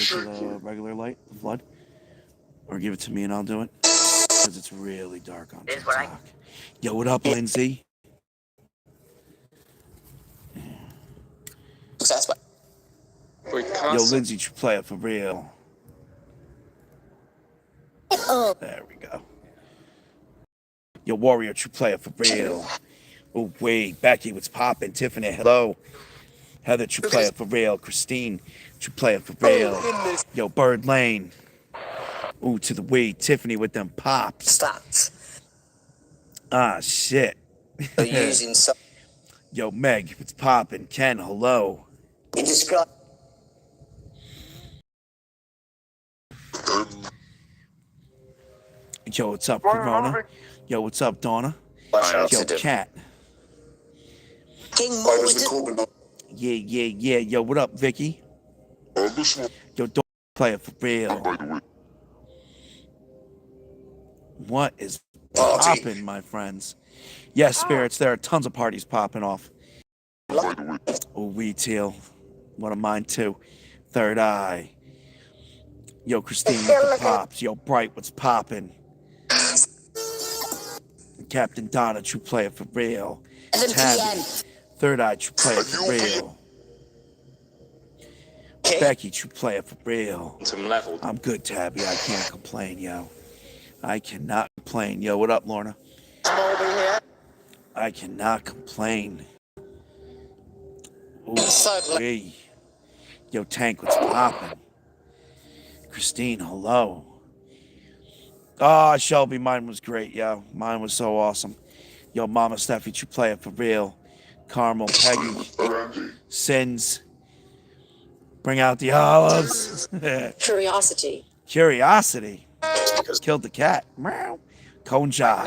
to the regular light, the flood, or give it to me and I'll do it because it's really dark on TikTok. Yo, what up, Lindsay? That's what. Yo, Lindsay, you play it for real. There we go. Yo, Warrior, you play it for real. Oh, wait, Becky, what's poppin'? Tiffany, hello. Heather, you play it for real. Christine, you play it for real. Yo, Bird Lane. Ooh, to the weed. Tiffany with them pops. Stats. Ah, shit. You're using some. Yo, Meg, what's poppin'? Ken, hello. You describe. Yo, what's up, Corona? Yo, what's up, Donna? Yo, Cat. King Morgan. Yeah. Yo, what up, Vicky? Yo, don't play it for real. What is poppin', my friends? Yes, spirits, there are tons of parties popping off. Oh, we teal. One of mine, too. Third Eye. Yo, Christine with the pops. Yo, Bright, what's poppin'? Captain Donna, true player for real. Tabby. Third Eye, true player for real. Becky, true player for real. I'm good, Tabby. I can't complain, yo. I cannot complain. Yo, what up, Lorna? I cannot complain. Ooh, wee. Yo, Tank, what's poppin'? Christine, hello. Ah, Shelby, mine was great, yo. Mine was so awesome. Yo, Mama Steffi, you play it for real. Carmel, Peggy, Sins. Bring out the olives. Curiosity. Killed the cat. Meow. Konja.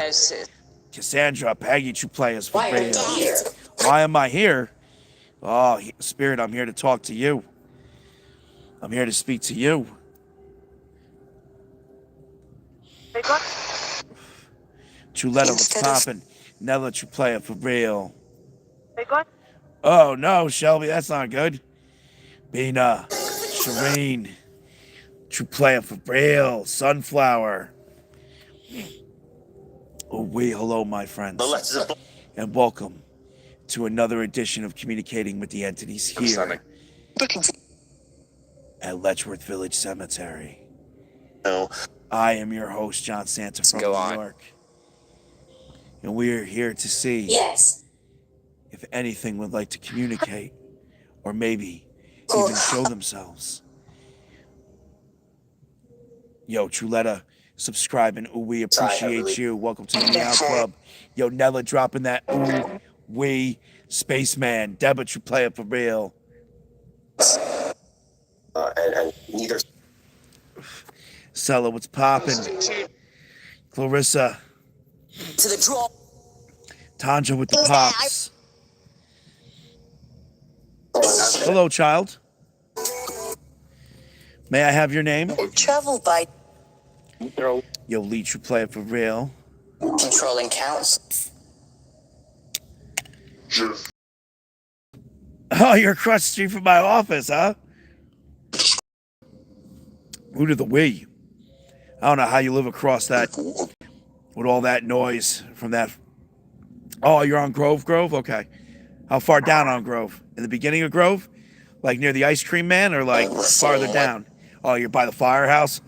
Cassandra, Peggy, you play us for real. Why am I here? Oh, Spirit, I'm here to talk to you. I'm here to speak to you. Chuleta, what's poppin'? Nella, you play it for real. Oh, no, Shelby, that's not good. Bina, Shireen, true player for real. Sunflower. Oh, hello, my friends. And welcome to another edition of Communicating with the Entities here at Letchworth Village Cemetery. I am your host, John Santa from New York. And we are here to see if anything would like to communicate or maybe even show themselves. Yo, Truletta, subscribing. Ooh, we appreciate you. Welcome to the Meow Club. Yo, Nella dropping that ooh, we, Spaceman. Deborah, you play it for real. And neither. Sella, what's poppin'? Clarissa. To the draw. Tanja with the pops. Hello, child. May I have your name? Travel by. Yo, Leech, you play it for real. Controlling counts. Oh, you're across the street from my office, huh? Who to the we? I don't know how you live across that with all that noise from that. Oh, you're on Grove? Okay. How far down on Grove? In the beginning of Grove? Like near the ice cream man or like farther down? Oh, you're by the firehouse?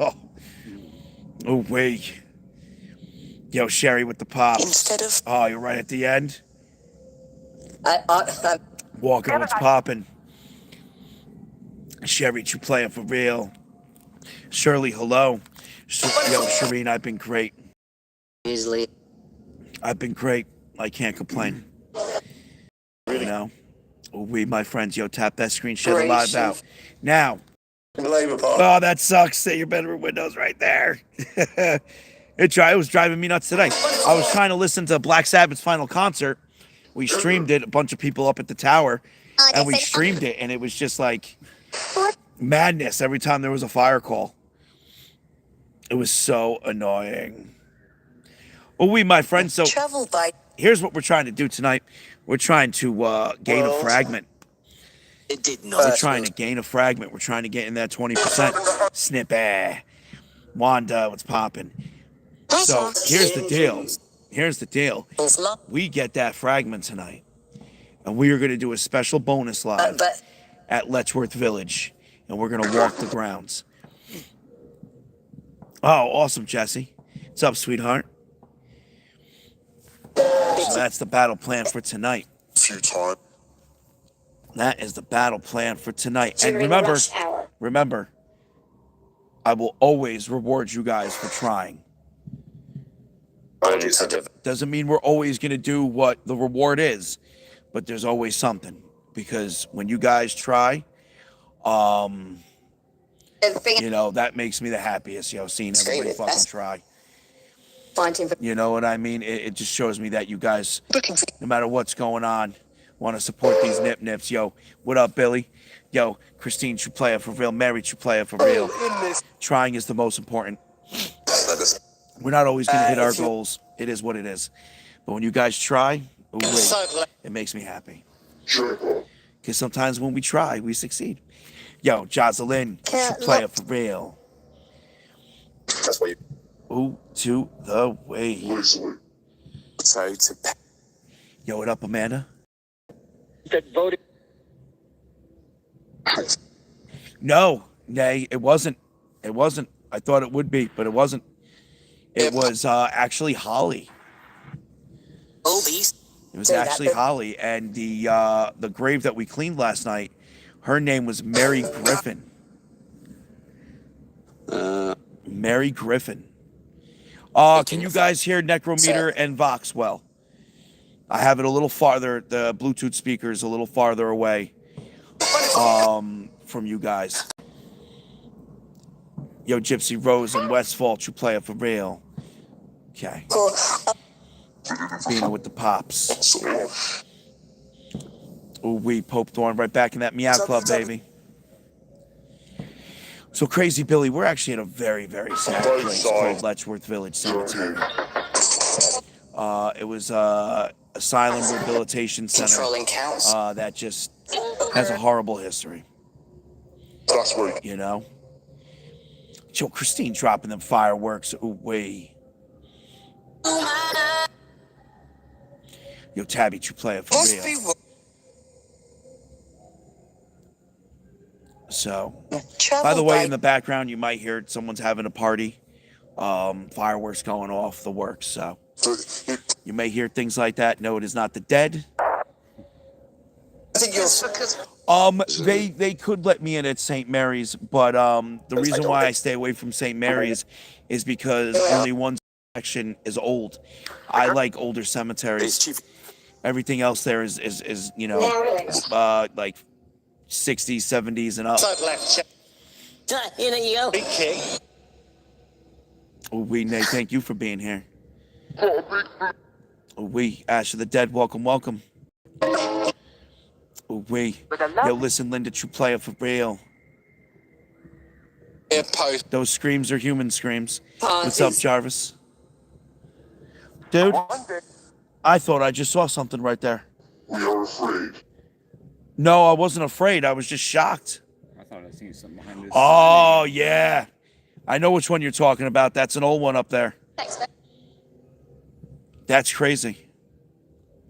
Oh, wait. Yo, Sherry with the pops. Oh, you're right at the end? Walker, what's poppin'? Sherry, you playing for real? Shirley, hello. Yo, Shireen, I've been great. Easily. I've been great. I can't complain. You know? We, my friends, yo, tap that screen, share the live out. Now. Oh, that sucks. Say your bedroom window's right there. It was driving me nuts today. I was trying to listen to Black Sabbath's final concert. We streamed it, a bunch of people up at the tower, and we streamed it, and it was just like madness every time there was a fire call. It was so annoying. Oh, my friends, so here's what we're trying to do tonight. We're trying to gain a fragment. It did We're not. trying to gain a fragment. We're trying to get in that 20%. Snip, Wanda, what's popping? So here's the deal. Here's the deal. We get that fragment tonight, and we are going to do a special bonus live at Letchworth Village, and we're going to walk the grounds. Oh, awesome, Jesse. What's up, sweetheart? So that's the battle plan for tonight. That is the battle plan for tonight. And remember, I will always reward you guys for trying. Doesn't mean we're always going to do what the reward is, but there's always something. Because when you guys try, you know, that makes me the happiest, seeing everybody fucking try. You know what I mean? It just shows me that you guys, no matter what's going on, want to support these nip-nips. Yo, what up, Billy? Yo, Christine Chuplaya for real. Mary Chuplaya for real. Trying is the most important. We're not always going to hit our goals. It is what it is. But when you guys try, it makes me happy. Because sometimes when we try, we succeed. Yo, Jocelyn Chuplaya for real. That's why you. Ooh, to the way. Yo, what up, Amanda? No, nay, it wasn't. It wasn't. I thought it would be, but it wasn't. It was actually Holly. It was actually Holly, and the grave that we cleaned last night, her name was Mary Griffin. Mary Griffin. Can you guys hear Necrometer and Vox well? I have it a little farther. The Bluetooth speaker is a little farther away from you guys. Yo, Gypsy Rose and Westfall, Chuplaya for real. Okay. Being with the pops. Ooh, we Pope Thorn right back in that Meow Club, baby. So Crazy Billy, we're actually at a very, very sad place called Letchworth Village Cemetery. It was asylum rehabilitation center that just has a horrible history. You know? Yo, Christine dropping them fireworks. Ooh, wee. Yo, Tabby, you play it for real. So, by the way, in the background, you might hear someone's having a party. Fireworks going off, the works. So, you may hear things like that. No, it is not the dead. They could let me in at St. Mary's, but the reason why I stay away from St. Mary's is because only one section is old. I like older cemeteries. Everything else there is you know, like 60s, 70s, and up. Oh, Nate, thank you for being here. Oh, Ash of the Dead, welcome. Oh, yo, listen, Linda, true player for real. Those screams are human screams. What's up, Jarvis? Dude, I thought I just saw something right there. We are afraid. No, I wasn't afraid. I was just shocked. I thought I seen something behind this. Oh, yeah. I know which one you're talking about. That's an old one up there. That's crazy.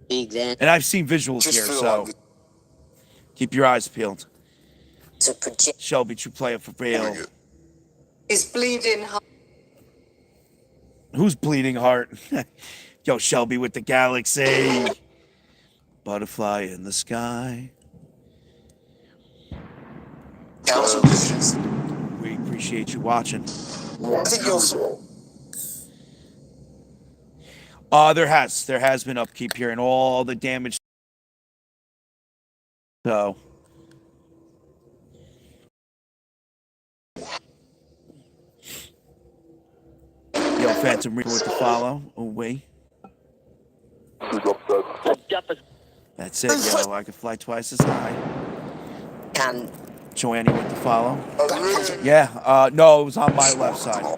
And I've seen visuals here, so keep your eyes peeled. Shelby, true player for real. Is bleeding heart. Who's bleeding heart? Yo, Shelby with the galaxy. Butterfly in the sky. We appreciate you watching. There has been upkeep here and all the damage. So. Yo, Phantom Reaper with the follow. Oh, wait. That's it, yo. I can fly twice as high. Joanne with the follow. Yeah, no, it was on my left side.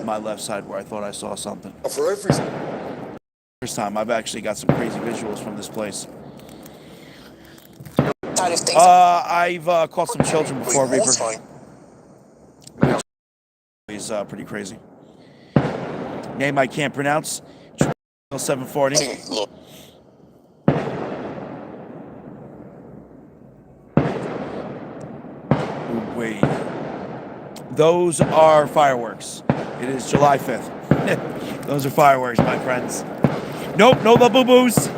My left side where I thought I saw something. For everything. First time, I've actually got some crazy visuals from this place. Side of things. I've caught some children before, Reaper. He's pretty crazy. Name I can't pronounce. 740. Wait. Those are fireworks. It is July 5th. Those are fireworks, my friends. Nope, no boo boos.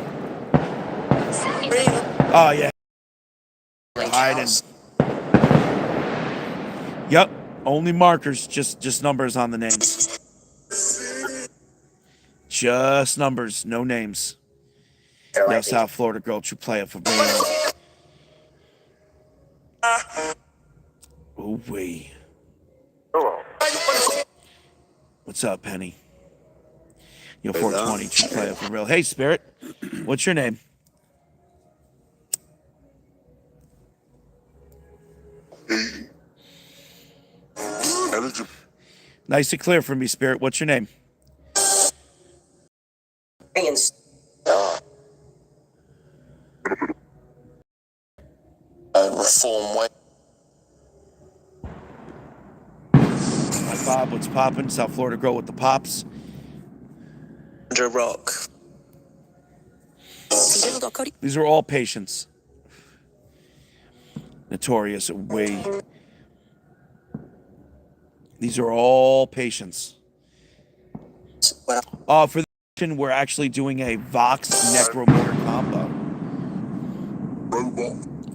Oh, yeah. Hiding. Yep. Only markers, just numbers on the names. Just numbers, no names. Yo, South Florida girl, true player for real. Oh, wait. What's up, Penny? Yo, 420, true player for real. Hey, Spirit. What's your name? Nice and clear for me, Spirit. What's your name? Reform way. Hi, Bob. What's poppin'? South Florida girl with the pops. Rock. These are all patients. Notorious way. These are all patients. For the session, we're actually doing a Vox Necromotor combo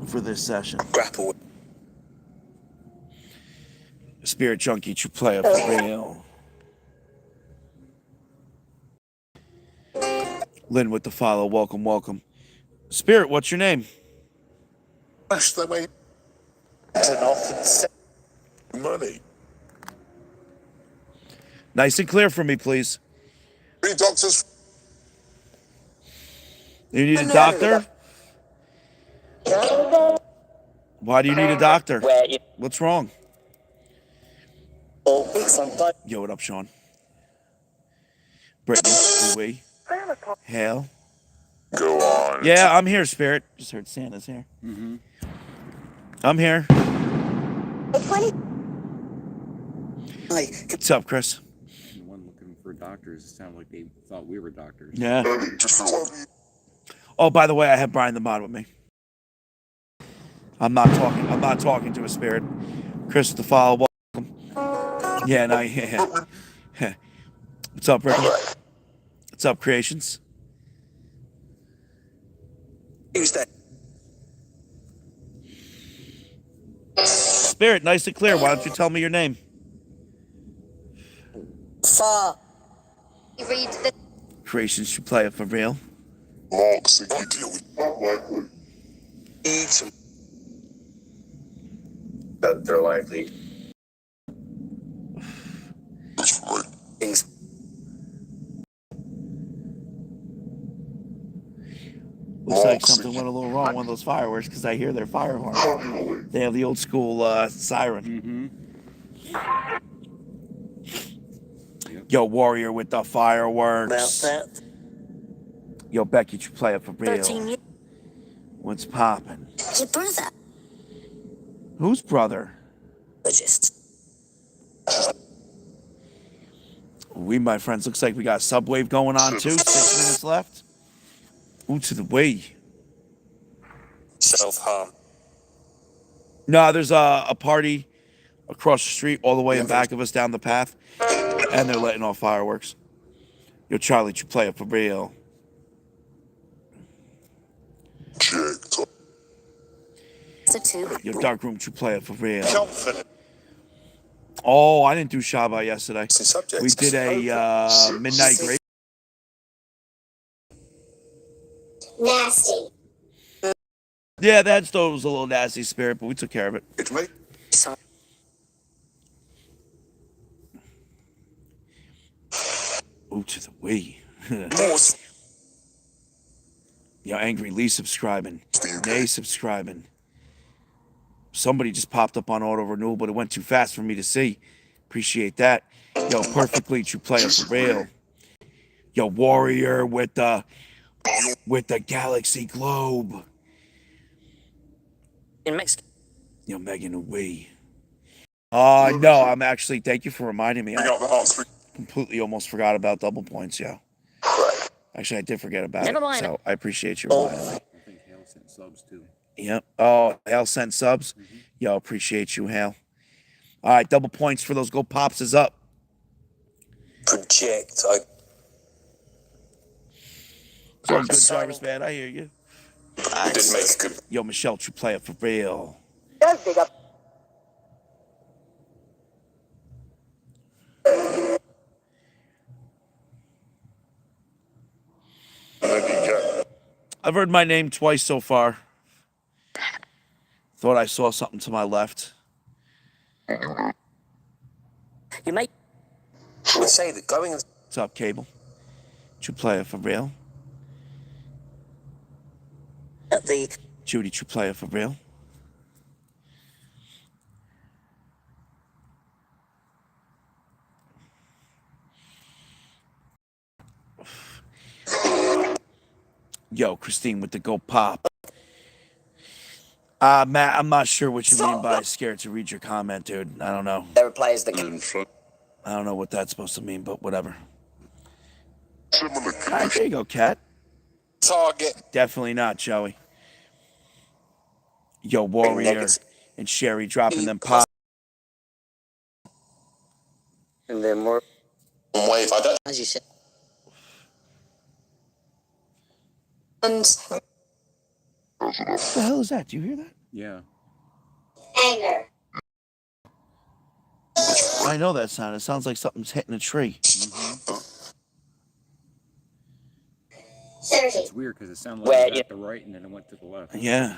for this session. Grapple. Spirit Junkie, true player for real. Lynn with the follow. Welcome, welcome. Spirit, what's your name? Money. Nice and clear for me, please. 3 doctors. You need a doctor? Why do you need a doctor? What's wrong? Yo, what up, Sean? Brittany, Louie, Hale. Go on. Yeah, I'm here, Spirit. Just heard Santa's here. I'm here. What's up, Chris? The one looking for doctors sounded like they thought we were doctors. Yeah. Oh, by the way, I have Brian the mod with me. I'm not talking to a spirit. Chris with the follow. Welcome. Yeah, no, yeah. What's up, Ricky? What's up, Creations? Who's that? Spirit, nice and clear. Why don't you tell me your name? Far. You read the Creations, you play it for real. Marks and you deal with not likely. Eat. That they're likely. That's right. Things. Looks like something went a little wrong. One of those fireworks, because I hear their fire horn. They have the old school siren. Yo, Warrior with the fireworks. Yo, Becky, you play it for real. 13 years. What's poppin'? Your brother. Whose brother? Just. We, my friends, looks like we got a subwave going on too. 6 minutes left. Ooh, to the way. Self-harm. No, there's a party across the street, all the way in back of us down the path, and they're letting off fireworks. Yo, Charlie, you play it for real. Check. So two. Yo, Dark Room, you play it for real. Confident. Oh, I didn't do Shabbat yesterday. Subjects. We did a midnight grape. Nasty. Yeah, that stove was a little nasty, Spirit, but we took care of it. It's me. Ooh, to the way. Yo, Angry Lee subscribing. Nay subscribing. Somebody just popped up on auto renewal, but it went too fast for me to see. Appreciate that. Yo, perfectly true player for real. Yo, Warrior with the Galaxy Globe. In Mexico. Yo, Megan, we. No, I'm actually, thank you for reminding me. Bring I out the hearts. completely almost forgot about double points, yo. Right. Actually, I did forget about Never it, mind. so I appreciate you reminding me. I think Hale sent subs too. Yep. Oh, Hale sent subs. Yo, appreciate you, Hale. All right, double points for those gold pops is up. Project. Doing good service, man. I hear you. We did make a good. Yo, Michelle, true player for real. I've heard my name twice so far. Thought I saw something to my left. You may say that going. What's up, Cable? True player for real. At the Judy, true player for real. Yo, Christine with the gold pop. Matt, I'm not sure what you mean by scared to read your comment, dude. I don't know. there are players that I don't know what that's supposed to mean, but whatever. Similar All right, there you go, Cat. target. Definitely not, Joey. Yo, Warrior and Sherry dropping them pop. and then more. Wave. I don't. As you said. And What the hell is that? Do you hear that? Yeah. anger. I know that sound. It sounds like something's hitting a tree. Cersei. It's weird because it sounded Where like it was you- at the right and then it went to the left. Yeah,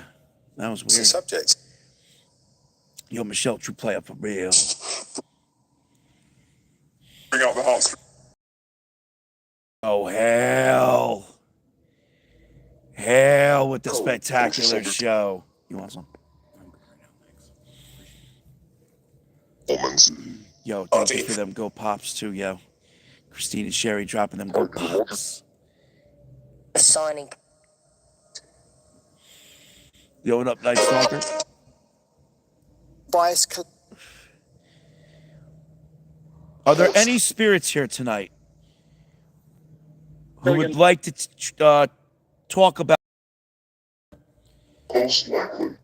that was What's the weird. subject? Yo, Michelle, true player for real. Bring out the hearts. Oh, hell. Hell with the spectacular show. You want some? I'm good right now, thanks. Almonds. Yo, thank you for them go pops too, yo. Christine and Sherry dropping them go pops. Signing. Yo, what up, Night Stalker? Bias. Are there any spirits here tonight who would like to talk about Most likely.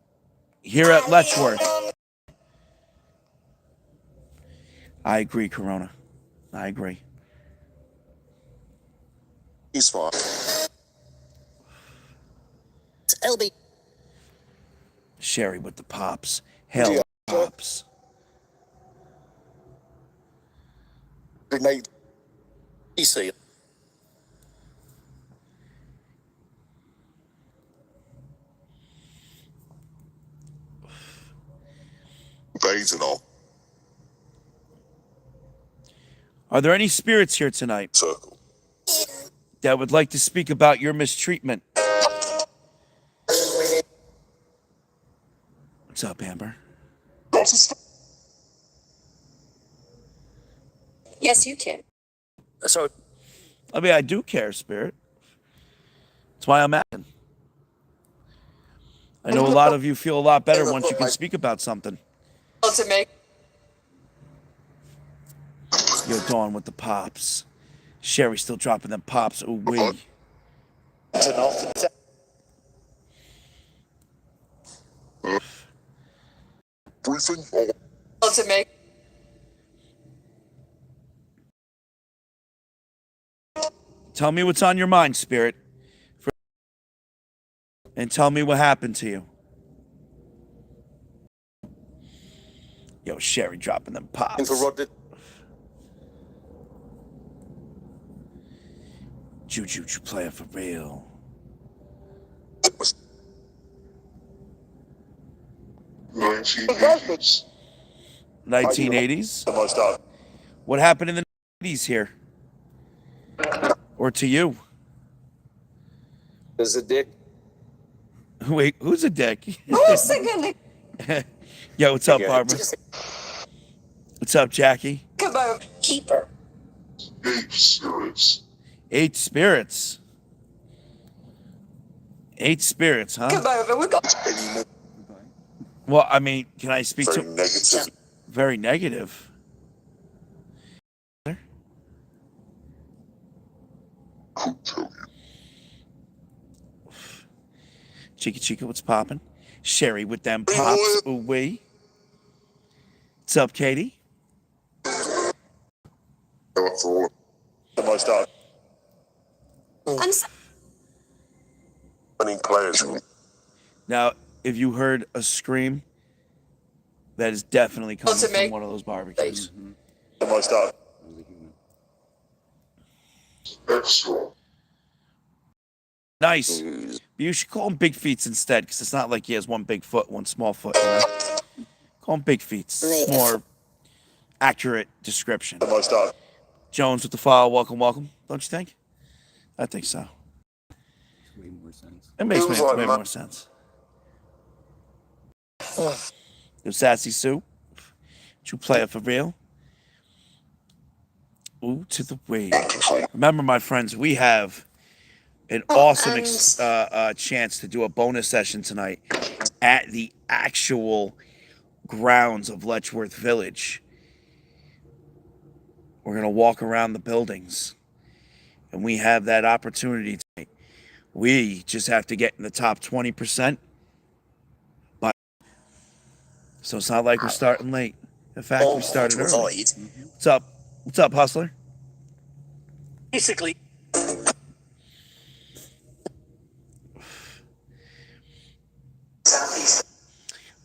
here at Letchworth? I agree, Corona. I agree. He's fine. LB. Sherry with the pops. Hell, with the pops. Grenade. PC. Veins and all. Are there any spirits here tonight Circle. that would like to speak about your mistreatment? What's up, Amber? Yes, you can. So I mean, I do care, Spirit. That's why I'm asking. I know a lot of you feel a lot better once you can speak about something. To make. Yo, Dawn with the pops. Sherry still dropping them pops. Ooh, wee. Briefing. To make. Tell me what's on your mind, Spirit. And tell me what happened to you. Yo, Sherry dropping them pops. Juju player for real. 1980s. 1980s? The most out. What happened in the 80s here? Or to you? there's a dick. Wait, who's a dick? Who's singing Yo, what's up, Barbara? What's up, Jackie? about keeper? 8 spirits. 8 spirits. 8 spirits, huh? Come over. We got. Goodbye. Well, I mean, can I speak Very to negative. very negative? Could tell you. Chica Chica, what's poppin'? Sherry with them pops. Ooh wee. What's up, Katie? Go up for all. The most out. I'm so- Winning players. Now, if you heard a scream, that is definitely coming to from make- one of those barbecues. Mm-hmm. The most out. That was a human. Extra. Nice. But you should call him Big Feets instead, because it's not like he has one big foot, one small foot, you know? Call him Big Feets. It's more accurate description. The most out. Jones with the file, welcome, welcome. Don't you think? I think so. Makes way more sense. It makes Feels way like more sense. Yo, Sassy Sue. You play it for real? Ooh, to the way. Remember, my friends, we have an awesome chance to do a bonus session tonight at the actual grounds of Letchworth Village. We're going to walk around the buildings, and we have that opportunity tonight. We just have to get in the top 20%. So it's not like we're starting late. In fact, we started early. What's up? What's up, hustler? Basically,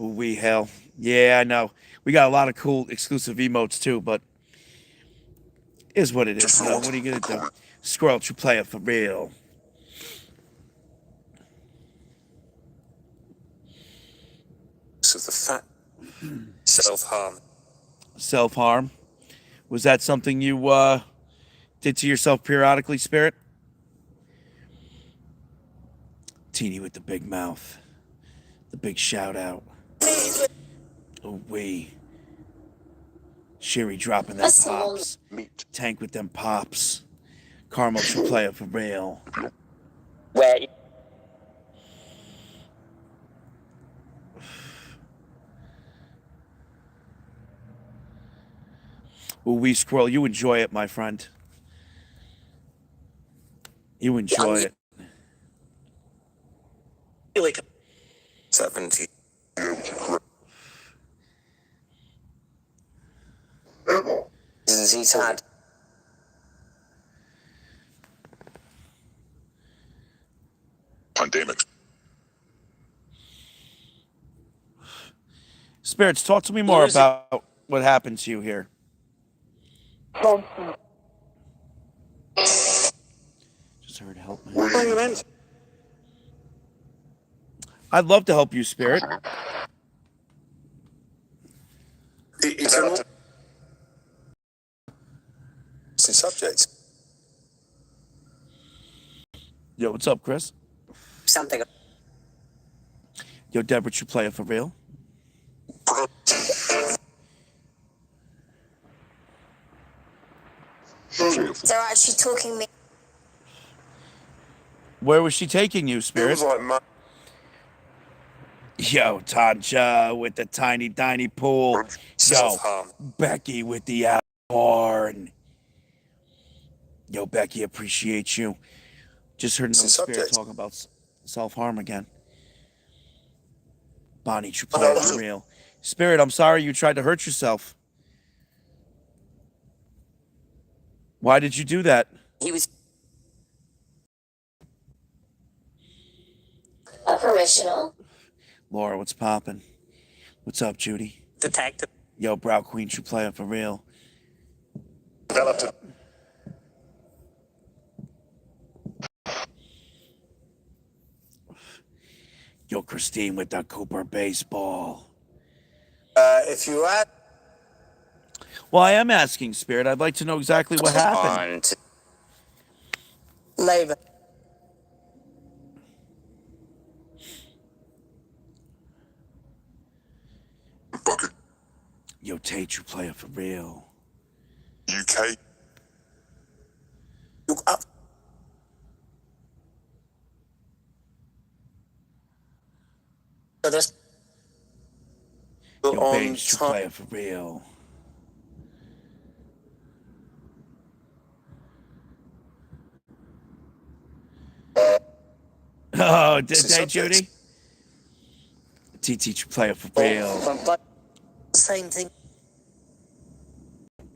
Ooh, we hell. Yeah, I know. We got a lot of cool exclusive emotes too, but is what it is. You know, what are you gonna do? Squirrel, you play it for real. this is the fat self-harm. Self-harm. Was that something you did to yourself periodically, Spirit? Teeny with the big mouth. The big shout out. Oh wee. Sherry dropping them pops. Meat. Tank with them pops. Carmel should play it for real. Where Ooh wee squirrel, you enjoy it, my friend. You enjoy it. like 70. He's had Pandemic. Spirits, talk to me more about what happened to you here. Just heard help me. I'd love to help you, Spirit. It's an subject. Yo, what's up, Chris? something. Yo, Deborah, you play it for real? They're actually talking me. Where was she taking you, It Spirit? was like my Yo, Tanja with the tiny pool. Yo, Self-harm. Becky with the horn. Yo, Becky, appreciate you. Just heard another Spirit subject. talking about self-harm again. Bonnie, you play it for real? Spirit, I'm sorry you tried to hurt yourself. Why did you do that? He was Operational. Laura, what's poppin'? What's up, Judy? detective. Yo, Brow Queen, you play it for real? developed a Yo, Christine with the Cooper baseball. If you add Well, I am asking, Spirit. I'd like to know exactly what happened. on labor, bucket. Yo, Tate, you play it for real? UK. look up. So this Yo, on babes, true time. player for real. Oh, day Judy? TT, true player for real. Same thing.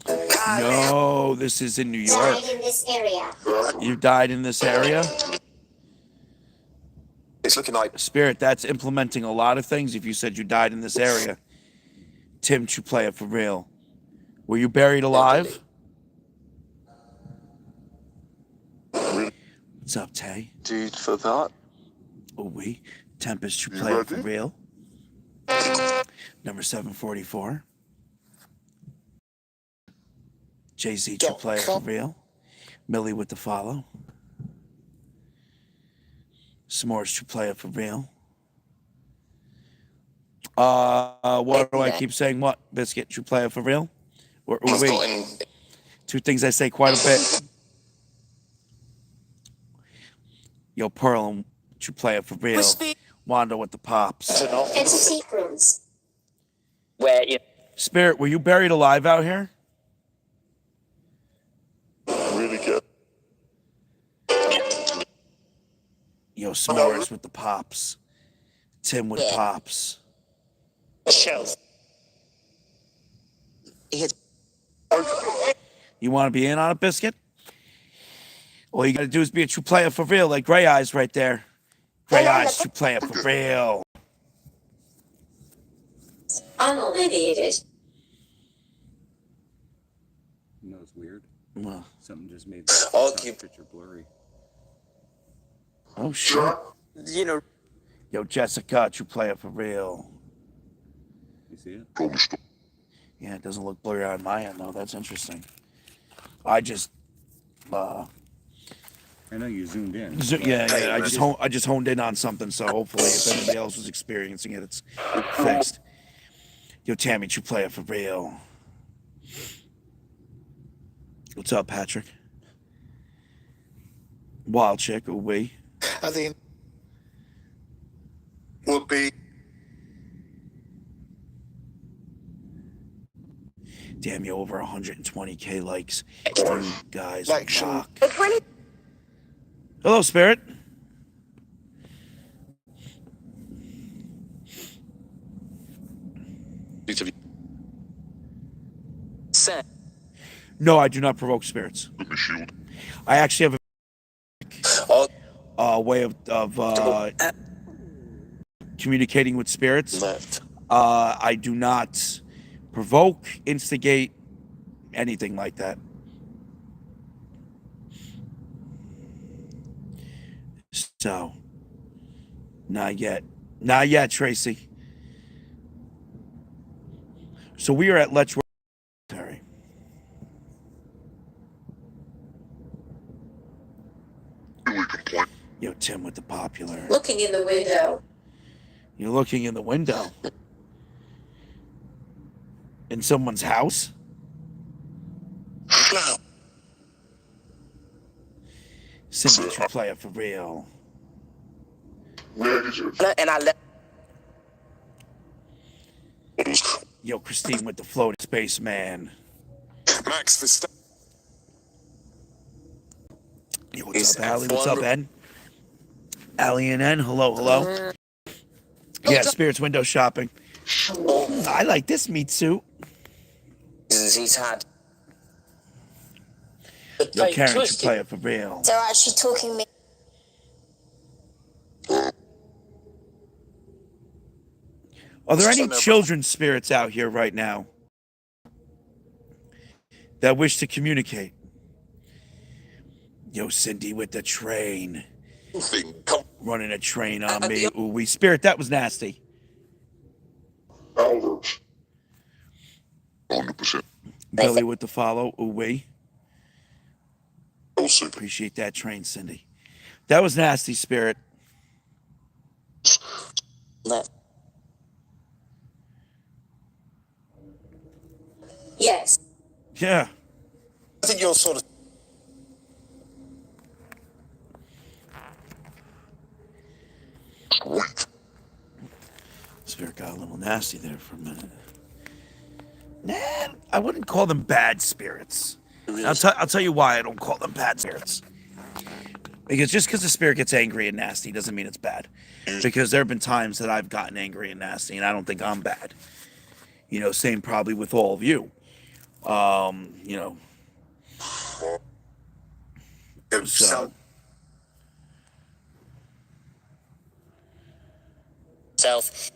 No, this is in New York. Died in this area. You died in this area? It's looking like Spirit, that's implementing a lot of things if you said you died in this area. Tim, true player for real. Were you buried alive? What's up, Tay? dude for that. Oh, we. Tempest, true You player ready? for real. Number 744. Jay-Z, true player for real. Millie with the follow. S'mores, true player for real. What do I keep saying? What? Biscuit, true player for real? Or I've we? got in Two things I say quite a bit. Yo, Pearl, true player for real. Wanda with the pops. Entity rooms. Where you Spirit, were you buried alive out here? really good. Yo, S'mores with the pops. Tim with pops. shells. You want to be in on a biscuit? All you got to do is be a true player for real, like Gray Eyes right there. Gray Eyes, true player for real. I'm already it. You know, it's weird. Well, Something just made the I'll top keep- picture blurry. oh, shit. You know, Yo, Jessica, true player for real. You see it? Yeah, it doesn't look blurry on my end, though. That's interesting. I just, I know you zoomed in. yeah, I just honed in on something, so hopefully if anybody else was experiencing it, it's fixed. Yo, Tammy, true player for real. What's up, Patrick? Wild chick, ooh wee. I think would be Damn, you over 120K likes. You guys rock. Hello, Spirit. set. No, I do not provoke spirits. with the shield. I actually have Oh, a way of communicating with spirits. left. I do not provoke, instigate, anything like that. So, not yet. Not yet, Tracy. So we are at Letchworth. Really complain. Yo, Tim with the popular. Looking in the window. You're looking in the window. In someone's house? Now, Cindy, true player for real. where is it? And I left. Yo, Christine with the floating spaceman. Max Verstappen. Yo, what's up, Allie? What's up, Ed? Allie and N, hello, hello. Yeah, Spirits window shopping. I like this meat suit. He's had. Yo, Karen, true player for real. They're actually talking me. Are there any children spirits out here right now that wish to communicate? Yo, Cindy with the train. Thing. Come Running a train on me. Ooh, we spirit, that was nasty. hours. 100%. Billy with the follow. Ooh, we Oh, super. appreciate that train, Cindy. That was nasty, spirit. Left. Yes. Yeah. I think you're sort of. Sweet. Spirit got a little nasty there for a minute. Nah, I wouldn't call them bad spirits. I'll tell you why I don't call them bad spirits. Because just because the spirit gets angry and nasty doesn't mean it's bad. Because there have been times that I've gotten angry and nasty, and I don't think I'm bad. You know, same probably with all of you. You know. So. Self.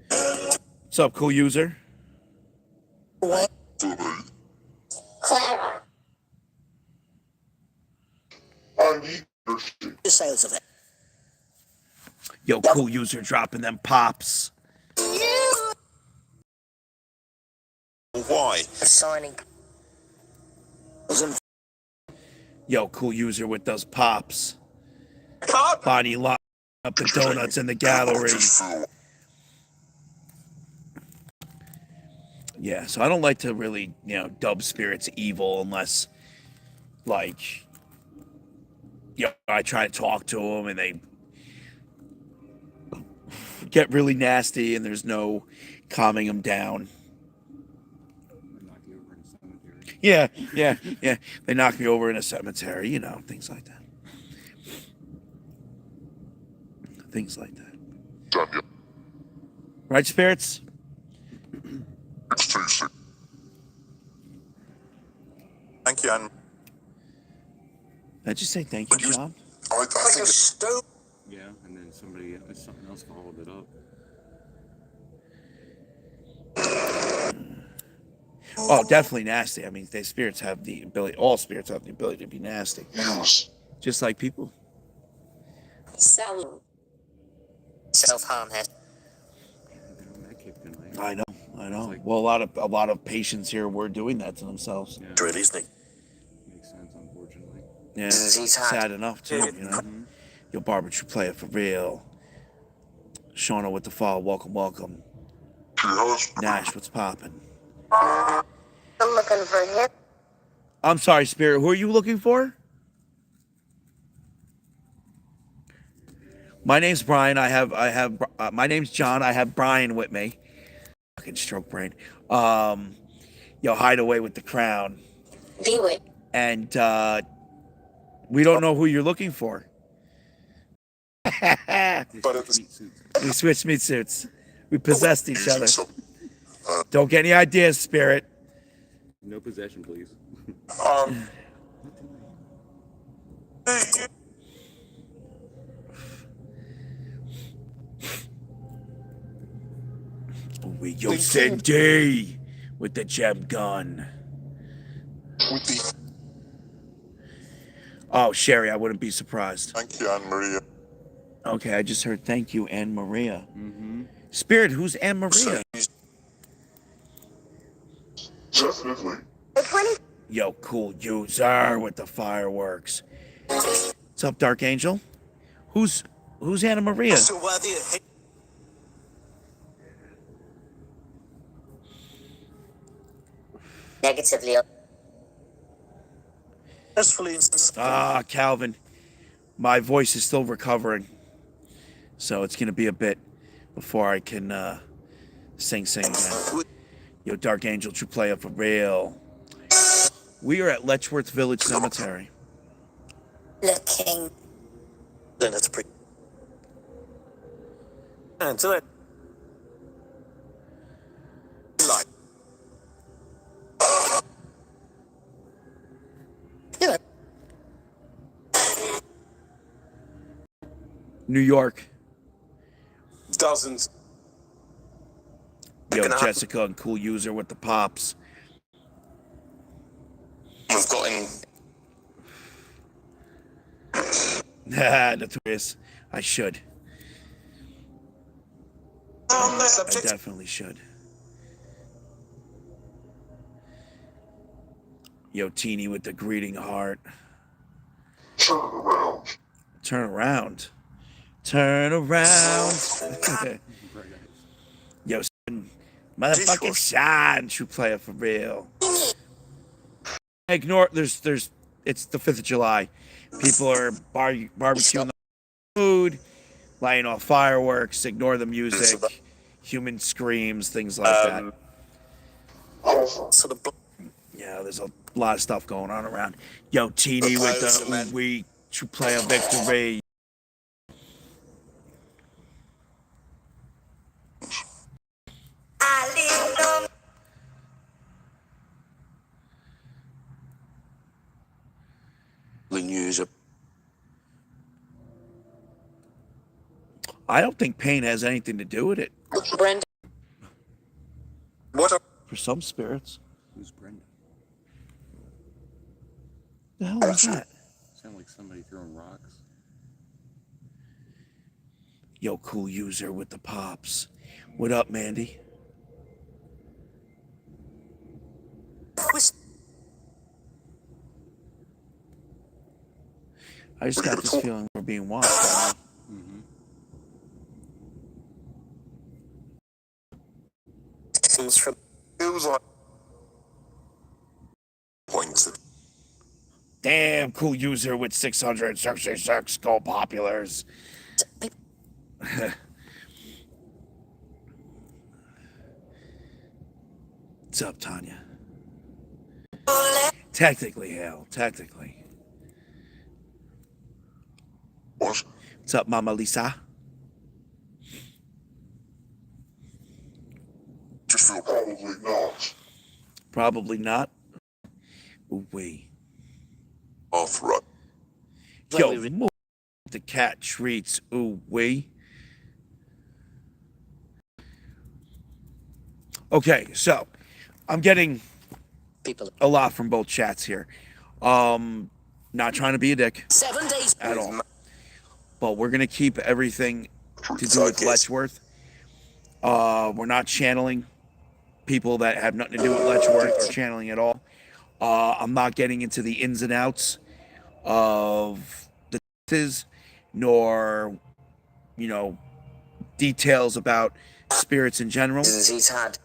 What's up, cool user? Clara. I need your shit. The sales of it. Yo, cool user dropping them pops. Why? Signing. Yo, cool user with those pops. Pop! Bonnie locked up the donuts in the gallery. Yeah, so I don't like to really, you know, dub spirits evil unless, like, you know, I try to talk to them and they get really nasty and there's no calming them down. Knock you over in a cemetery. Yeah. They knock me over in a cemetery, you know, things like that. Things like that. Daniel. Right, spirits? It's tasty. Thank you, Anne. Did I just say thank you, John? I think it's stone. Yeah, and then something else followed it up. Oh, definitely nasty. I mean, spirits have the ability, all spirits have the ability to be nasty. Yes. Just like people. Salute. Self-harm has. That kicked in late. I know. like- Well, a lot of patients here were doing that to themselves. Yeah, Dread, isn't it? makes sense, unfortunately. Yeah, He's hot. sad enough too, you know. Yo, Barbara, true player for real. Shauna with the follow, welcome. She has. Nash, what's popping? I'm looking for him. I'm sorry, Spirit. Who are you looking for? My name's Brian. My name's John. I have Brian with me. Fucking stroke brain. Yo, Hideaway with the crown. Be with. And we don't know who you're looking for. But it's Meat suits. We switched meat suits. We possessed each other. Don't get any ideas, Spirit. No possession, please. um. Yo, Cindy with the gem gun. With the Oh, Sherry, I wouldn't be surprised. thank you, Anne Maria. Okay, I just heard thank you, Anne Maria. Mm-hmm. Spirit, who's Anne Maria? Definitely. Yo, cool user with the fireworks. What's up, Dark Angel? Who's Anna Maria? So worthy of negatively. Successfully. Calvin. My voice is still recovering. So it's gonna be a bit before I can sing again. Yo, Dark Angel, true player for real. We are at Letchworth Village Cemetery. Looking. Then that's pretty. Until it. Like. You know. New York. Dozens. Yo, Gonna Jessica and cool user with the pops. We've got him. Notorious. I should. I Subject. definitely should. Yo, Teeny with the greeting heart. Turn around. Turn around. Turn around. Bright eyes. Yo, son, motherfucking shine. True player for real. Ignore. It's the 5th of July. People are barbecuing the food, lighting off fireworks. Ignore the music, human screams, things like that. Sort of Yeah, there's a lot of stuff going on around. Yo, Teeny with the we to play a victory. The news. I don't think pain has anything to do with it. Brenda. What? For some spirits. Who's Brenda? The hell is that? Sound like somebody throwing rocks. Yo, cool user with the pops. What up, Mandy? I just got this feeling we're being watched right now. Mm-hmm. From It was like points. Damn, cool user with 666 gold populars. What's up, Tanya? Technically, hell, technically. What? What's up, Mama Lisa? Just feel probably not. Probably not. Ooh, wait. Off right. Yo, move the cat treats. Ooh, wee. Okay, so I'm getting people. a lot from both chats here. Not trying to be a dick 7 days. at all, but we're gonna keep everything to do with Letchworth. We're not channeling people that have nothing to do with Letchworth or channeling at all. I'm not getting into the ins and outs of the cases, nor, details about spirits in general. He's had.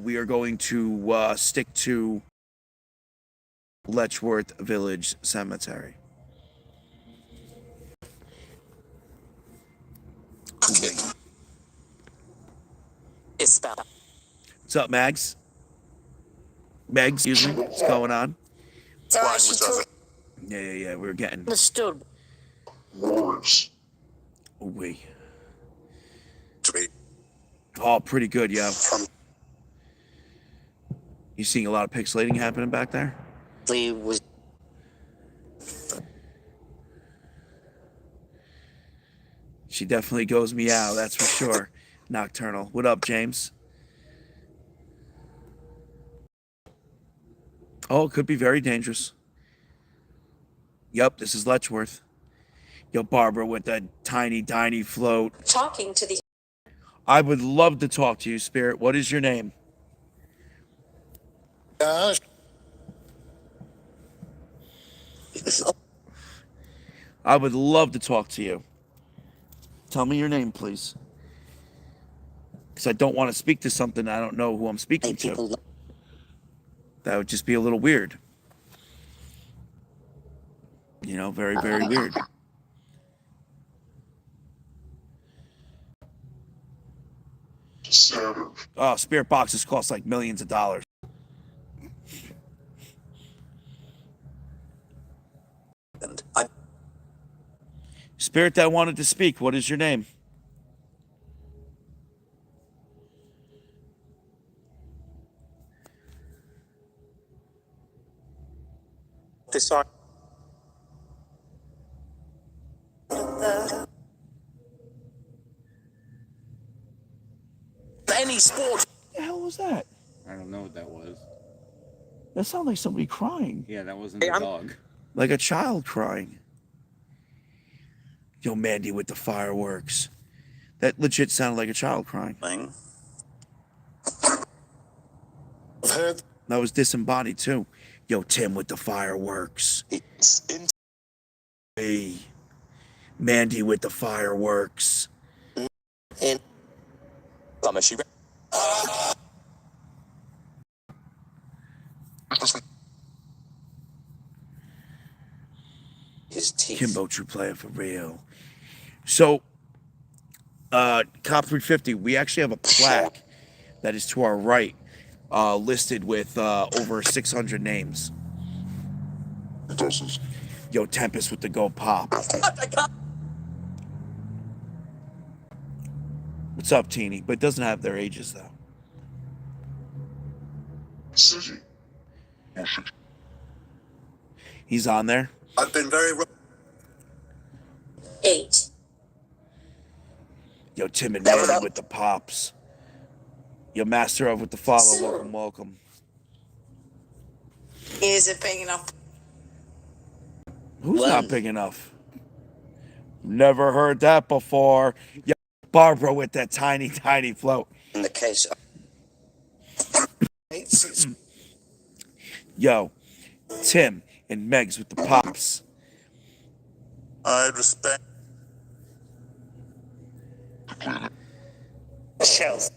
We are going to stick to Letchworth Village Cemetery. Okay. It's bad. What's up, Mags? Megs, excuse me. What's going on? So she told Yeah. We're getting. Understood. Words Oh, wait. to me. Oh, pretty good, yeah. From You seeing a lot of pixelating happening back there? He was. She definitely goes meow, that's for sure. Nocturnal. What up, James? Oh, it could be very dangerous. Yup, this is Letchworth. Yo, Barbara with the tiny float. talking to the I would love to talk to you, Spirit. What is your name? I would love to talk to you. Tell me your name, please. Because I don't want to speak to something I don't know who I'm speaking to. People. That would just be a little weird. Very, very weird. Saturn. Oh, spirit boxes cost like millions of dollars. And I. Spirit that wanted to speak, what is your name? This are. Any sport. What the hell was that? I don't know what that was. That sounded like somebody crying. Yeah, that wasn't the I'm- dog. Like a child crying. Yo, Mandy with the fireworks. That legit sounded like a child crying. I've heard That was disembodied too. Yo, Tim with the fireworks. it's in Hey, Mandy with the fireworks. In. I'm a she. His teeth. Kimbo, true player for real. So, Cop 350, we actually have a plaque that is to our right, listed with over 600 names. It doesn't. Yo, Tempest with the gold pop. What's up, Teeny? But it doesn't have their ages, though. City. He's on there. I've been very. 8. Yo, Tim and Melody with the pops. Yo, Master of with the follow. Welcome, welcome. Is it big enough? Who's not big enough? Never heard that before. Yo, Barbara with that tiny, tiny float. In the case of. Yo, Tim and Megs with the pops. I respect. Shelf.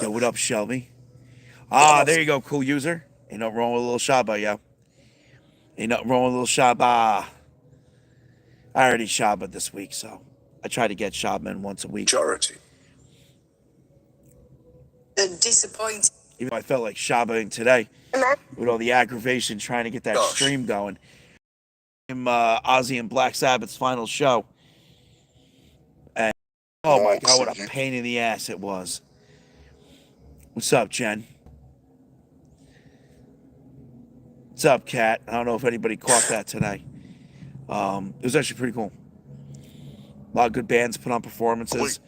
Yo, what up, Shelby? Ah, there you go, cool user. Ain't nothing wrong with a little Shabba, yo. Ain't nothing wrong with a little Shabba. I already Shabba this week, so I try to get Shabba in once a week. Majority. Disappointing. Even though I felt like Shabbaing today with all the aggravation trying to get that stream going. Ozzy and Black Sabbath's final show. And oh my God, what a pain in the ass it was. What's up, Jen? What's up, Kat? I don't know if anybody caught that today. It was actually pretty cool. A lot of good bands put on performances.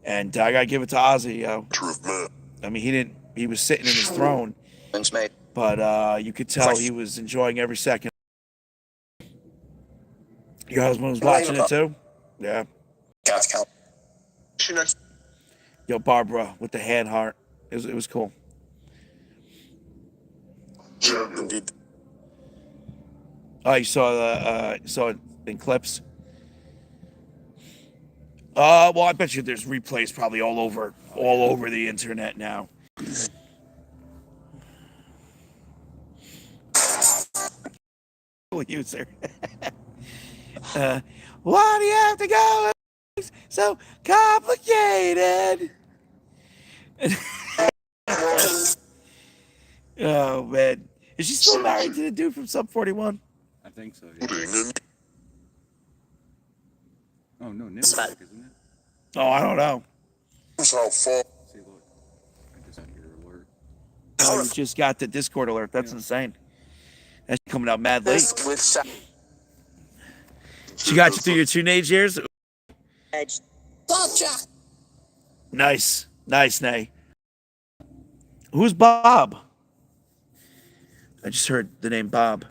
And I gotta give it to Ozzy, yo. I mean, he was sitting in his throne, but you could tell he was enjoying every second. Your husband was watching it too? Yeah. Yo, Barbara with the hand heart. It was cool. Indeed. Oh, you saw it in clips? Well, I bet you there's replays probably all over the internet now. User. Why do you have to go? It's so complicated. Oh man, is she still married to the dude from Sub 41? I think so. Yeah. Oh no, Nick's back, isn't it? Oh, I don't know. See, look, I just got your alert. Oh, you just got the Discord alert. That's insane. That's coming out mad late. She got you through your teenage years. Nice, Nay. Who's Bob? I just heard the name Bob.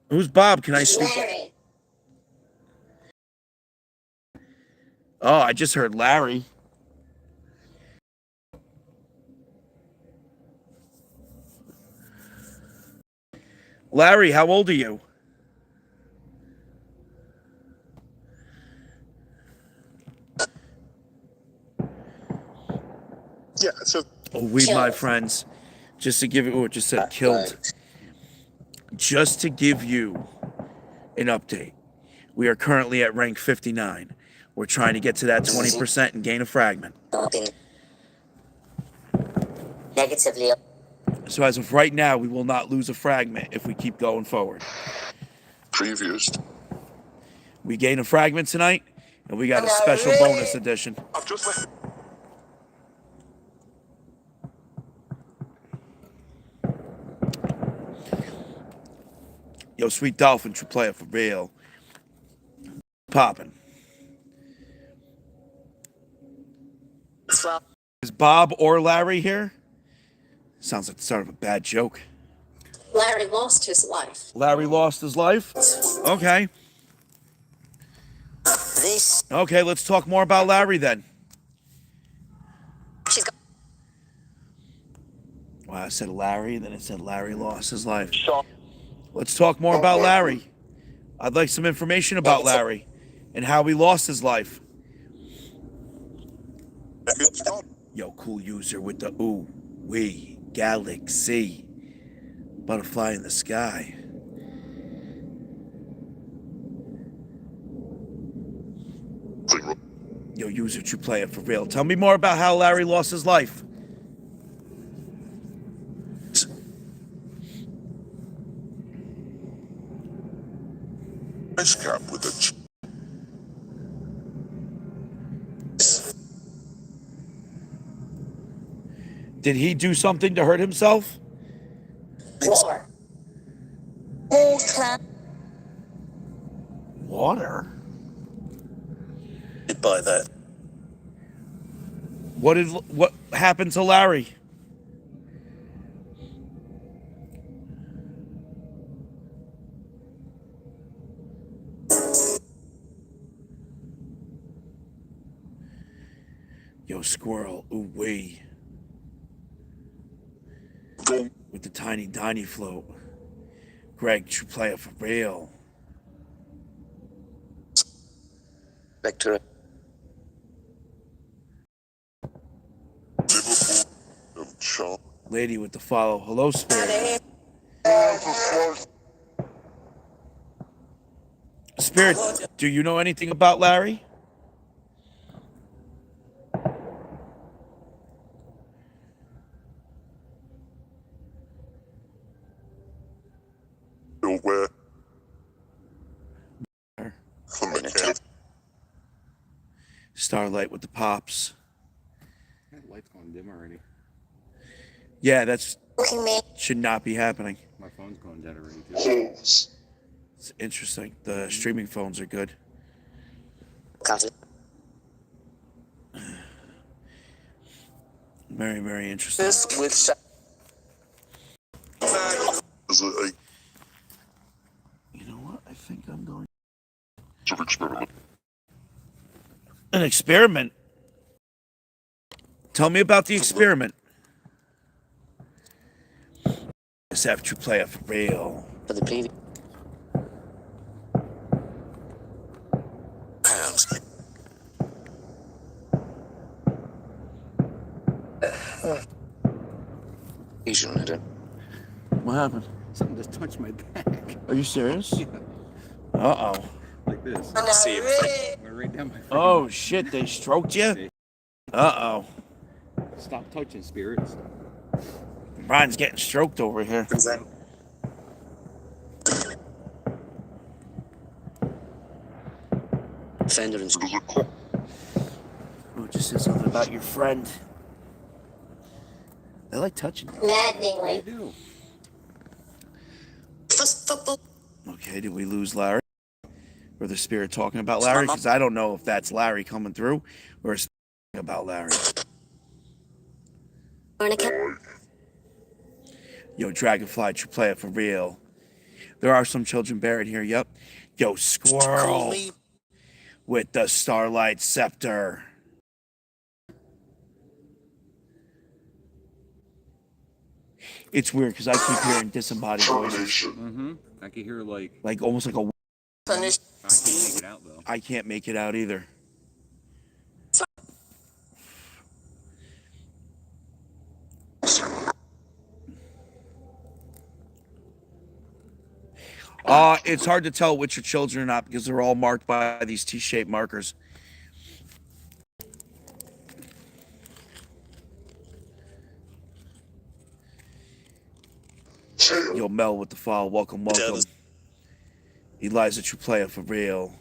Who's Bob? Can I speak? Oh, I just heard Larry. Larry, how old are you? Yeah, so My friends, just to give it, just said killed. Just to give you an update, we are currently at rank 59. We're trying to get to that 20% and gain a fragment. Negatively. So as of right now, we will not lose a fragment if we keep going forward. previous. We gain a fragment tonight, and we got a special bonus edition. I've just left. Yo, Sweet Dolphin, true player for real. Poppin'. Is Bob or Larry here? Sounds like the start of a bad joke. Larry lost his life. Larry lost his life? Okay. Okay, let's talk more about Larry then. Wow, I said Larry, then it said Larry lost his life. Let's talk more about Larry. I'd like some information about Larry and how he lost his life. Yo, cool user with the ooh, wee. Galaxy. Butterfly in the sky. Yo, user, true player, for real. Tell me more about how Larry lost his life. Ice cap with a Did he do something to hurt himself? War. Water? by that. What happened to Larry? Yo, squirrel, ooh wee. With the tiny float. Greg, true player for real. Vector. Lady with the follow. Hello, Spirit. Spirit, do you know anything about Larry? Where? Starlight with the pops. That light's going dim already. Yeah, that's should not be happening. My phone's going dead already too. It's interesting. The streaming phones are good. Got it. Very, very interesting. This with You know what? I think I'm going. experiment. An experiment? Tell me about the experiment. Let's have true player for real. for the previous. Hands. Asian, I don't. What happened? Something just touched my back. Are you serious? Yeah, Uh-oh. like this. See it. Went right down my freaking Oh, shit. They stroked you? Uh-oh. Stop touching, spirits. Brian's getting stroked over here. Fender and Oh, it just said something about your friend. They like touching you. I Maddeningly. do. First football. Okay, did we lose Larry? Or the spirit talking about Larry? Because I don't know if that's Larry coming through or it's about Larry. Yo, Dragonfly, true player for real. There are some children buried here, yep. Yo, Squirrel with the Starlight Scepter. It's weird because I keep hearing disembodied voices. Mm-hmm. I can hear like Like almost like a... I can't make it out though. I can't make it out either. It's hard to tell which are children or not because they're all marked by these T-shaped markers. Yo, Mel with the follow. Welcome, welcome. Eliza, true player for real.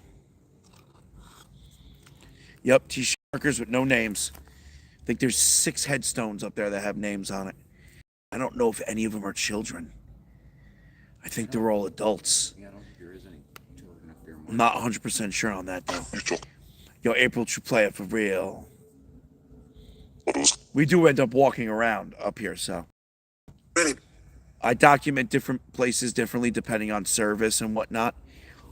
Yep, T-shirt markers with no names. I think there's 6 headstones up there that have names on it. I don't know if any of them are children. I think they're all adults. Yeah, I don't think there is any children up there. I'm not 100% sure on that, though. Yo, April, true player for real. We do end up walking around up here, so. I document different places differently depending on service and whatnot.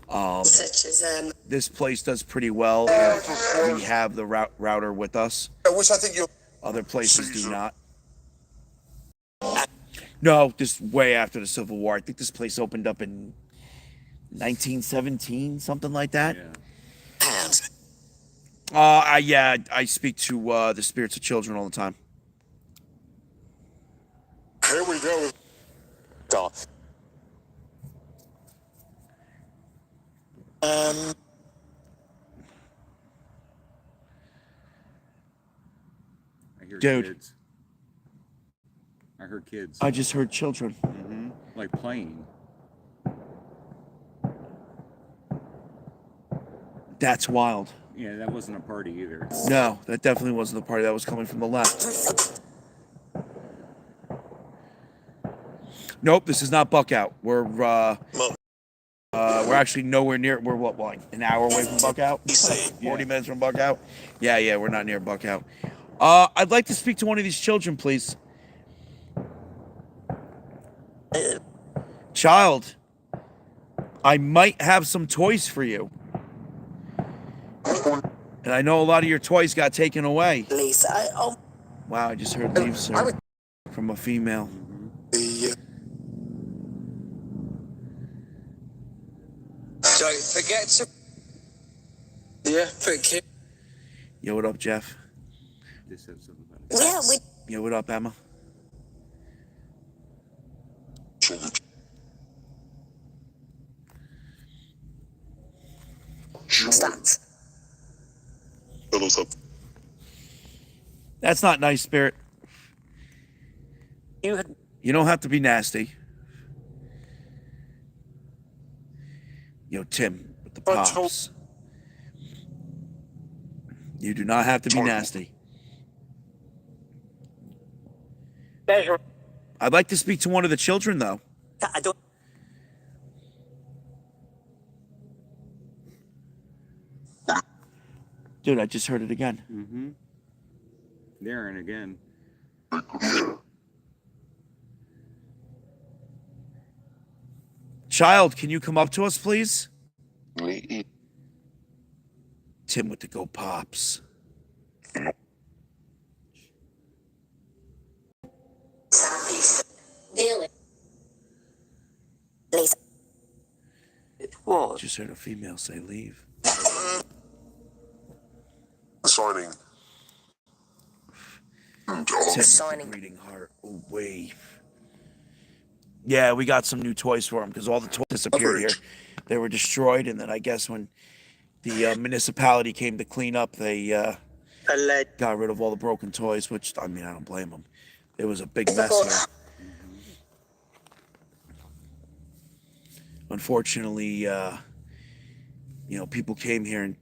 Such as This place does pretty well if we have the router with us. Which I think you're. Other places do not. No, just way after the Civil War. I think this place opened up in 1917, something like that. Yeah. Hands. I speak to the spirits of children all the time. Here we go. Golf. I hear Dude. kids. I heard kids. I just heard children. Like playing. That's wild. Yeah, that wasn't a party either. No, that definitely wasn't the party. That was coming from the left. Nope, this is not Buckout. We're actually nowhere near. We're what, like an hour away from Buckout? 40 minutes from Buckout? Yeah, we're not near Buckout. I'd like to speak to one of these children, please. Child, I might have some toys for you. And I know a lot of your toys got taken away. Lisa, Wow, I just heard leave, sir. From a female. Don't forget to. Yeah, forget. Yo, what up, Jeff? They said something about it. yeah, we Yo, what up, Emma? stats. Fellows up. That's not nice, Spirit. You had. You don't have to be nasty. Yo, Tim, with the pops. You do not have to be nasty. Measure. I'd like to speak to one of the children, though. I don't. Dude, I just heard it again. There and again. Child, can you come up to us, please? Me. Tim with the go pops. Billy. Lisa. What? Just heard a female say leave. Signing. Tim with the Signing. greeting heart. Oh, wait. Yeah, we got some new toys for him because all the toys disappeared here. They were destroyed, and then I guess when the municipality came to clean up, they got rid of all the broken toys, which, I mean, I don't blame them. It was a big mess here. Unfortunately, people came here and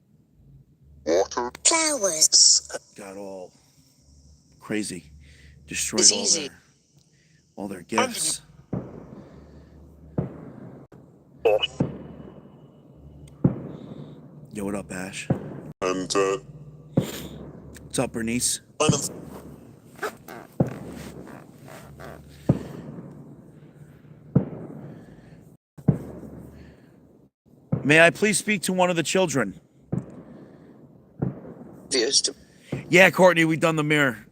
Water. Flowers. got all crazy, destroyed It's easy. all their gifts. Yo, what up, Ash? And, What's up, Bernice? kind of May I please speak to one of the children? Views to. Yeah, Courtney, we've done the mirror.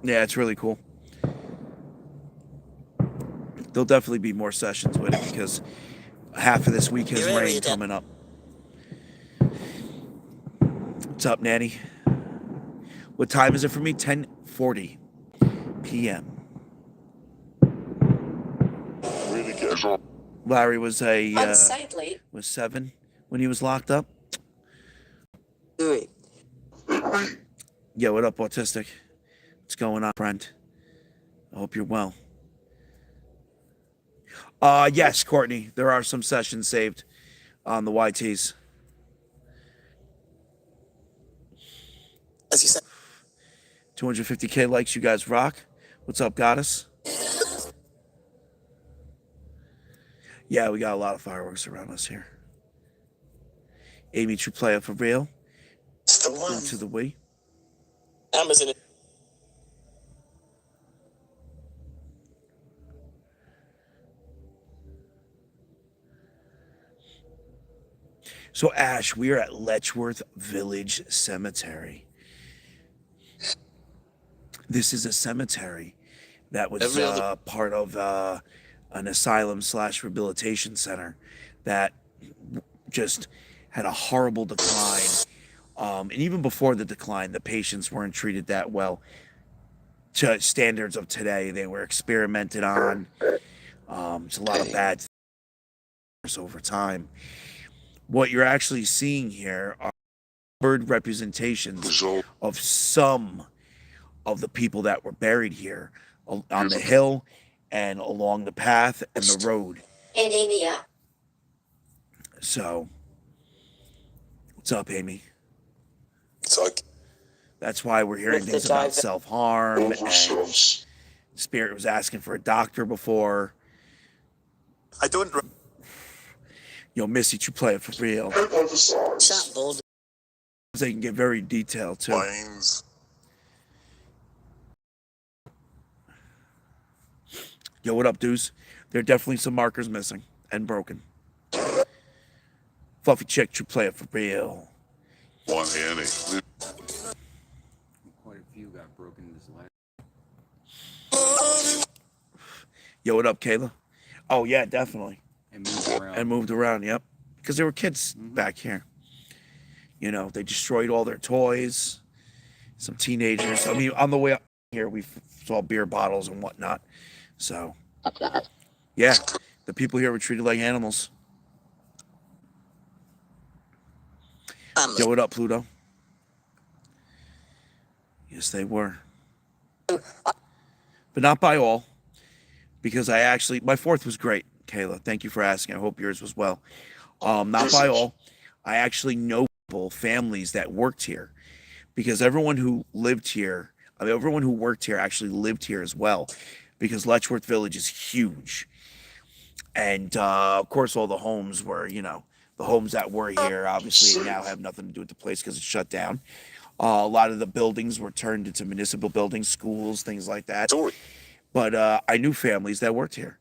Yeah, it's really cool. There'll definitely be more sessions with it because half of this week has You're rain ready, coming up. What's up, Nanny? What time is it for me? 10:40 p.m. really gets on. Larry was Unsightly. was 7 when he was locked up. Do it. Yo, what up, Autistic? What's going on, friend? I hope you're well. Yes, Courtney, there are some sessions saved on the YTs. As you said. 250K likes, you guys rock. What's up, Goddess? Yeah, we got a lot of fireworks around us here. Amy, true player for real. It's the one. To the Wii. Amazon. So, Ash, we are at Letchworth Village Cemetery. This is a cemetery that was part of an asylum/rehabilitation center that just had a horrible decline. And even before the decline, the patients weren't treated that well. to standards of today. They were experimented on. It's a lot of bad things over time. What you're actually seeing here are bird representations of some of the people that were buried here on the hill and along the path and the road. So, what's up, Amy? It's like That's why we're hearing things about self-harm, and Spirit was asking for a doctor before. I don't. Yo, Missy, you play it for real. Shot bold. They can get very detailed, too. Planes. Yo, what up, dudes? There are definitely some markers missing and broken. Fluffy chick, you play it for real. One handy. Quite a few got broken this last. Yo, what up, Kayla? Oh, yeah, definitely. And moved around. And moved around, yep. Because there were kids back here. You know, they destroyed all their toys. Some teenagers. I mean, on the way up here, we saw beer bottles and whatnot. So, yeah, the people here were treated like animals. Yo, what up, Pluto? Yes, they were. But not by all. Because my fourth was great, Kayla. Thank you for asking. I hope yours was well. Not by all. I actually know people, families that worked here. Because everyone who lived here, everyone who worked here actually lived here as well. Because Letchworth Village is huge. And, of course, all the homes were, the homes that were here obviously now have nothing to do with the place because it's shut down. A lot of the buildings were turned into municipal buildings, schools, things like that. But I knew families that worked here.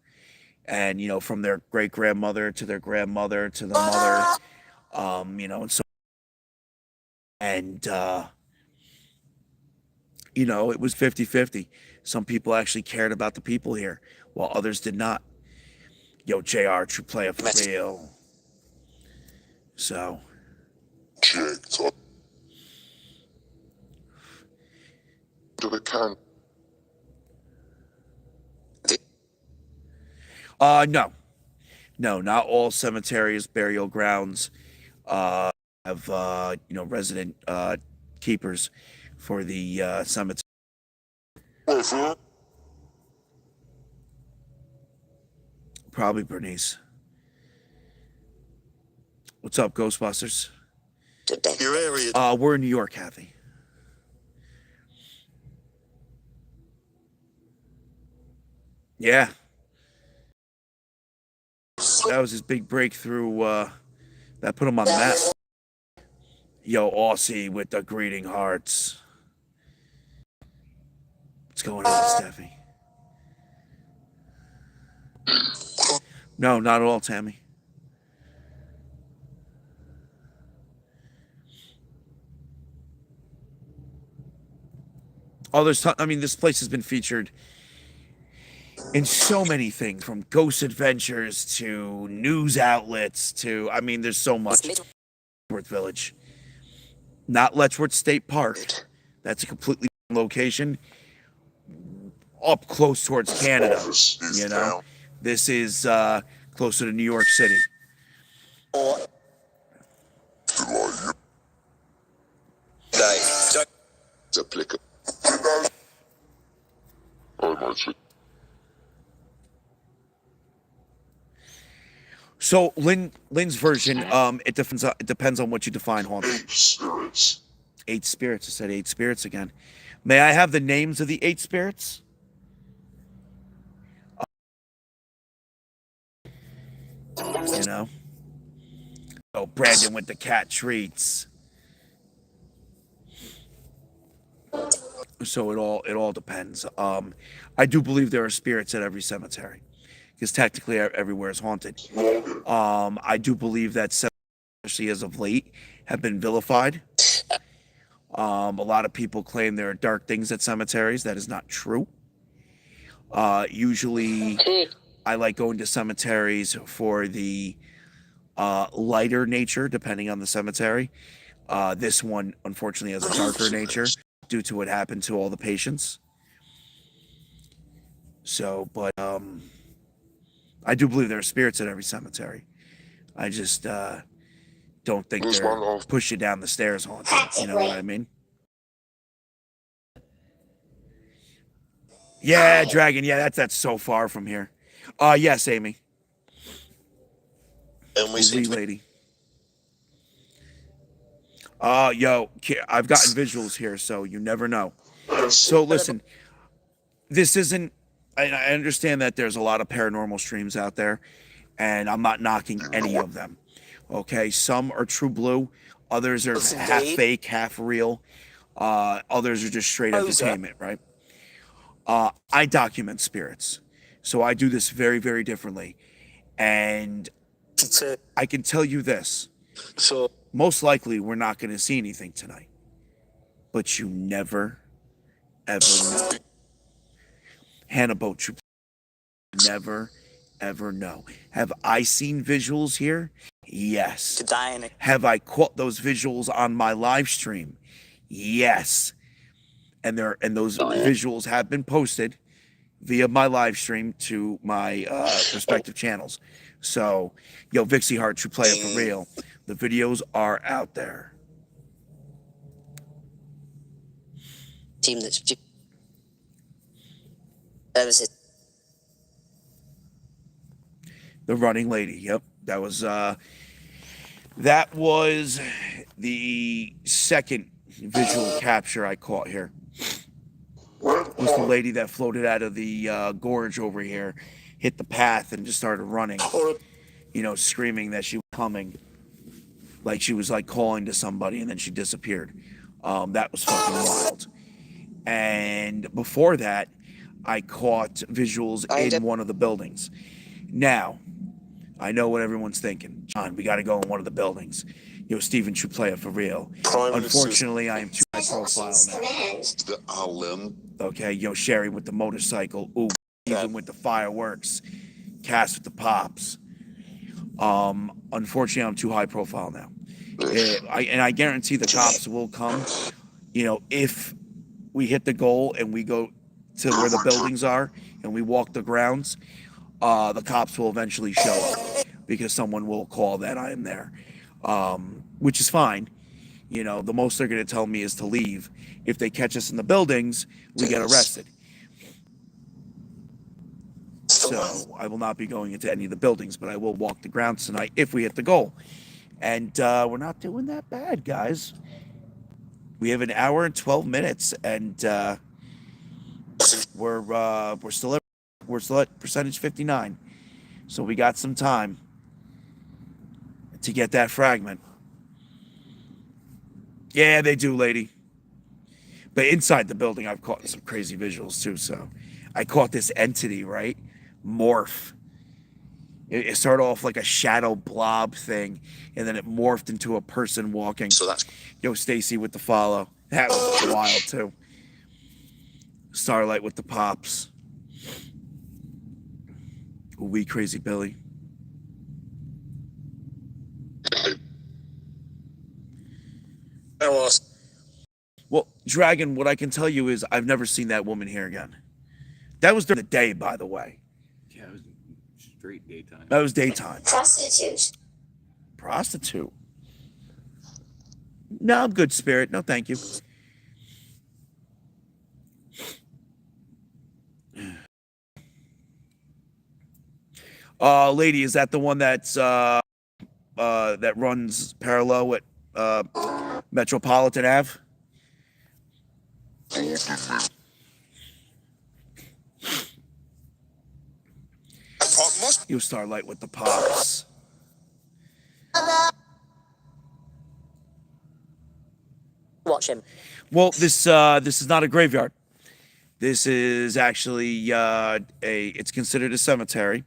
And, from their great-grandmother to their grandmother to the mother, and so. And, it was 50-50. Some people actually cared about the people here, while others did not. Yo, JR, true player for real. So. To the can. No. No, not all cemeteries, burial grounds have, resident keepers for the cemetery. Probably Bernice. What's up, Ghostbusters? Your area. We're in New York, Kathy. Yeah. That was his big breakthrough, that put him on the map. Yo, Aussie with the greeting hearts. What's going on, Steffi? No, not at all, Tammy. Oh, this place has been featured in so many things, from Ghost Adventures to news outlets to, there's so much. Letchworth Village. Not Letchworth State Park. That's a completely different location. Up close towards Canada, This is closer to New York City. So Lynn's version, it depends on what you define haunted. 8 spirits. 8 spirits. I said 8 spirits again. May I have the names of the 8 spirits? Oh, Brandon with the cat treats. So it all depends. I do believe there are spirits at every cemetery, because technically everywhere is haunted. I do believe that cemeteries, especially as of late, have been vilified. A lot of people claim there are dark things at cemeteries. That is not true. Usually, I like going to cemeteries for the lighter nature, depending on the cemetery. This one, unfortunately, has a darker nature due to what happened to all the patients. So, but I do believe there are spirits at every cemetery. I just don't think There's they're one off. push you down the stairs haunted. You know what I mean? Yeah, Dragon. Yeah, that's so far from here. Yes, Amy. And we Wee see lady. Yo, I've gotten visuals here, so you never know. So listen, this isn't. I understand that there's a lot of paranormal streams out there, and I'm not knocking any of them. Okay, some are true blue, others are Listen, half Dave. fake, half real. Others are just straight Poser. entertainment, right? I document spirits, so I do this very, very differently, and I can tell you this: So, most likely, we're not going to see anything tonight, but you never, ever know. Hannah Boat, you never, ever know. Have I seen visuals here? Yes. to die in a Have I caught those visuals on my live stream? Yes. And those visuals have been posted via my live stream to my respective channels. So, yo, Vixie Heart, True Player for real. The videos are out there. team that's services. The Running Lady. Yep, that was the second visual capture I caught here. Was the lady that floated out of the gorge over here, hit the path, and just started running. You know, screaming that she was coming, like she was like calling to somebody, and then she disappeared. That was fucking wild. And before that, I caught visuals in one of the buildings. Now, I know what everyone's thinking. John, we got to go in one of the buildings. Yo, Steven, true player for real. Unfortunately, I am too high profile now. the island. Okay, yo, Sherry with the motorcycle. Ooh, even with the fireworks. Cass with the pops. Unfortunately, I'm too high profile now. I guarantee the cops will come. You know, if we hit the goal and we go to where the buildings are and we walk the grounds, the cops will eventually show up because someone will call that I am there, which is fine. You know, the most they're going to tell me is to leave. If they catch us in the buildings, we get arrested. So I will not be going into any of the buildings, but I will walk the grounds tonight if we hit the goal. And we're not doing that bad, guys. We have an hour and 12 minutes, and we're still at percentage 59. So we got some time to get that fragment. Yeah, they do, lady. But inside the building, I've caught some crazy visuals too. So I caught this entity, right? Morph. It started off like a shadow blob thing, and then it morphed into a person walking. So that's Yo, Stacy with the follow. That was wild too. Starlight with the pops. Wee crazy Billy. Well, Dragon, what I can tell you is I've never seen that woman here again. That was during the day, by the way. Yeah, it was straight daytime. That was daytime. Prostitute. Prostitute. No, I'm good, Spirit. No, thank you. Lady, is that the one that's that runs parallel at Metropolitan Ave? You Starlight with the pops. watch him. Well, this is not a graveyard. This is actually it's considered a cemetery.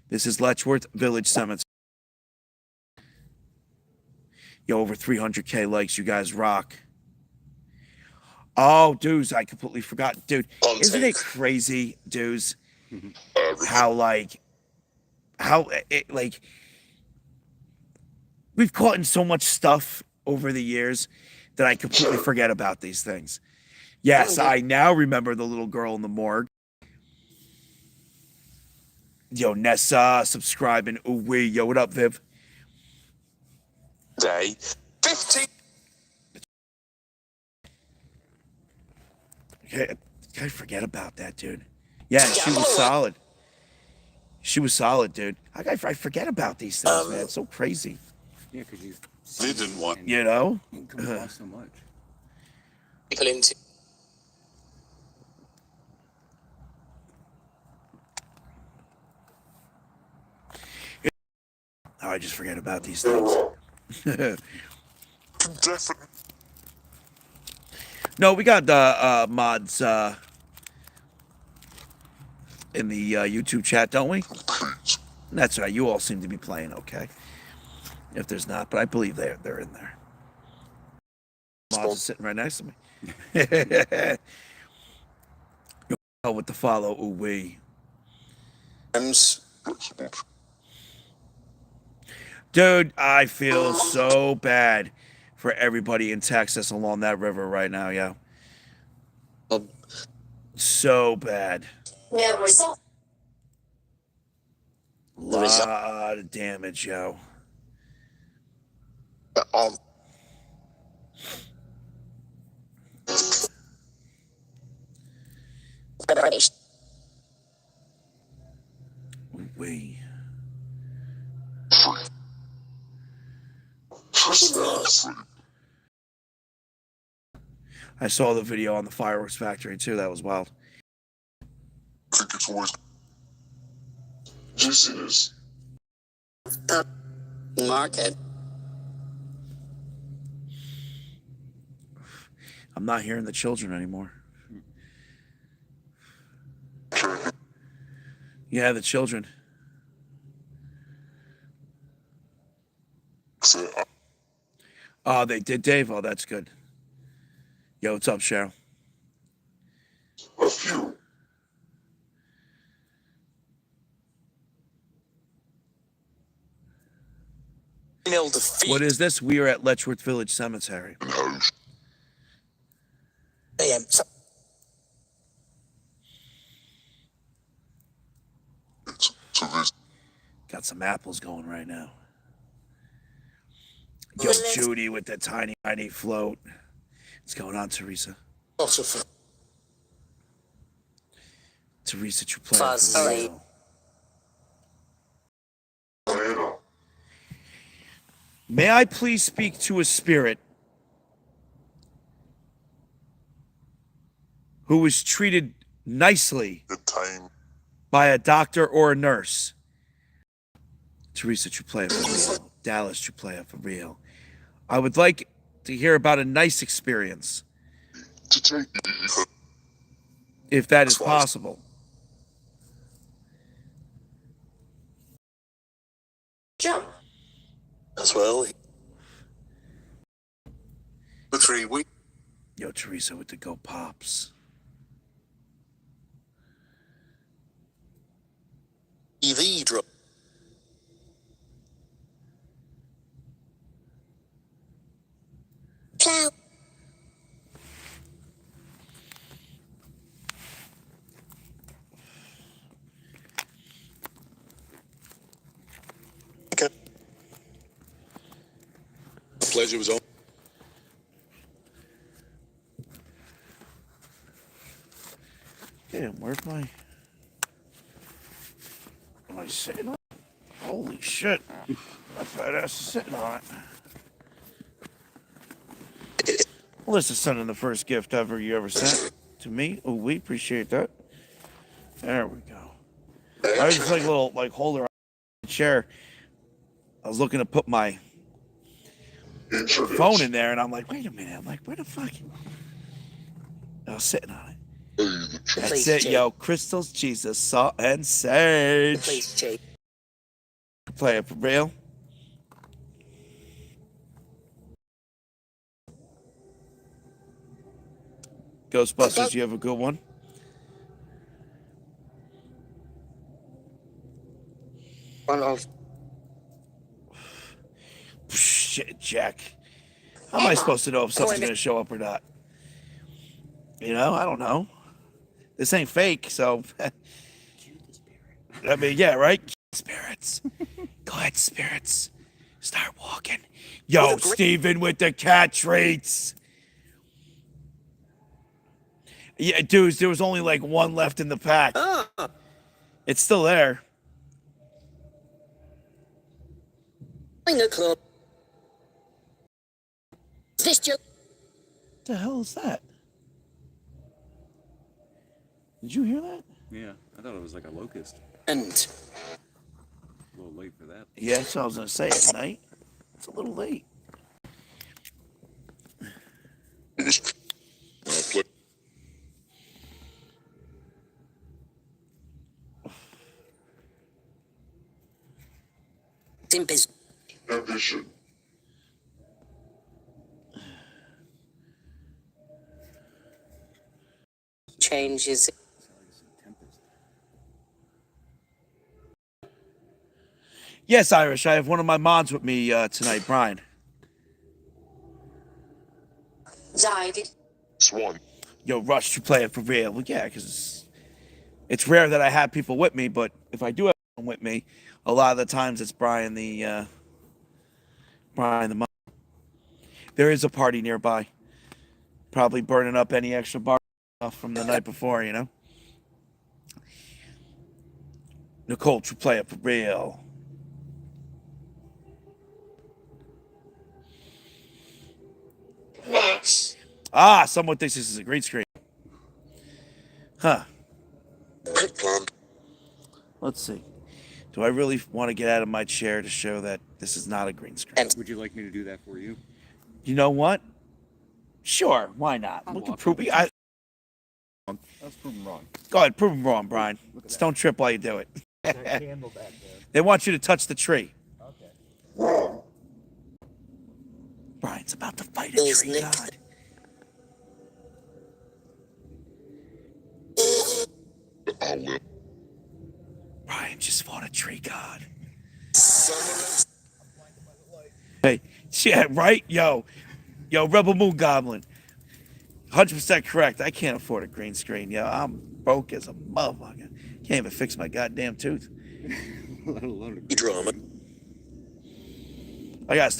This is Letchworth Village Cemetery. Yo, over 300K likes. You guys rock. Oh, dudes, I completely forgot. Dude, isn't it crazy, dudes? How we've caught in so much stuff over the years that I completely forget about these things. Yes, I now remember the little girl in the morgue. Yo, Nessa, subscribing. Ooh wee. Yo, what up, Viv? Day 15. Okay, I forget about that, dude. Yeah, she was solid. She was solid, dude. I forget about these things, man. It's so crazy. Yeah, because you Didn't want. You know? it comes off so much. People into. Oh, I just forget about these things. Definitely. No, we got the mods in the YouTube chat, don't we? That's right. You all seem to be playing okay. If there's not, but I believe they're in there. Mods are sitting right next to me. Oh, with the follow, ooh wee. Dude, I feel so bad for everybody in Texas along that river right now, yo. So bad. Yeah, result. Lot of damage, yo. Ooh wee. I saw the video on the fireworks factory too. That was wild. I think it's always juiciness. Market. I'm not hearing the children anymore. Yeah, the children. So, Oh, they did, Dave. Oh, that's good. Yo, what's up, Cheryl? a few. What is this? We are at Letchworth Village Cemetery. And host. To this. Got some apples going right now. Yo, Judy with the tiny, tiny float. What's going on, Teresa? Teresa, you play for real. May I please speak to a spirit who was treated nicely The time. by a doctor or a nurse? Teresa, you play for real. Dallas, you play for real. I would like to hear about a nice experience, To take you. if that is possible. Jump. As well. The 3 weeks. Yo, Teresa with the Go Pops. EV drop. Plow. Okay. Pleasure was on. Damn, where's my... Am I sitting on it? Holy shit. My fat ass is sitting on it. Melissa sending the first gift ever you ever sent to me. Oh, we appreciate that. There we go. I was just like a little like holder on the chair. I was looking to put my phone in there, and I'm like, wait a minute. I'm like, where the fuck? I was sitting on it. That's Please, it, Jake. yo. Crystals, Jesus, salt, and sage. Please, Jake. Play it for real. Ghostbusters, you have a good one? One of. Shit, Jack. How am I supposed to know if something's going to show up or not? You know, I don't know. This ain't fake, so. I mean, yeah, right? Spirits. Go ahead, spirits. Start walking. Yo, Steven with the cat treats. Yeah, dudes, there was only like one left in the pack. It's still there. Club. This joke. What the hell is that? Did you hear that? Yeah, I thought it was like a locust. And A little late for that. Yeah, that's what I was gonna say at night. It's a little late. Simpers Ambition. changes. Yes, Irish. I have one of my mods with me tonight, Brian. Died. Swan. Yo, Rush, you play it for real? Well, yeah, because it's rare that I have people with me, but if I do have someone with me, a lot of the times it's Brian the mod. There is a party nearby. Probably burning up any extra bar from the night before, you know. Nicole, you play it for real. Match. Ah, someone thinks this is a green screen. Huh. Plan. Let's see. Do I really want to get out of my chair to show that this is not a green screen? Would you like me to do that for you? You know what? Sure, why not? I'll We can walk prove over. I Let's prove him wrong. Go ahead, prove them wrong, Brian. Just don't trip while you do it. They want you to touch the tree. Wrong. Brian's about to fight a tree god. I will. Brian just fought a tree god. Hey, yeah, right? Yo, Rebel Moon Goblin. 100% correct. I can't afford a green screen. Yo, I'm broke as a motherfucker. Can't even fix my goddamn tooth. Let alone a green Drama. screen. I gotta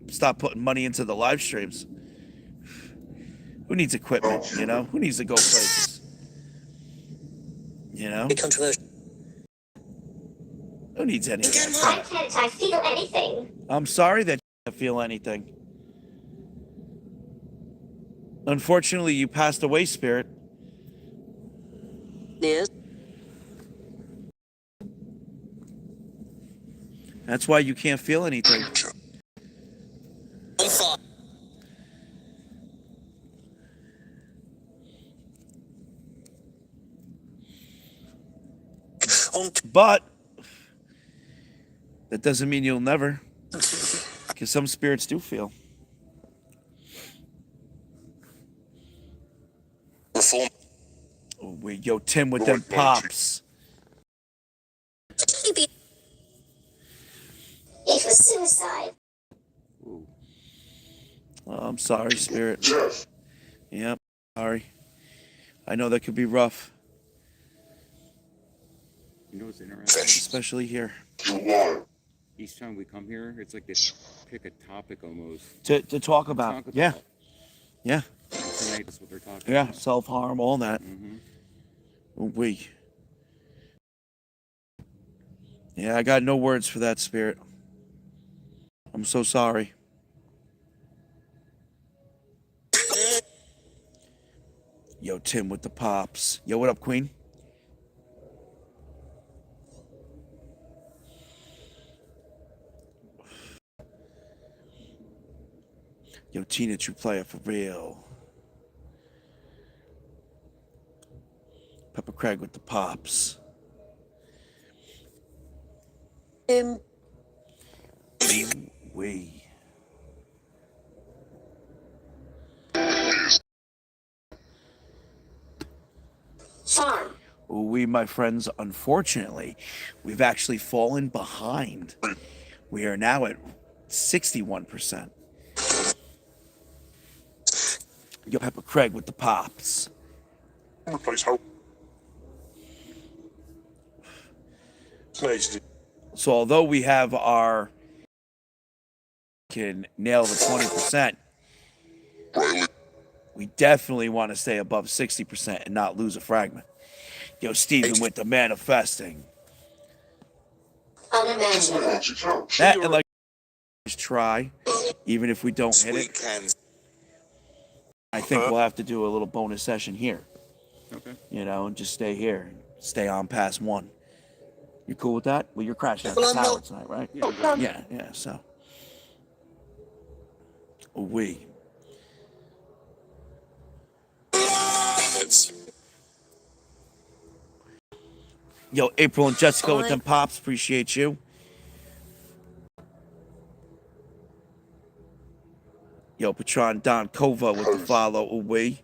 stop putting money into the live streams. Who needs equipment? You know, who needs to go places? You know, Be controversial. who needs any of that Why crap? can't I feel anything? I'm sorry that you can't feel anything. Unfortunately, you passed away, Spirit. Yes. That's why you can't feel anything. On fire. On But that doesn't mean you'll never. Because some spirits do feel. Reform. Oh, wait, yo, Tim with them pops. It was suicide. Ooh. Oh, I'm sorry, Spirit. Jeff. Yep, sorry. I know that could be rough, You know what's interesting? especially here. July. Each time we come here, it's like they pick a topic almost. To talk about. Talk about. Yeah, yeah, Tonight is what they're talking yeah. about. Self-harm, all that. Mm-hmm. We. Yeah, I got no words for that, Spirit. I'm so sorry. Yo, Tim with the pops. Yo, what up, Queen? Yo, Tina, true player for real. Pepper Craig with the pops. We. Farm. We, my friends, unfortunately, we've actually fallen behind. We are now at 61%. Yo, Pepper Craig with the pops. Replace hope. So although we have our can nail the 20%, we definitely want to stay above 60% and not lose a fragment. Yo, Steven with the manifesting. Unimaginable. That and like try, even if we don't hit it. I think we'll have to do a little bonus session here. Okay. You know, and just stay here, stay on past 1. You cool with that? Well, you're crashing at the tower tonight, right? Yeah. So, we. Yo, April and Jessica with them pops, appreciate you. Yo, Patron Don Kova with the follow, we.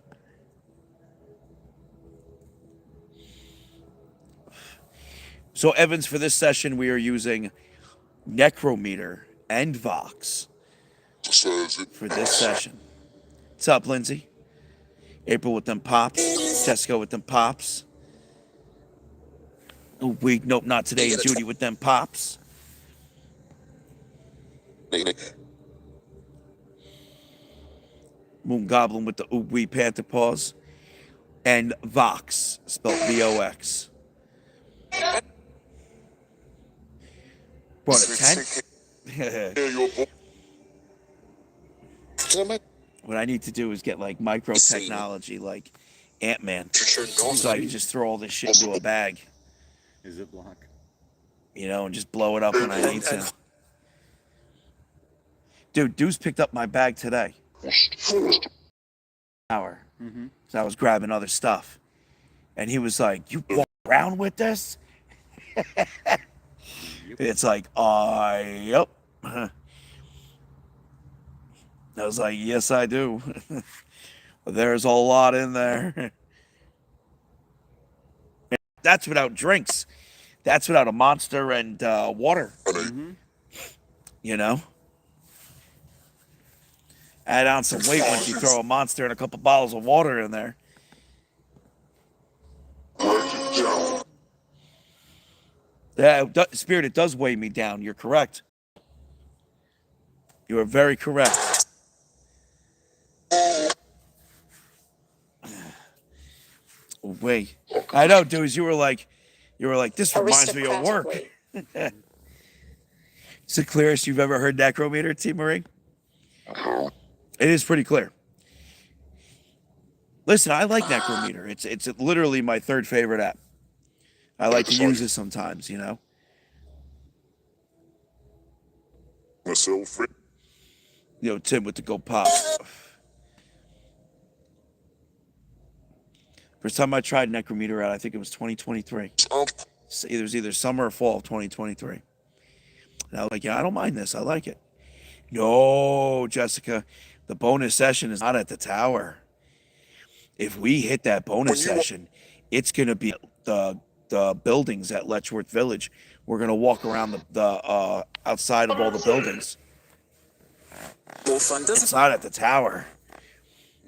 So, Evans, for this session, we are using Necrometer and Vox for this session. What's up, Lindsay? April with them pops. Jessica with them pops. We nope, not today. And Judy with them pops. Moon Goblin with the wee Panther paws. And Vox, spelled VOX. Brought a 10. What I need to do is get like micro technology, like Ant-Man, so I can just throw all this shit into a bag. Is it block? You know, and just blow it up when I need to. Dude, Deuce picked up my bag today. Hour. So I was grabbing other stuff. And he was like, "You walk around with this?" It's like, yep. I was like, "Yes, I do." There's a lot in there. That's without drinks. That's without a Monster and water. You know? Add on some weight once you throw a Monster and a couple bottles of water in there. Yeah, Spirit, it does weigh me down. You're correct. You are very correct. Wait. I know, dudes, you were like, this reminds me of work. It's the clearest you've ever heard Necrometer, T. Marie? It is pretty clear. Listen, I like Necrometer. It's literally my 3rd favorite app. I like to use it sometimes, you know? Yo, Tim with the go pop. First time I tried Necrometer out, I think it was 2023. It was either summer or fall of 2023. And I was like, yeah, I don't mind this. I like it. No, Jessica, the bonus session is not at the tower. If we hit that bonus session, it's going to be the buildings at Letchworth Village. We're going to walk around the outside of all the buildings. It's not at the tower.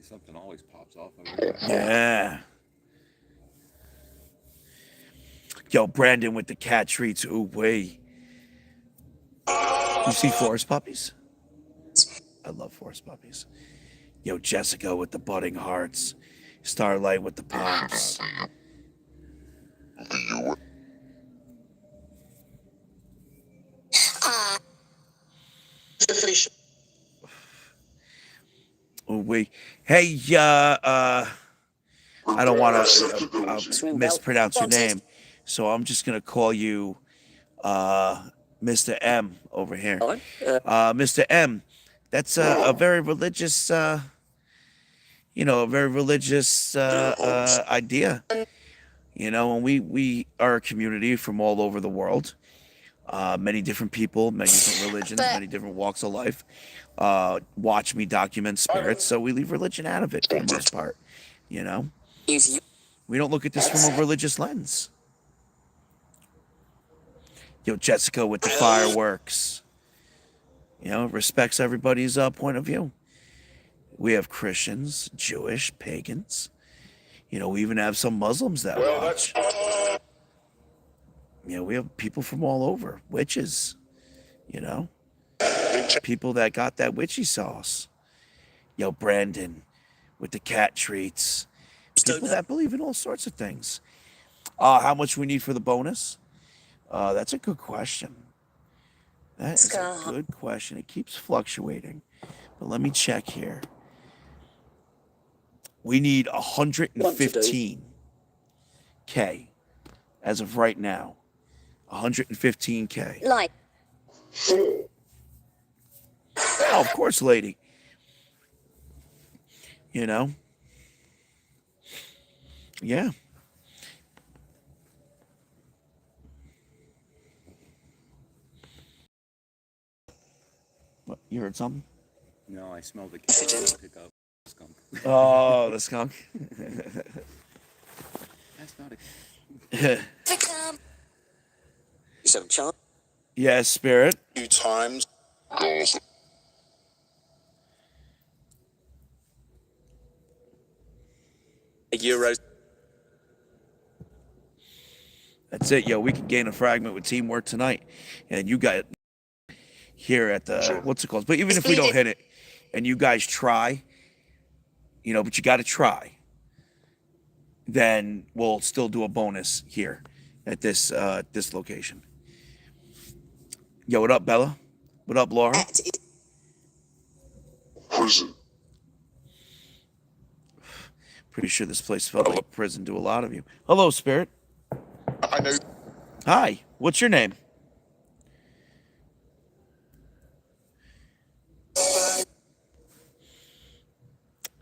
Something always pops off of it. Yeah. Yo, Brandon with the cat treats. Ooh, wait. You see forest puppies? I love forest puppies. Yo, Jessica with the budding hearts. Starlight with the pops. Oh, wait. Hey, I don't want to mispronounce your name, so I'm just going to call you Mr. M over here. Mr. M, that's a very religious, a very religious idea. You know, and we are a community from all over the world. Many different people, many different religions, many different walks of life. Watch me document spirits, so we leave religion out of it for the most part. You know, we don't look at this from a religious lens. Yo, Jessica with the fireworks. You know, respects everybody's point of view. We have Christians, Jewish, pagans. You know, we even have some Muslims that watch. we have people from all over, witches, you know, people that got that witchy sauce. Brandon with the cat treats, people that believe in all sorts of things. How much we need for the bonus? That's a good question. That is a good question. It keeps fluctuating, but let me check here. We need 115K as of right now. 115K. Like. Oh, of course, lady. You know? Yeah. What, you heard something? No, I smelled the cat pick up skunk. Oh, the skunk. That's not a. You said chance. Yes, Spirit. 2 times. Euros. That's it, yo. We can gain a fragment with teamwork tonight. And you got here at the, what's it called? But even if we don't hit it, and you guys try, but you got to try, then we'll still do a bonus here at this location. Yo, what up, Bella? What up, Laura? Prison. Pretty sure this place felt like prison to a lot of you. Hello, Spirit. I know. Hi. What's your name?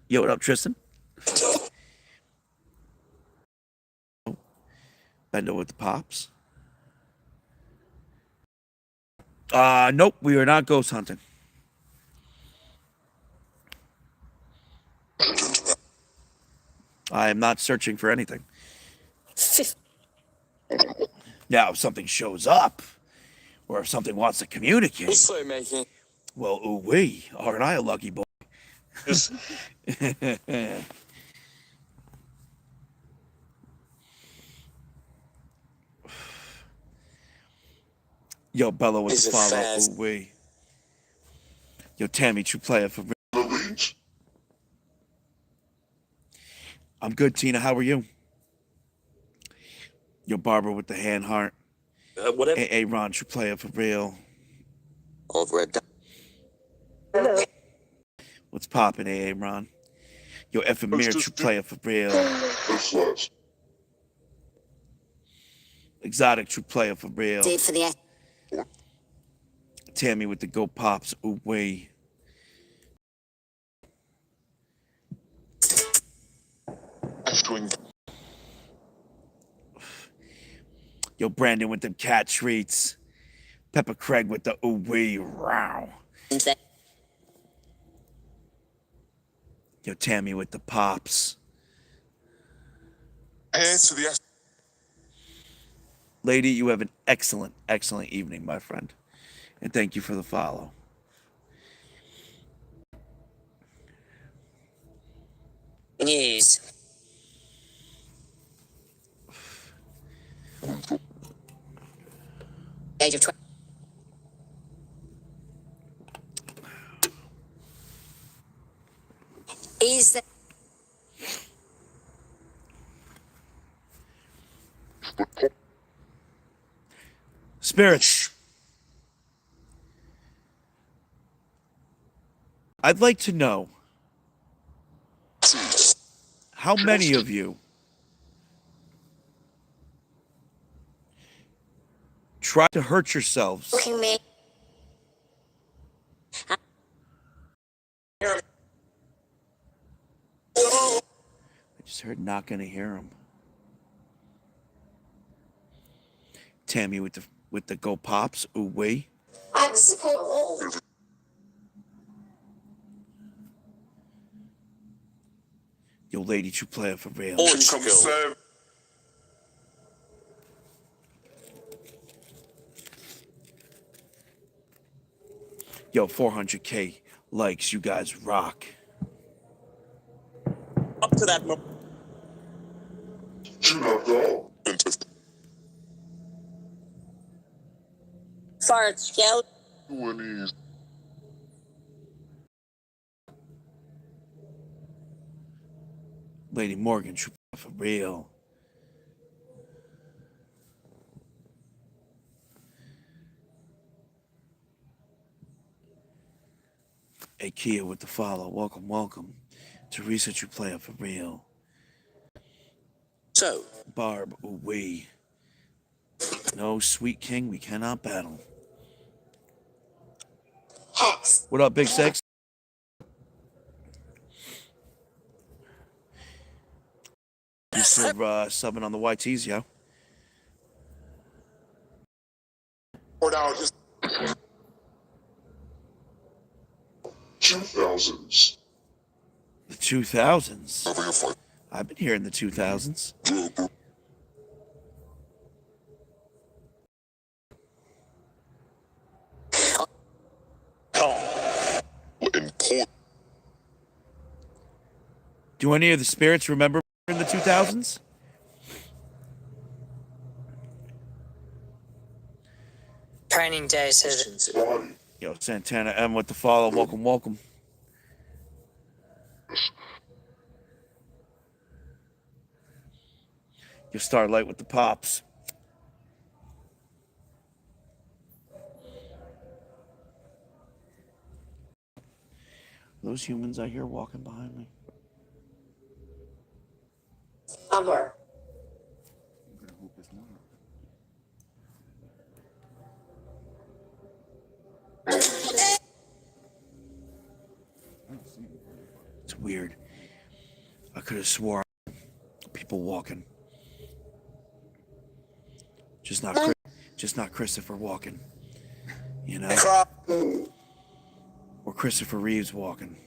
Yo, what up, Tristan? Bendo with the pops. Nope, we are not ghost hunting. I am not searching for anything. Now, if something shows up, or if something wants to communicate, Also making. well, ooh-wee, aren't I a lucky boy? Yo, Bella with the follow. Ooh-wee. Yo, Tammy, true player for real. I'm good, Tina. How are you? Yo, Barbara with the hand heart. Whatever. Hey, Ron, true player for real. Over it. What's poppin', AA Ron? Yo, effing Mir, true player for real. Exotic, true player for real. Did for the. Tammy with the go pops. Ooh, way. Yo, Brandon with them cat treats. Pepper Craig with the ooh wee row. Yo, Tammy with the pops. Heir to the Lady, you have an excellent, excellent evening, my friend. And thank you for the follow. News. Age of 20. Is that Spirits. I'd like to know how many of you try to hurt yourselves Looking me. I just heard not gonna hear him. Tammy with the go pops. Ooh wee. I was support. Yo, lady, true player for real. Yo, 400K likes. You guys rock. up to that Fart scout. When he's Lady Morgan, for real. Hey, Kia with the follow. Welcome, welcome. Teresa, you play for real. So, Barb, ooh wee. No, sweet king, we cannot battle. Hex. What up, Big Six? Thanks for subbing on the YTs, yo. $4 2000s. The 2000s. I've been hearing the 2000s. Important. Do any of the spirits remember in the 2000s? training day says Yo, Santana M with the follow. Welcome, welcome. Your Starlight with the pops. Those humans I hear walking behind me. Umber. I'm gonna hope it's not. I don't see anything. It's weird. I could have swore people walking. Just not Christopher walking. You know? Or Christopher Reeves walking.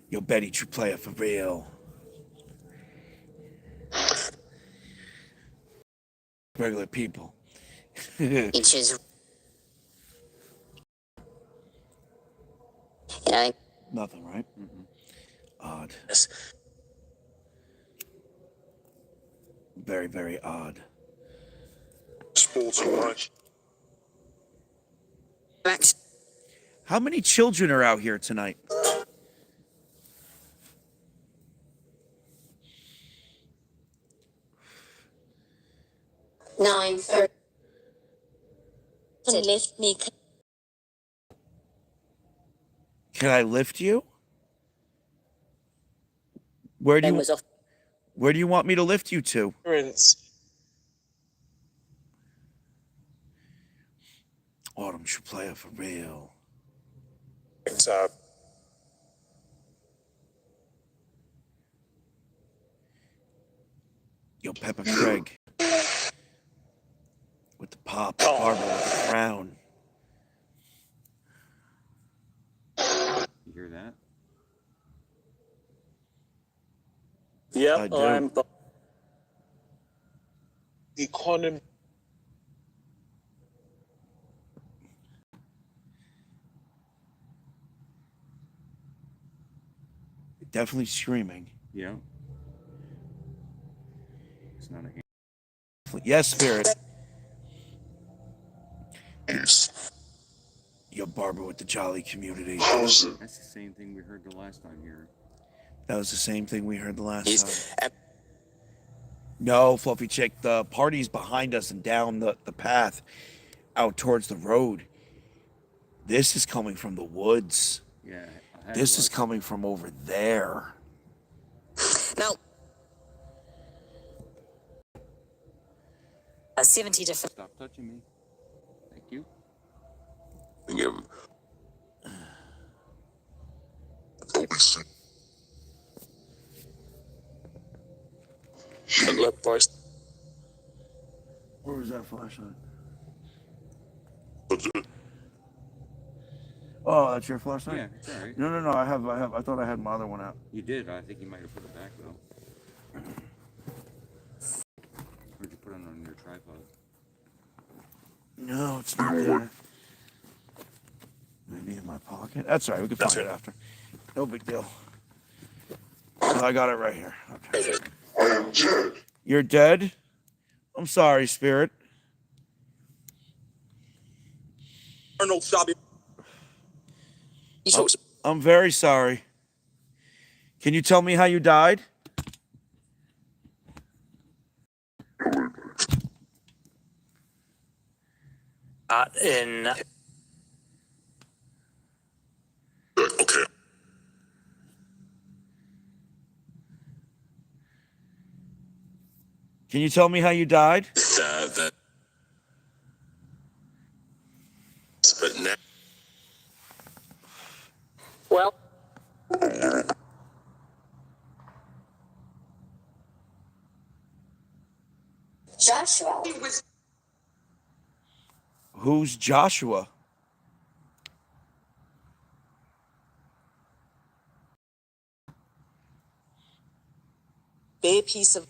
Yo, Betty, true player for real. Regular people. inches. Yeah. Nothing, right? Odd. Very, very odd. Sports and lunch. Max. How many children are out here tonight? Nine 30. Lift me. Can I lift you? Where do you want me to lift you to? Autumn should play it for real. Inside. Yo, Peppa Craig. With the pop, Barbara with the crown. You hear that? Yep, I do. I'm economy. Definitely screaming. Yeah. It's not a hand. Yes, Spirit. Yes. Yo, Barbara with the jolly community. How's it? That's the same thing we heard the last time here. That was the same thing we heard the last time. He's No, Fluffy Chick, the party's behind us and down the path out towards the road. This is coming from the woods. Yeah. I had This a is lot- coming from over there. now. 70 different. Stop touching me. Thank you. Him. Don't be sick. Left voice. Where was that flashlight? But Oh, that's your flashlight? Yeah, it's alright. No. I thought I had my other one out. You did. I think you might have put it back though. Where'd you put it on your tripod? No, it's not there. Maybe in my pocket. That's all right. We can find it after. No big deal. I got it right here. Okay. I am dead. You're dead? I'm sorry, Spirit. I'm very sorry. Can you tell me how you died? In Okay. Can you tell me how you died? But now, well, Joshua. Who's Joshua? bare piece of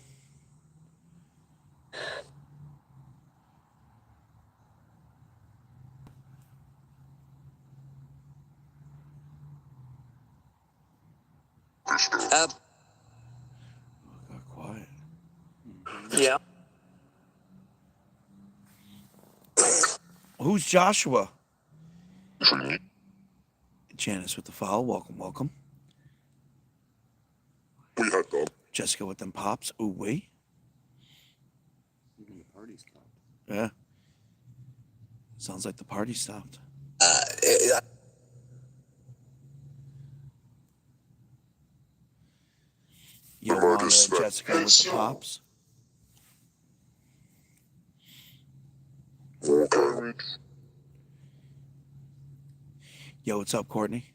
Got quiet. yeah. Who's Joshua? Janice with the follow. Welcome, welcome. we had dog. Jessica with them pops. Ooh, wait. Even the party stopped. Yeah. Sounds like the party stopped. Yolanda, Jessica with the pops. Yo, what's up, Courtney?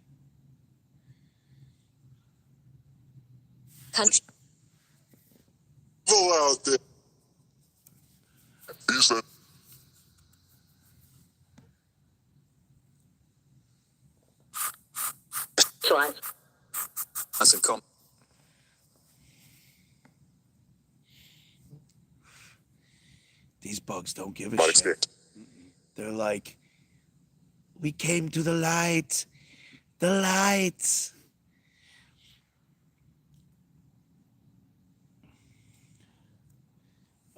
Country. People out there. He said, Try. That's a com. These bugs don't give a might shit. expect. They're like, we came to the light. The lights.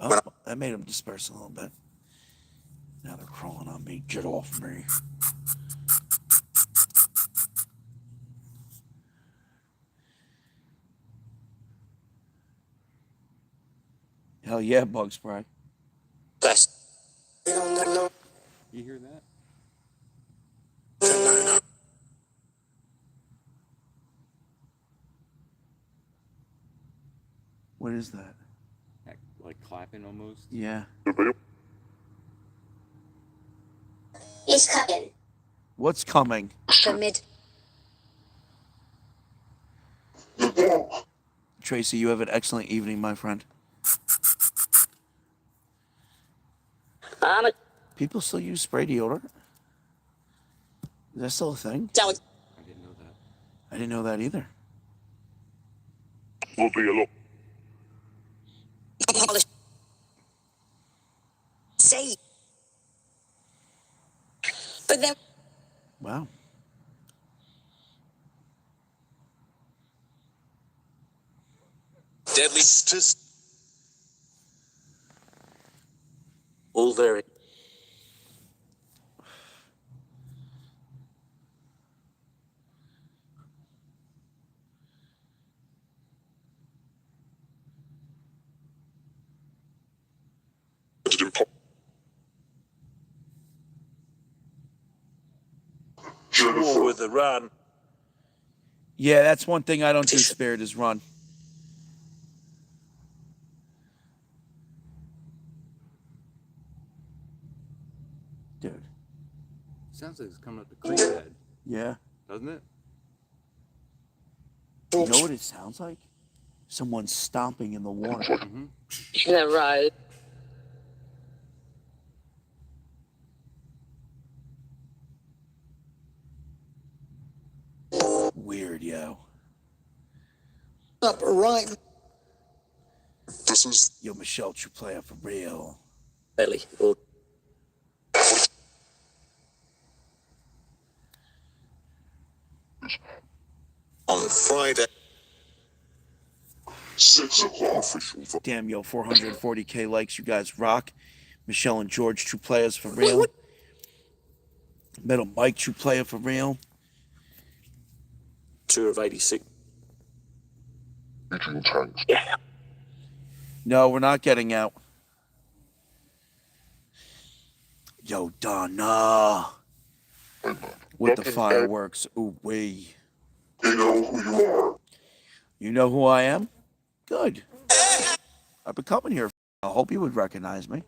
Oh, that made them disperse a little bit. Now they're crawling on me. Get off me. Hell yeah, bug spray. That's You hear that? What is that? Like clapping almost. Yeah. He's coming. What's coming? The mid. Tracy, you have an excellent evening, my friend. People still use spray deodorant? Is that still a thing? I didn't know that. I didn't know that either. Will be a lot. Say. But then. Wow. deadly. Just all very. War with Iran. Yeah, that's one thing I don't do, Spirit, is run. Dude. Sounds like it's coming up the creek bed, Yeah. doesn't it? You know what it sounds like? Someone stomping in the water. Mm-hmm. Yeah, right. Weird, yo. Up right. This is Yo, Michelle, you play it for real. Belly. on Friday. 6 o'clock official. Damn, yo, 440K likes. You guys rock. Michelle and George, true players for real. Metal Mike, true player for real. Tour of 86. Featuring tanks. No, we're not getting out. Yo, Donna. With the fireworks. Ooh, wee. You know who you are. You know who I am? Good. I've been coming here. I hope you would recognize me.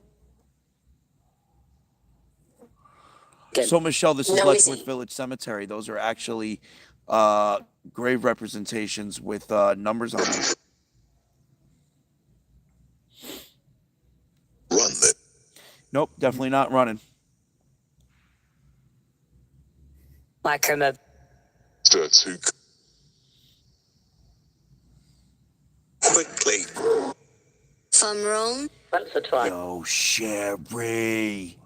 Again. So, Michelle, this is No, Letchworth easy. Village Cemetery. Those are actually grave representations with numbers on them. Run then. Nope, definitely not running. Like him a Tattoo. Quickly. From Rome. once or twice. Yo, Sherry.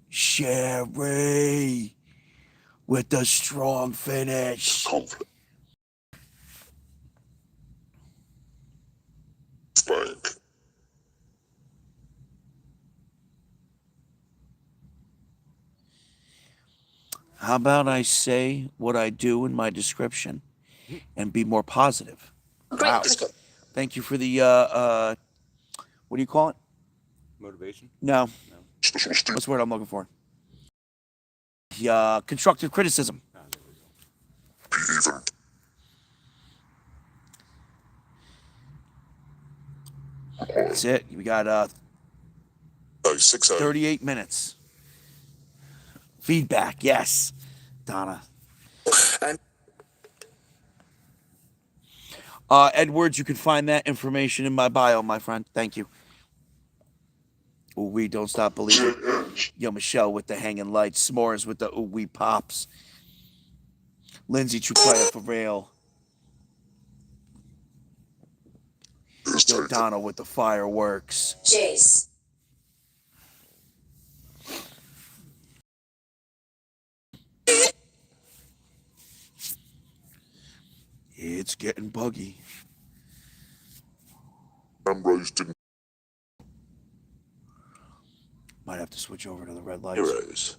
Sherry. With the strong finish. Conflict. Spank. How about I say what I do in my description and be more positive? Wow. Thank you for the, what do you call it? Motivation? No. Special student. What's the word I'm looking for? Constructive criticism. Ah, there we go. Even. That's it. We got 6 38 minutes. Feedback, yes. Donna. And Edwards, you can find that information in my bio, my friend. Thank you. Ooh, we don't stop believing. Yo, Michelle with the hanging lights. S'mores with the ooh, we pops. Lindsay, true player for real. Yo, Donna with the fireworks. Jace. It's getting buggy. Ambrose didn't. Might have to switch over to the red lights. Heroes.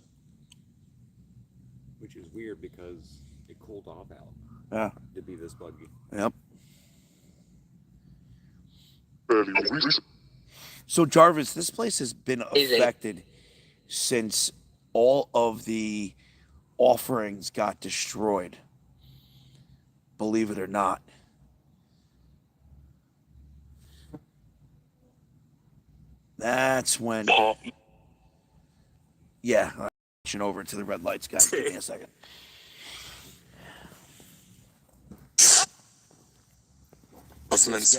Which is weird because it cooled off out Yeah. to be this buggy. Yep. Fairly recent. So, Jarvis, this place has been Easy. affected since all of the offerings got destroyed. Believe it or not. That's when. Yeah. I'm switching over to the red lights, guys. Give me a second.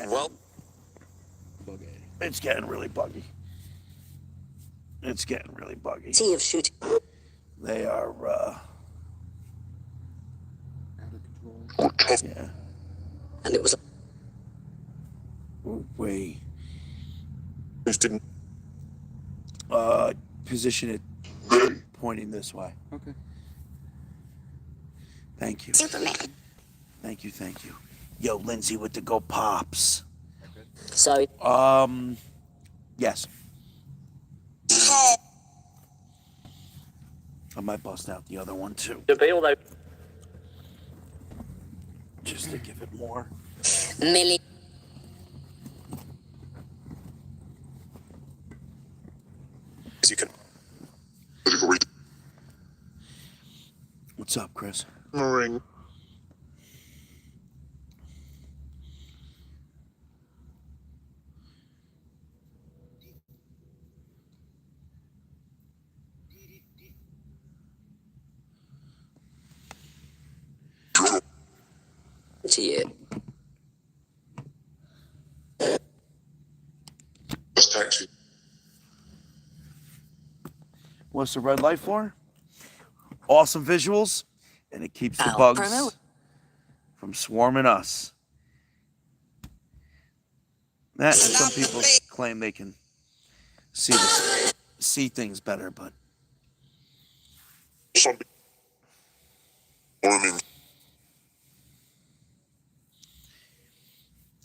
Well, It's getting really buggy. It's getting really buggy. Sea of shooting. They are, Out of control. we're tough. yeah. And it was Wait. Didn't. Position it pointing this way. Okay. Thank you. Superman. Thank you. Thank you. Yo, Lindsay with the go pops. so Yes. I might bust out the other one too, to be although just to give it more. Millie. As you can. What's up, Chris? Ring. to you. Just taxi. What's the red light for? Awesome visuals, and it keeps the Ow. bugs Promo. from swarming us. That, and some people claim they can see things better, but Something. Warning.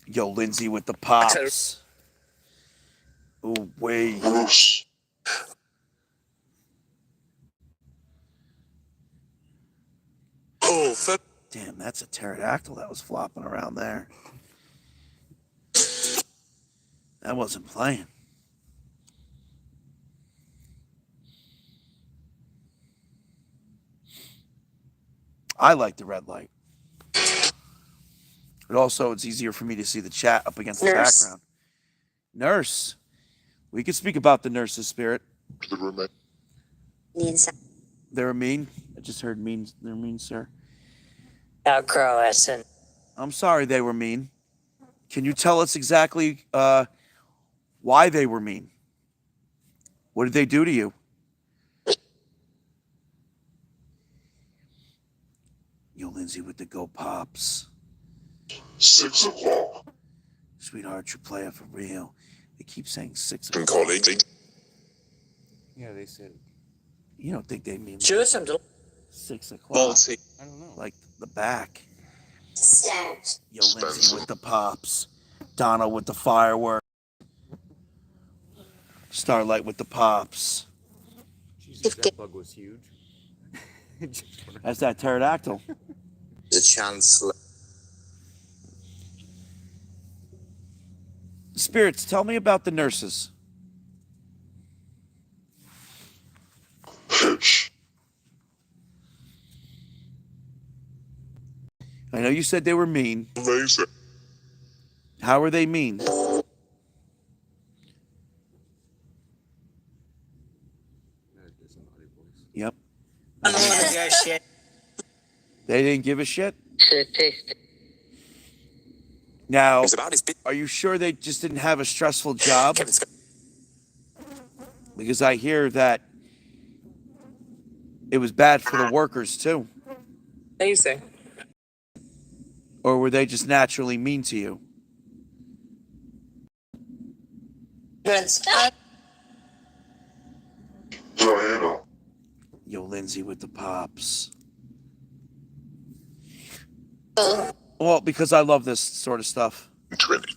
yo, Lindsay with the pops. Ooh, wait. Bruce. Damn, that's a pterodactyl that was flopping around there. That wasn't playing. I like the red light. But also, it's easier for me to see the chat up against the background. Nurse. We could speak about the nurse's spirit. The roommate. They're mean. I just heard mean. They're mean, sir. Croatian. I'm sorry they were mean. Can you tell us exactly why they were mean? What did they do to you? Yo, Lindsay with the go pops. 6 o'clock. Sweetheart, you play it for real. They keep saying 6 And o'clock. colleagues. Yeah, they said. You don't think they mean Sure, some 6 o'clock? Baltic. I don't know. Like the back. Stairs. Yo, Lindsay with the pops. Donna with the fireworks. Starlight with the pops. Jesus, that bug was huge. That's that pterodactyl. the Chancellor. Spirits, tell me about the nurses. Pitch. I know you said they were mean. Amazing. How are they mean? That is an audio voice. Yep. Shit. They didn't give a shit? Now, It's about his bit. are you sure they just didn't have a stressful job? Kevin Scott. Because I hear that it was bad for the workers too. Amazing. Or were they just naturally mean to you? Diana. Yo, Lindsay with the pops. Oh. Well, because I love this sort of stuff. 20.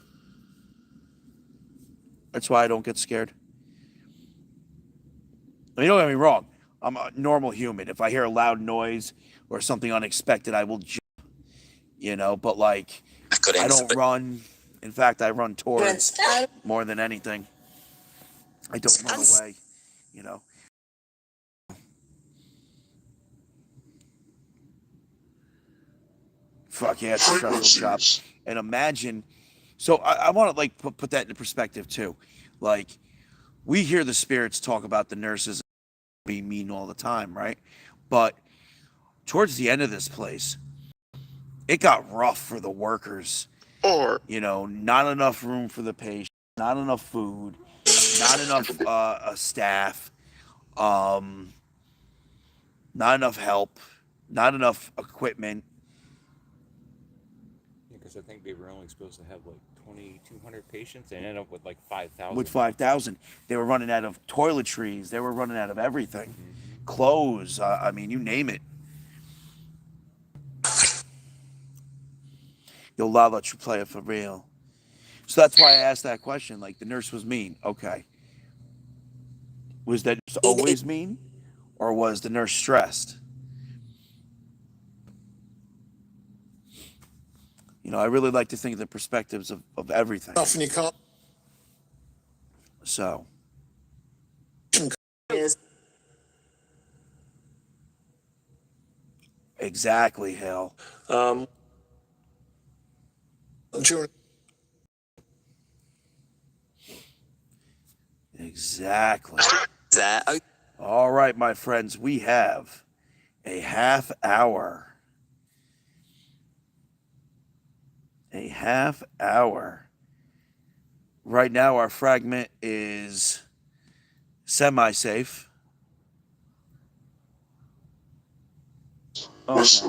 That's why I don't get scared. I mean, don't get me wrong. I'm a normal human. If I hear a loud noise or something unexpected, I will jump. You know, but like, I don't run. In fact, I run towards more than anything. I don't run away, you know. Fuck yeah, it's a stressful job. And imagine, so I want to like put that into perspective too. Like, we hear the spirits talk about the nurses being mean all the time, right? But towards the end of this place, it got rough for the workers. Or You know, not enough room for the patient, not enough food, not enough staff, not enough help, not enough equipment. Because I think they were only supposed to have like 2,200 patients and ended up with like 5,000. With 5,000, they were running out of toiletries. They were running out of everything, clothes. I mean, you name it. Yo, Lala, you play it for real. So that's why I asked that question. Like, the nurse was mean. Okay. Was that nurse always mean? Or was the nurse stressed? You know, I really like to think of the perspectives of everything. often you can't. So, exactly, Hale. During Exactly. That. All right, my friends, we have a half hour. A half hour. Right now, our fragment is semi-safe. Okay. Is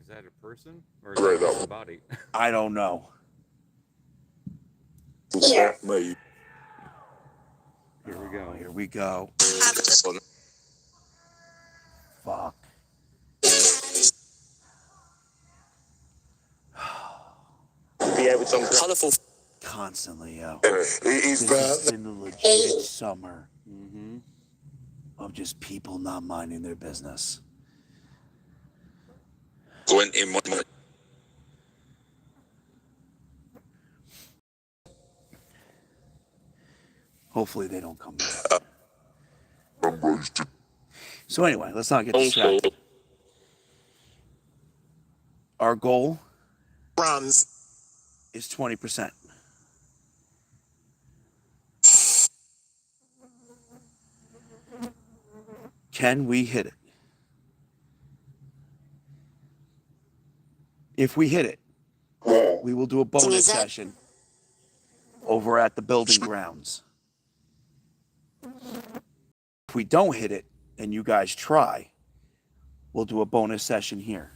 that a person or is Right that up. a body? I don't know. Here. Me. Here we go. Here we go. Fuck. Be able to colourful. Constantly, yo. he's This has been a legit summer Mm-hmm. of just people not minding their business. 20 money. Hopefully they don't come back. So anyway, let's not get distracted. Our goal Runs. is 20%. Can we hit it? If we hit it, we will do a bonus session over at the building grounds. If we don't hit it and you guys try, we'll do a bonus session here.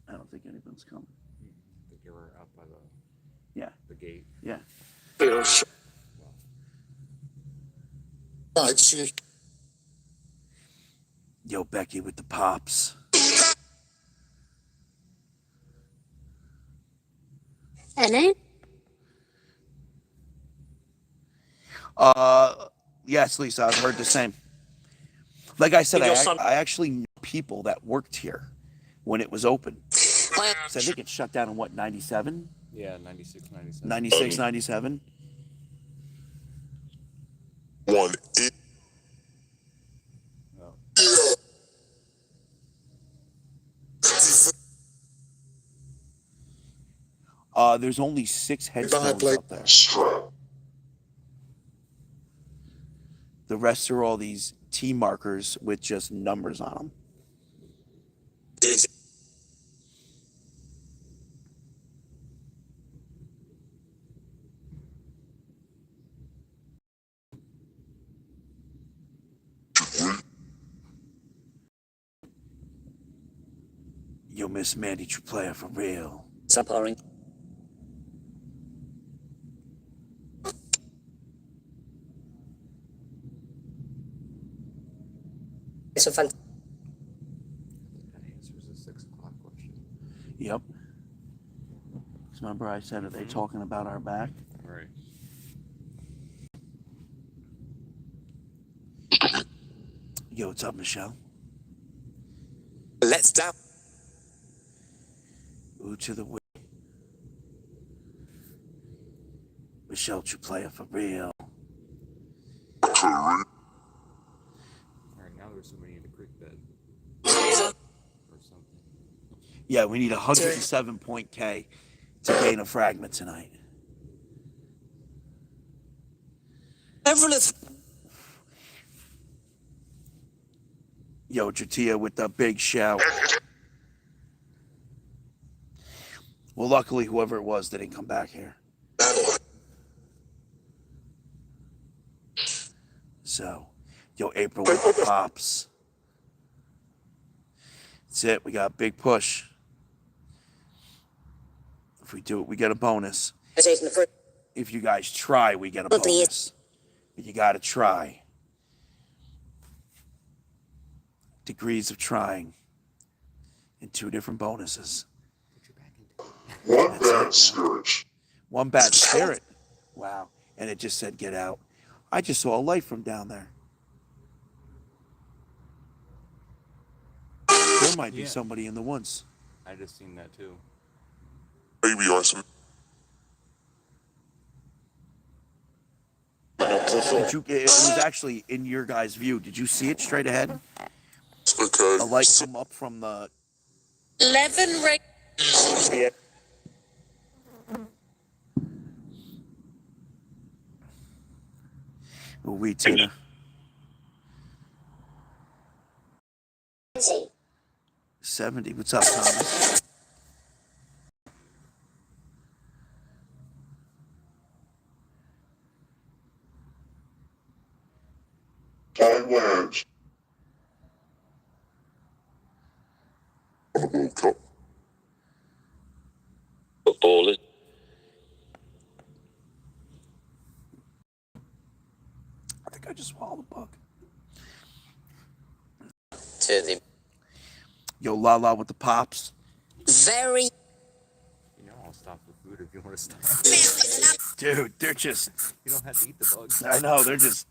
I don't think anyone's coming. I think you were out by Yeah. the gate. Yeah. Yo, Becky with the pops. Hello? Yes, Lisa, I've heard the same. Like I said, I actually knew people that worked here when it was open. So I think it shut down in what, 97? Yeah, 96, 97. 96, 97? One. There's only 6 headstones up there. The rest are all these T markers with just numbers on them. Yo, Miss Mandy Truplaya for real. Stop hollering. It's a fun. That answers the 6 o'clock question. Yep. 'Cause remember I said, are they talking about our back? Right. Yo, what's up, Michelle? Let's down. Ooh, to the way. Michelle Truplaya for real. Alright, now there's somebody in the creek bed. Or something. Yeah, we need 107 point K to gain a fragment tonight. Yo, Jatia with the big shout. Well, luckily, whoever it was didn't come back here. So, yo, April with the pops. That's it. We got a big push. If we do it, we get a bonus. If you guys try, we get a bonus. But you got to try. Degrees of trying. And 2 different bonuses. One bad spirit. One bad spirit. Wow. And it just said, get out. I just saw a light from down there. There might be somebody in the woods. I just seen that too. Maybe awesome. It was actually in your guys' view. Did you see it straight ahead? Okay. A light come up from the... 11 ring. Yeah. Ooh, wee, Tina. 70. What's up, Thomas? Thailand. Footballers. I think I just swallowed a bug. To the Yo, Lala with the pops. very. You know I'll stop the food if you want to stop. Dude, they're just... You don't have to eat the bugs. I know, they're just...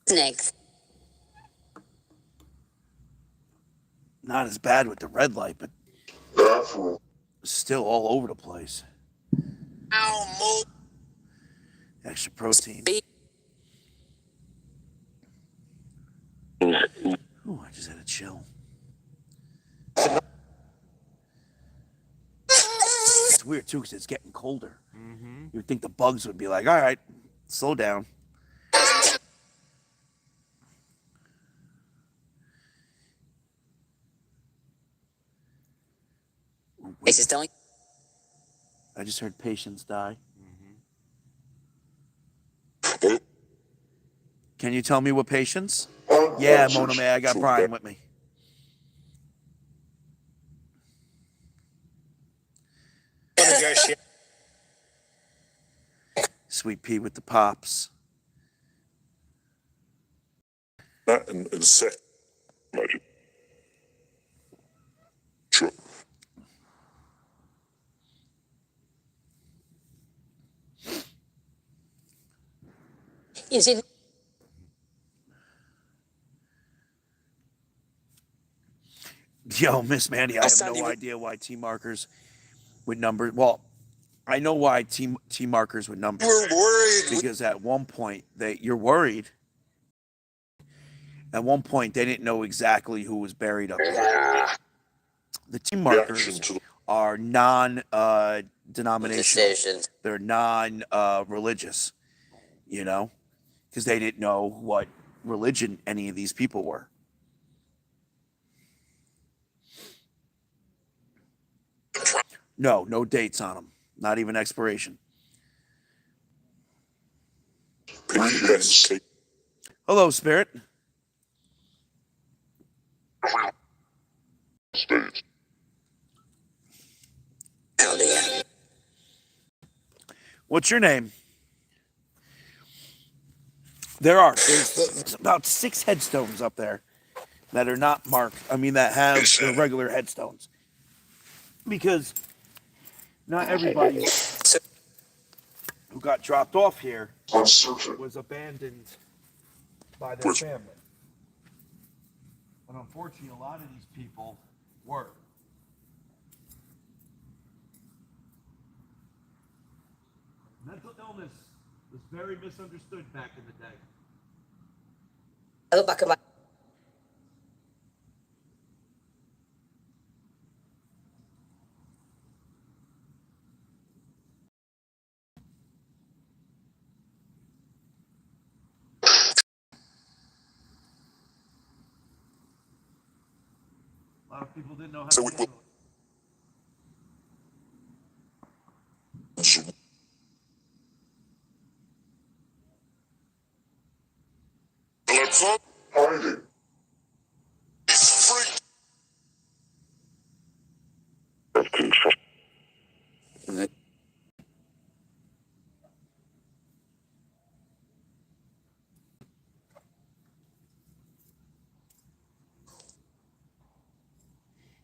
Next. Not as bad with the red light, but bathroom. still all over the place. Ow, Extra protein. Speak. Ooh, I just had a chill. It's weird too because it's getting colder. Mm-hmm. You would think the bugs would be like, all right, slow down. Ace is telling. I just heard patients die. Mm-hmm. Can you tell me what patients? Yeah, Mona May, I got Brian with me. Sweet pea with the pops. That and set. Imagine. Sure. Is it? Yo, Miss Mandy, I have no idea why T markers would number. Well, I know why T markers would number. We're worried. Because at one point you're worried. At one point they didn't know exactly who was buried up there. The T markers are non-denominational. They're non-religious, you know, because they didn't know what religion any of these people were. No dates on them. Not even expiration. Hello, Spirit. What's your name? There's about 6 headstones up there that are not marked. I mean, that have the regular headstones. Because not everybody who got dropped off here was abandoned by their family. But unfortunately, a lot of these people were. Mental illness was very misunderstood back in the day. Oh, back of my. A lot of people didn't know how So to handle it. Let's not hiding. It's free.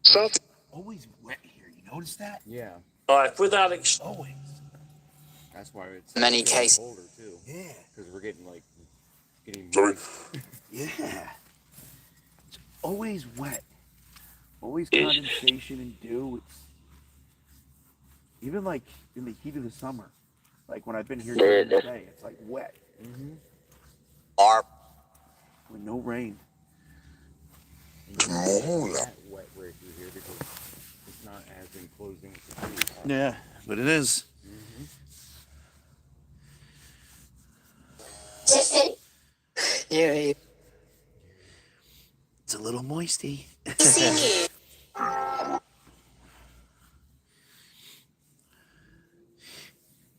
Stop. Always wet here. You notice that? Yeah. Like without Always. That's why it's Many getting cases. colder too. Yeah. Because we're getting Sorry. Yeah. It's always wet. Always condensation and dew. It's even like in the heat of the summer. Like when I've been here during the day, it's like wet. Mm-hmm. With no rain. That wet right through here because it's not as enclosing as the trees. Yeah, but it is. Yeah. It's a little moisty.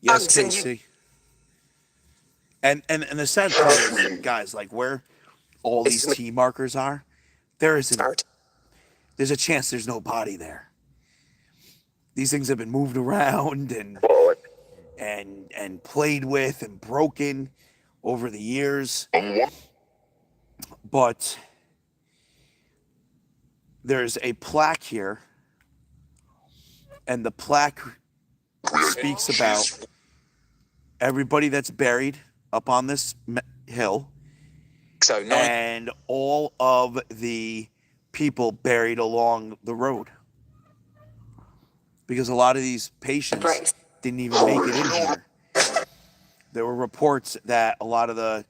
Yes, Casey. And the sad part is, guys, like where all these T markers are, there's a chance there's no body there. These things have been moved around and played with and broken over the years. But there's a plaque here, and the plaque speaks about everybody that's buried up on this hill So and all of the people buried along the road. Because a lot of these patients didn't even make it in here. There were reports that a lot of the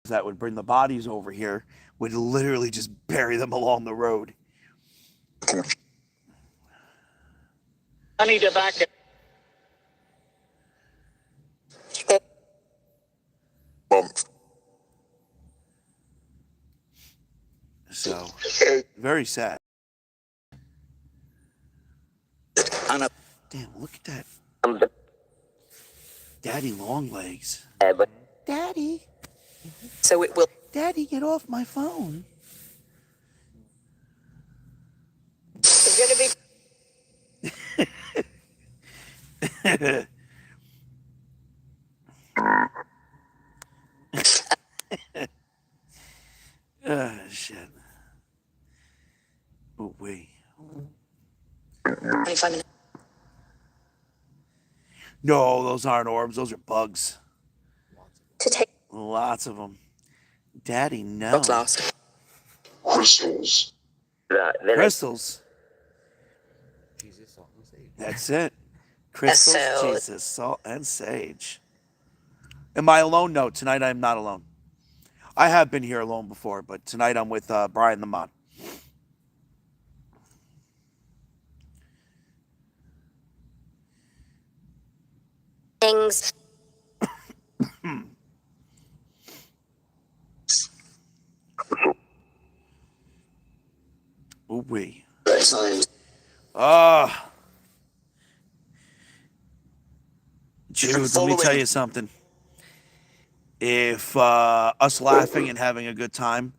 that would bring the bodies over here would literally just bury them along the road. I need to back it. Month. So, very sad. Damn, look at that. Daddy Longlegs. Daddy. So it will. Daddy, get off my phone. It's going to be. Shit. Oh, wait. 25 minutes. No, those aren't orbs. Those are bugs. To take. Lots of them. Daddy, no. What's last? Crystals. Crystals. Jesus, salt and sage. That's it. Crystals, So- Jesus, salt, and sage. Am I alone? No, tonight I'm not alone. I have been here alone before, but tonight I'm with Brian the Mod. Things. Ooh wee. Excellent. Jude, let me tell you something. If us laughing and having a good time,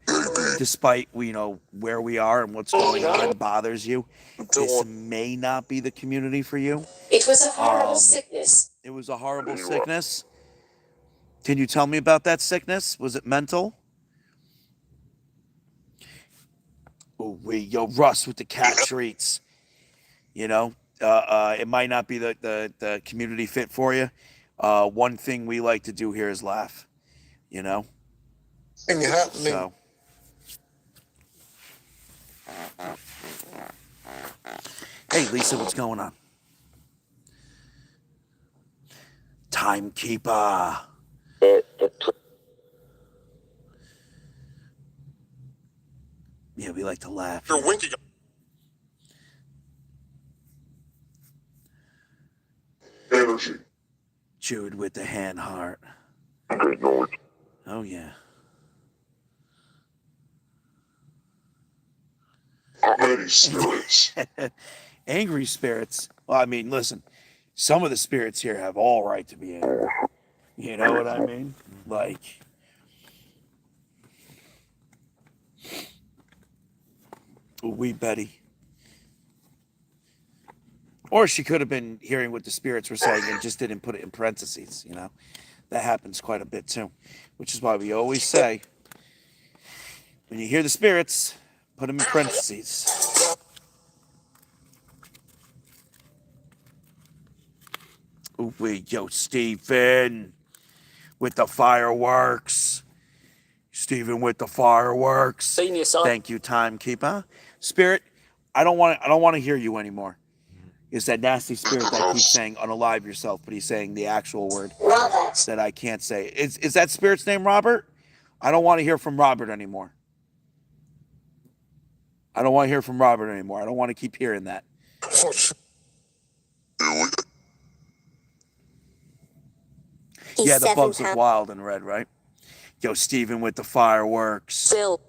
despite where we are and what's going on, bothers you, this may not be the community for you. It was a horrible sickness. It was a horrible sickness. Can you tell me about that sickness? Was it mental? Oh, yo, Russ with the cat treats. It might not be the community fit for you. One thing we like to do here is laugh. Thing happening. So. Hey, Lisa, what's going on? Timekeeper. Yeah, we like to laugh. You're winking. Energy. Jude with the hand heart. Good Lord. Oh, yeah. Many spirits. Angry spirits. Well, I mean, listen, some of the spirits here have all right to be angry. You know what I mean? Like, wee Betty. Or she could have been hearing what the spirits were saying and just didn't put it in parentheses, That happens quite a bit too. Which is why we always say, when you hear the spirits, put them in parentheses. Ooh, yo, Stephen with the fireworks. Stephen with the fireworks. Senior son. Thank you, timekeeper. Spirit, I don't want to hear you anymore. It's that nasty spirit that keeps saying unalive yourself, but he's saying the actual word that I can't say. Is that spirit's name Robert? I don't want to hear from Robert anymore. I don't want to hear from Robert anymore. I don't want to keep hearing that. Yeah, the bugs look wild and red, right? Yo, Stephen with the fireworks. Bill.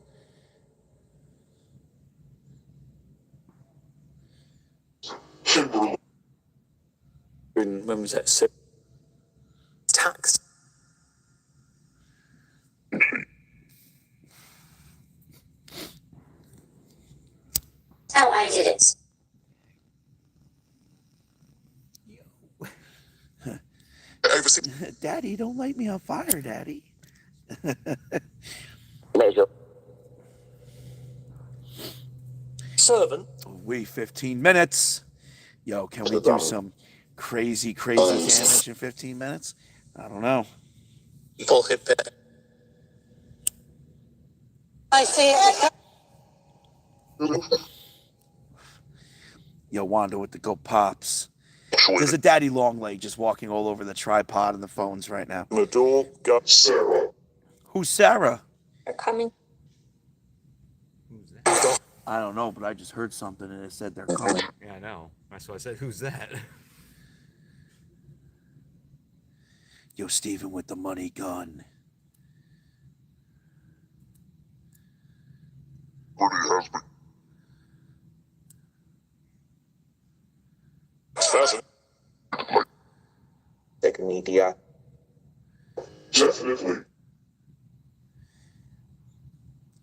Kimberly. When was that? Tax. How I did it. Daddy, don't light me on fire, Daddy. Servant. We 15 minutes. Yo, can we do some crazy damage in 15 minutes? I don't know. People hit that. I see it. Yo, Wanda with the go pops. There's a daddy long leg just walking all over the tripod and the phones right now. The door got Sarah. Who's Sarah? They're coming. Who's that? I don't know, but I just heard something and it said they're coming. Yeah, I know. That's why I said, who's that? Yo, Steven with the money gun. Money has been. It's fascinating. Take an EDI. Definitely.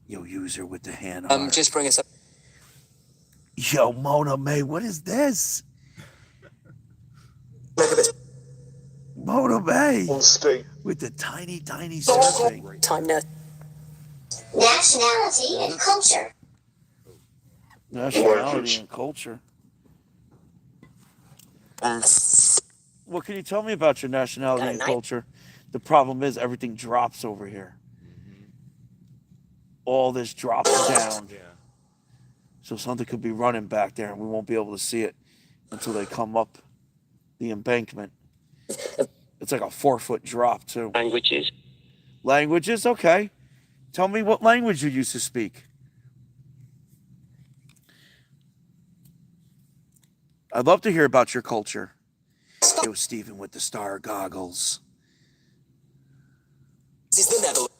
Yo, user with the hand on. Just bring us up. Yo, Mona May, what is this? Look at this. Mona May On state. with the tiny surfing. Time now. Nationality and culture. Nationality and culture. What can you tell me about your nationality and culture? The problem is everything drops over here. All this drops down. Yeah. So something could be running back there and we won't be able to see it until they come up the embankment. It's like a 4-foot drop too. Languages. Languages? Okay. Tell me what language you used to speak. I'd love to hear about your culture. Yo, Stephen with the star goggles. This is the Netherlands.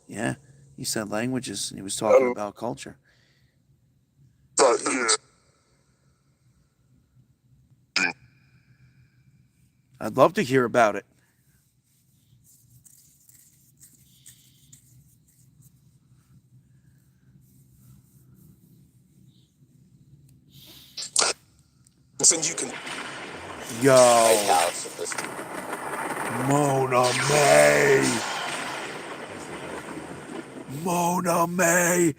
Yeah, he said languages and he was talking about culture. Yeah. I'd love to hear about it. So you can. Yo, Mona May. Mona May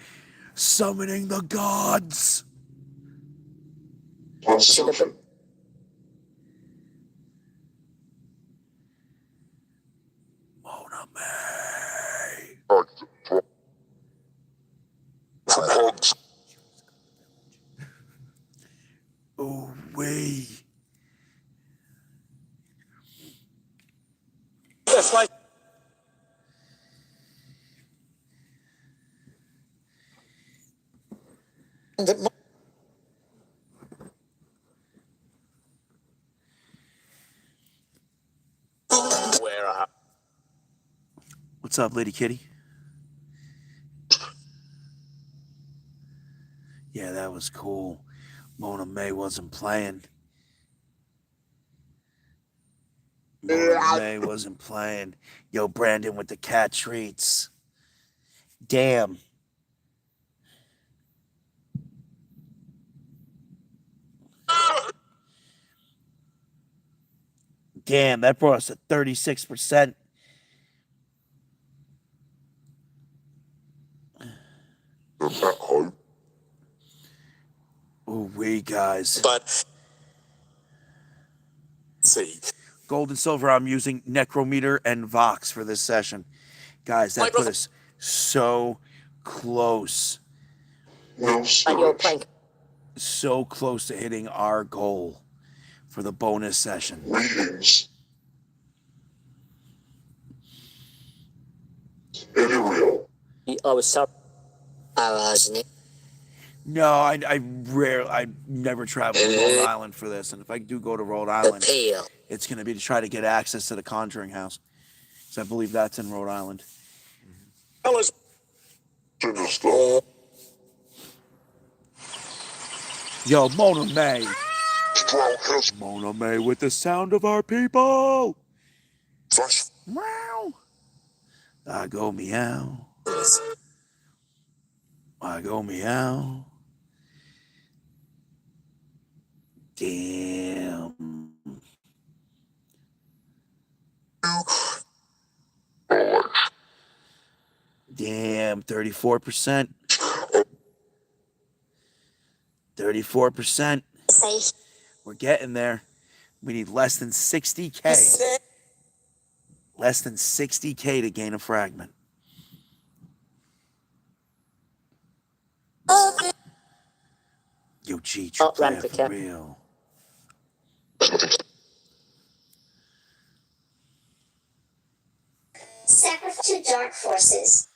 summoning the gods. On surfing. Mona May. Ooh wee. That's right. Where What's up, Lady Kitty? Yeah, that was cool. Mona May wasn't playing. Mona May wasn't playing. Yo, Brandon with the cat treats. Damn. Damn, that brought us to 36%. Ooh, we guys. But see. Gold and silver, I'm using Necrometer and Vox for this session. Guys, that put us so close. No storage. So close to hitting our goal for the bonus session. Readings. Ariel. I was sorry. I wasn't. No, I never traveled to Rhode Island for this, and if I do go to Rhode Island, it's going to be to try to get access to the Conjuring House, because I believe that's in Rhode Island. Sinister. Yo, Mona May. Strong history. Mona May with the sound of our people. Flash. Meow. I go meow. I go meow. Damn. Damn, 34%. 34%. We're getting there. We need less than 60K. Less than 60K to gain a fragment. Yo, G, true Art player for replica. real. Sacrifice to dark forces.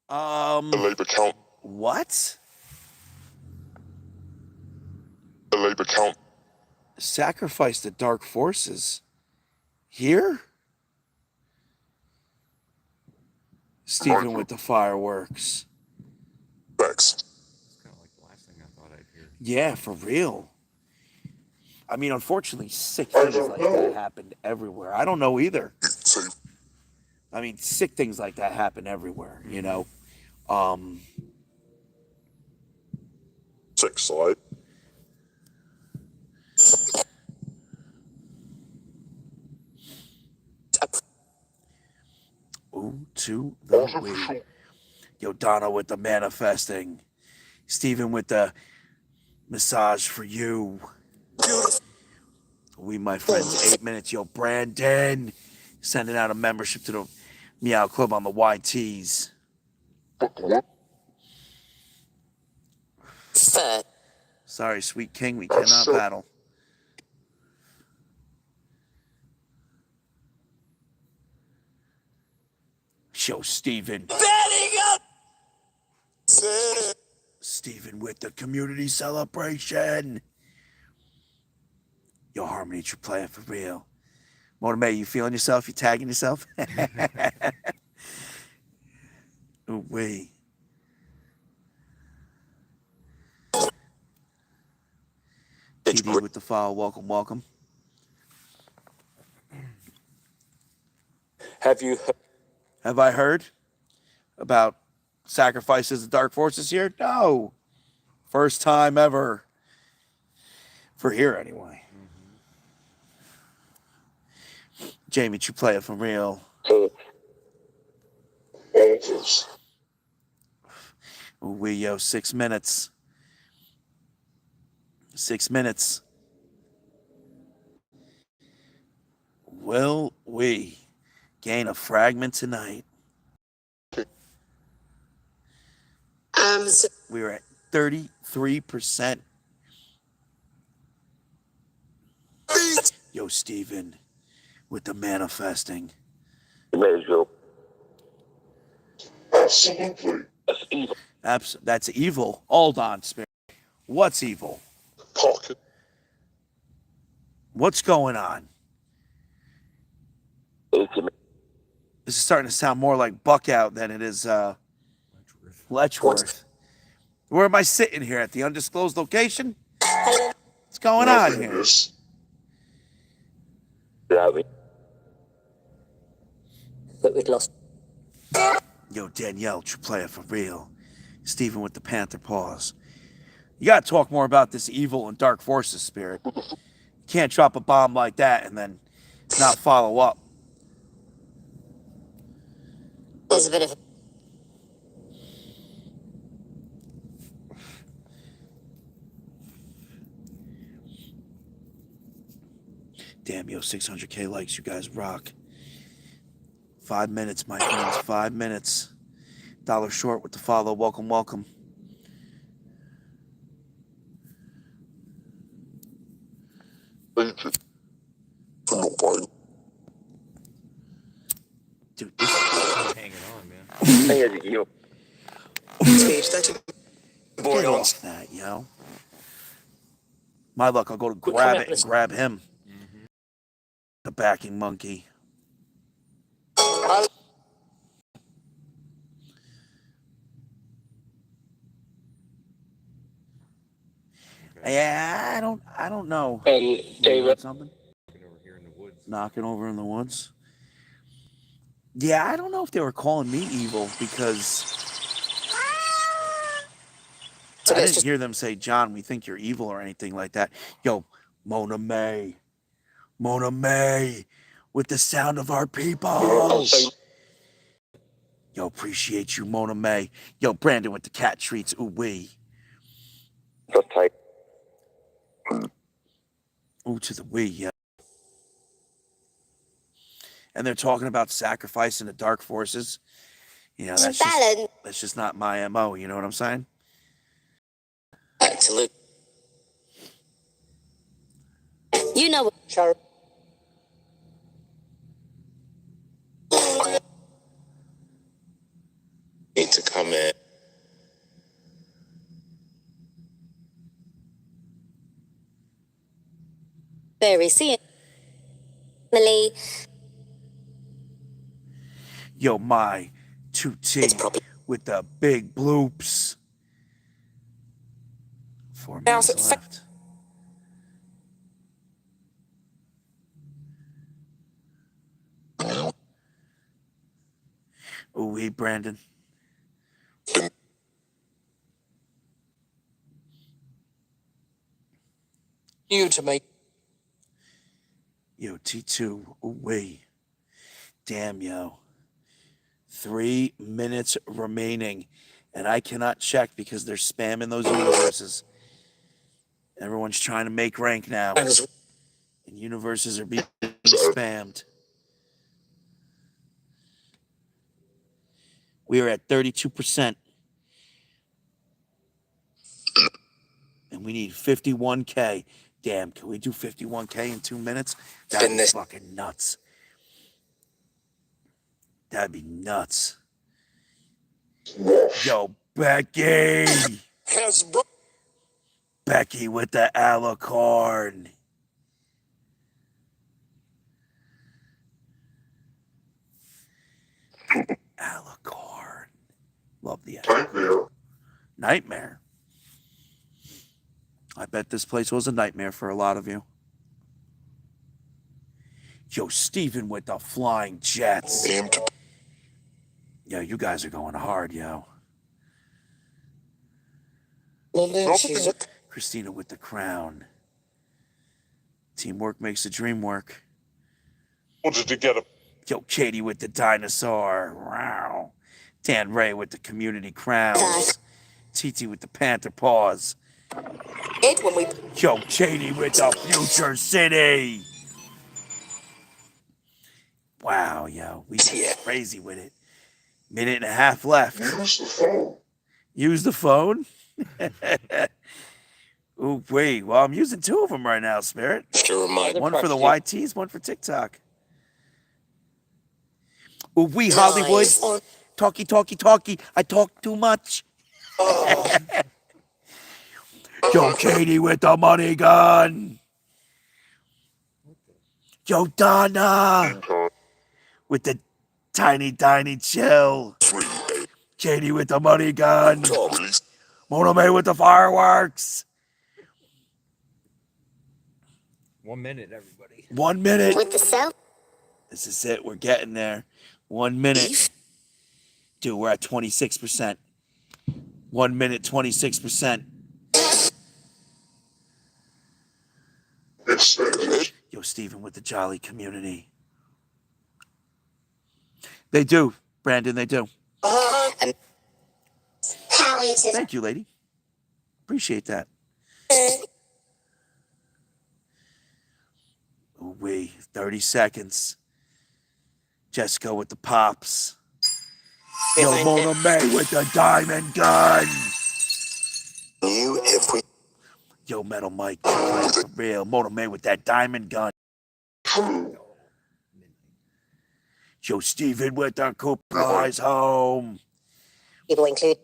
The Labour count. What? The Labour count. Sacrifice the dark forces? Here? Stephen with the fireworks. Facts. It's kind of like the last thing I thought I'd hear. Yeah, for real. I mean, unfortunately, sick things like that happened everywhere. I don't know either. So, I mean, sick things like that happen everywhere, you know? 6 side. Ooh, to the wing. Yo, Donna with the manifesting. Stephen with the massage for you. We, my friends, 8 minutes. Yo, Brandon. Sending out a membership to the Meow Club on the YTs. Third. Sorry, sweet king, we cannot battle. Show Stephen. Betting up! Stephen with the community celebration. Yo, Harmony, you're playing for real. Mona May, you feeling yourself? You tagging yourself? Ooh, wee. TD with the follow. Welcome, welcome. Have I heard about sacrifices of dark forces here? No. First time ever. For here, anyway. Jamie, you play it for real. We, yo, 6 minutes. 6 minutes. Will we gain a fragment tonight? We were at 33%. Yo, Stephen, with the manifesting. Absolutely. That's evil. Hold on, Spirit. What's evil? Pocket. What's going on? This is starting to sound more like Buckout than it is Letchworth. Where am I sitting here? At the undisclosed location? What's going on here? But we'd lost. Yo, Danielle, true player for real. Stephen with the Panther paws. You gotta talk more about this evil and dark forces, Spirit. You can't drop a bomb like that and then not follow up. There's a bit of. Damn, yo, 600K likes. You guys rock. 5 minutes, my friends. 5 minutes. Dollar short with the follow. Welcome, welcome. Thank you. For not buying. Dude, this Hanging on, man. Get off that, yo. My luck, I'll go to grab it and grab him. The backing monkey. Yeah, I don't know. Hey, David. Something? Knocking over here in the woods. Knocking over in the woods. Yeah, I don't know if they were calling me evil because I didn't hear them say, John, we think you're evil or anything like that. Yo, Mona May. Mona May with the sound of our people. Yo, appreciate you, Mona May. Yo, Brandon with the cat treats. Ooh, wee. Ooh, to the wee, yeah. And they're talking about sacrificing the dark forces. You know, that's just not my MO, you know what I'm saying? Absolute. You know what, Charlie? Need to come in. Very see Emily. Yo, my 2T It's probably with the big bloops. 4 minutes left. Ooh, hey, Brandon. new to me. Yo, T2. Ooh, wait. Damn, yo. 3 minutes remaining. And I cannot check because they're spamming those universes. Everyone's trying to make rank now. And universes are being spammed. We are at 32%. And we need 51K. Damn, can we do 51K in 2 minutes? That'd be fucking nuts. That'd be nuts. Yo, Becky! Becky with the alicorn. Alicorn. Love the alicorn. Nightmare. I bet this place was a nightmare for a lot of you. Yo, Steven with the flying jets. Yo, you guys are going hard, yo. Christina with the crown. Teamwork makes the dream work. Wanted to get a Yo, Katie with the dinosaur. Wow. Dan Ray with the community crowns. TT with the panther paws. When we Yo, Katie with the future city. Wow, yo. We crazy with it. Minute and a half left. Use the phone? Ooh, wait. Well, I'm using 2 of them right now, Spirit. One for the YTs, one for TikTok. Ooh, we Hollywood. Talkie, talkie, talkie. I talk too much. Yo, Katie with the money gun. Yo, Donna with the tiny, tiny chill. Katie with the money gun. Mona May with the fireworks. 1 minute, everybody. 1 minute. with the cell. This is it. We're getting there. 1 minute. Dude, we're at 26%. 1 minute, 26%. Yo, Steven with the jolly community. They do, Brandon, they do. Palliative. Thank you, lady. Appreciate that. Ooh, 30 seconds. Jessica with the pops. Yo, Mona May with the diamond gun. Yo, Metal Mike, you playing for real. Mona May with that diamond gun. Yo, Steven with the Cooper's home. People include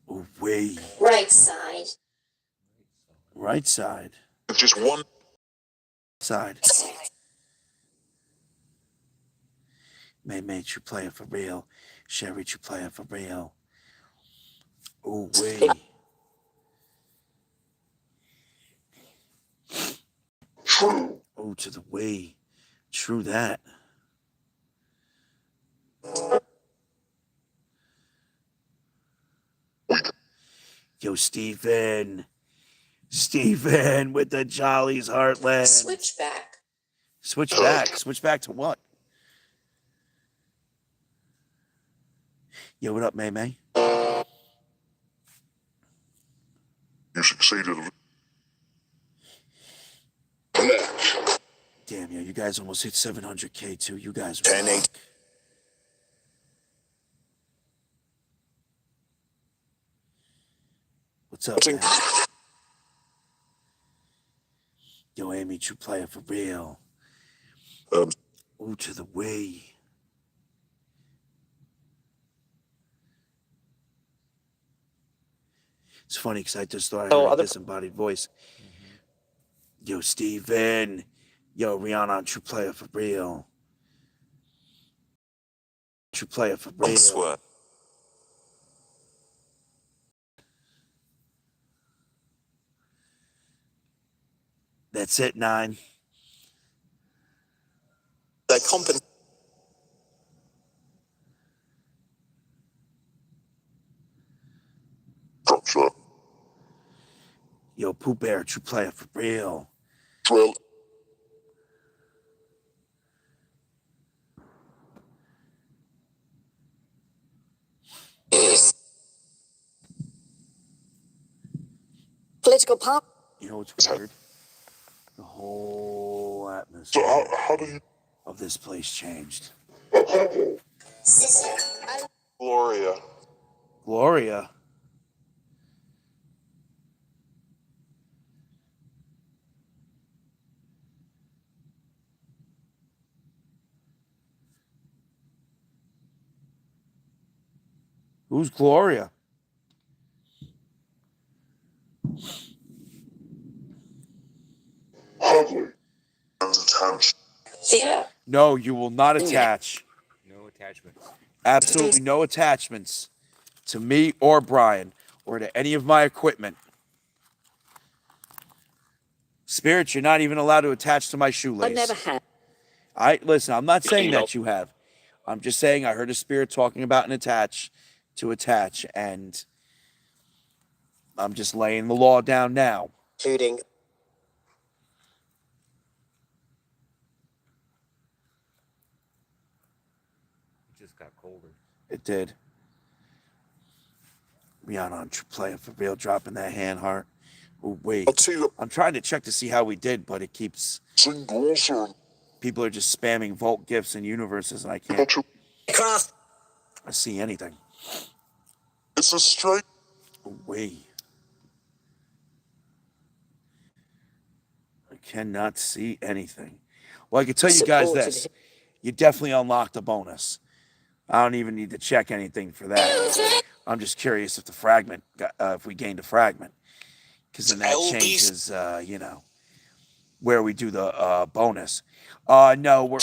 Ooh, Right side. right side. just one Side. May you playing for real. Sherry, you playing for real. Ooh, Ooh, to the way. True that. Yo, Steven. Steven with the Jollies Heartland. Switchback. Switch back. Switch back to what? Yo, what up, May May? you succeeded. Damn, yo, you guys almost hit 700K too. You guys 10-8. rock. What's up, man? Yo, Amy, true player for real. Ooh, to the way. It's funny because I just thought I heard a disembodied voice. Yo, Steven. Yo, Rihanna, true player for real. True player for real. Swear. That's it, 9. They're competent. Structure. Yo, Pooh Bear, true player for real. Drill. Political pop. You know what's weird? The whole So atmosphere how do you... of this place changed. Sister. Gloria. Gloria. Who's Gloria? Hardly. And attached. Yeah. No, you will not attach. No attachments. Absolutely no attachments to me or Brian or to any of my equipment. Spirits, you're not even allowed to attach to my shoelace. I never had. Listen, I'm not saying that you have. I'm just saying I heard a spirit talking about an attach, and I'm just laying the law down now. Including. It just got colder. It did. Rihanna, true player for real, dropping that hand heart. Oh, wait. I'm trying to check to see how we did, but it keeps... People are just spamming Vault gifts and universes, and I can't Craft. see anything. It's a straight... Oh, wait. I cannot see anything. Well, I can tell you guys this. You definitely unlocked a bonus. I don't even need to check anything for that. I'm just curious if the fragment, if we gained a fragment. Because then that changes, where we do the bonus. No,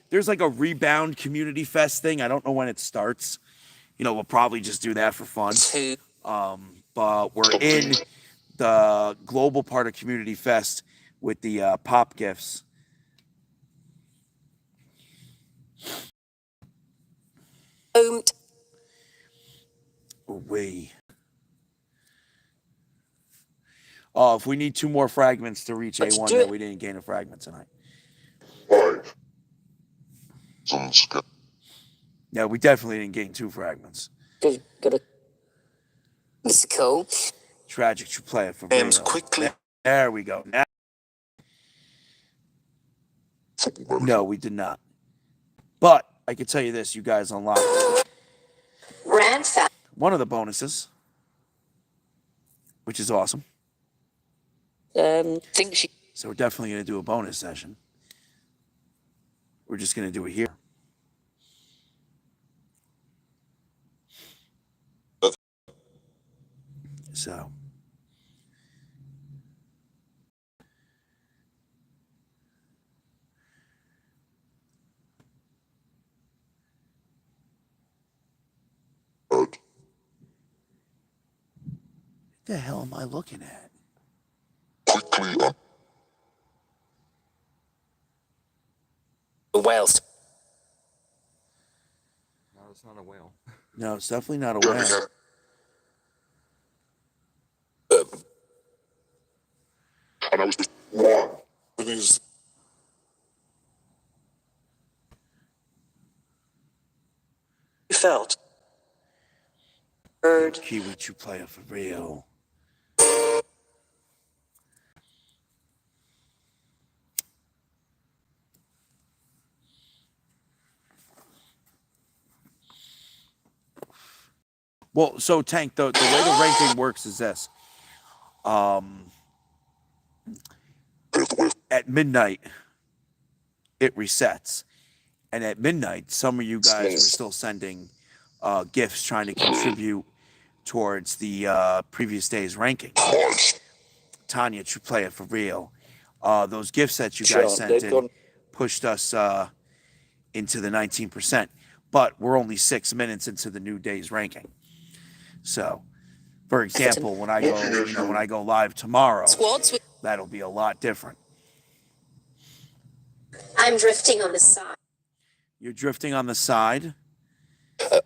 there's like a rebound community fest thing. I don't know when it starts. We'll probably just do that for fun. But we're in the global part of community fest with the pop gifts. Oh, if we need 2 more fragments to reach A1, no, we didn't gain a fragment tonight. 5. Yeah, we definitely didn't gain 2 fragments. It's cool. Tragic to play it for real. Quickly. There we go. Now, no, we did not. But I can tell you this: you guys unlocked Ran fast. one of the bonuses, which is awesome. So we're definitely going to do a bonus session. We're just going to do it here. So. What the hell am I looking at? Quickly. The whales. No, it's not a whale. No, it's definitely not a whale. And I was just one. These Felt. Bird. Kiwi Chew player for real. Well, so Tank, the way the ranking works is this. pathway at midnight, it resets. And at midnight, some of you guys were still sending gifts trying to contribute towards the previous day's ranking. Tanya, true player for real. Those gifts that you guys sent in pushed us into the 19%. But we're only 6 minutes into the new day's ranking. So, for example, when I go live tomorrow, that'll be a lot different. I'm drifting on the side. You're drifting on the side? That's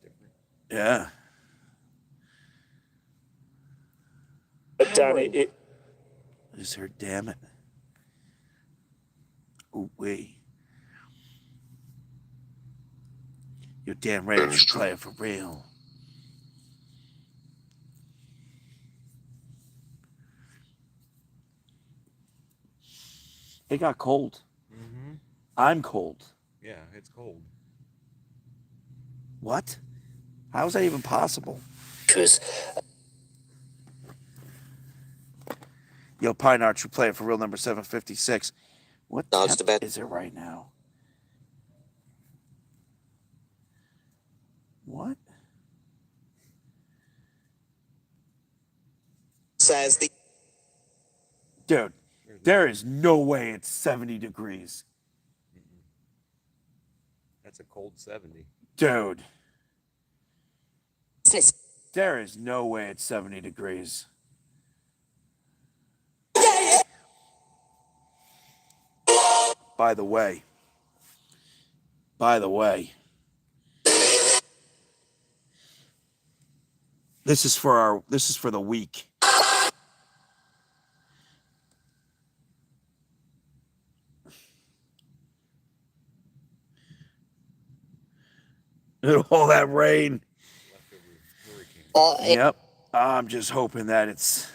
different. Yeah. Danny, Is her, damn it. Ooh, wee. You're damn right you play it for real. It got cold. Mm-hmm. I'm cold. Yeah, it's cold. What? How is that even possible? because Yo, Pine Archer play it for real number 756. What No, it's temp the best. is it right now? What? says the Dude, there is no way it's 70 degrees. That's a cold 70. Dude, Business. there is no way it's 70 degrees. By the way, this is for the week. All that rain. Leftover hurricane. Yep. I'm just hoping that it's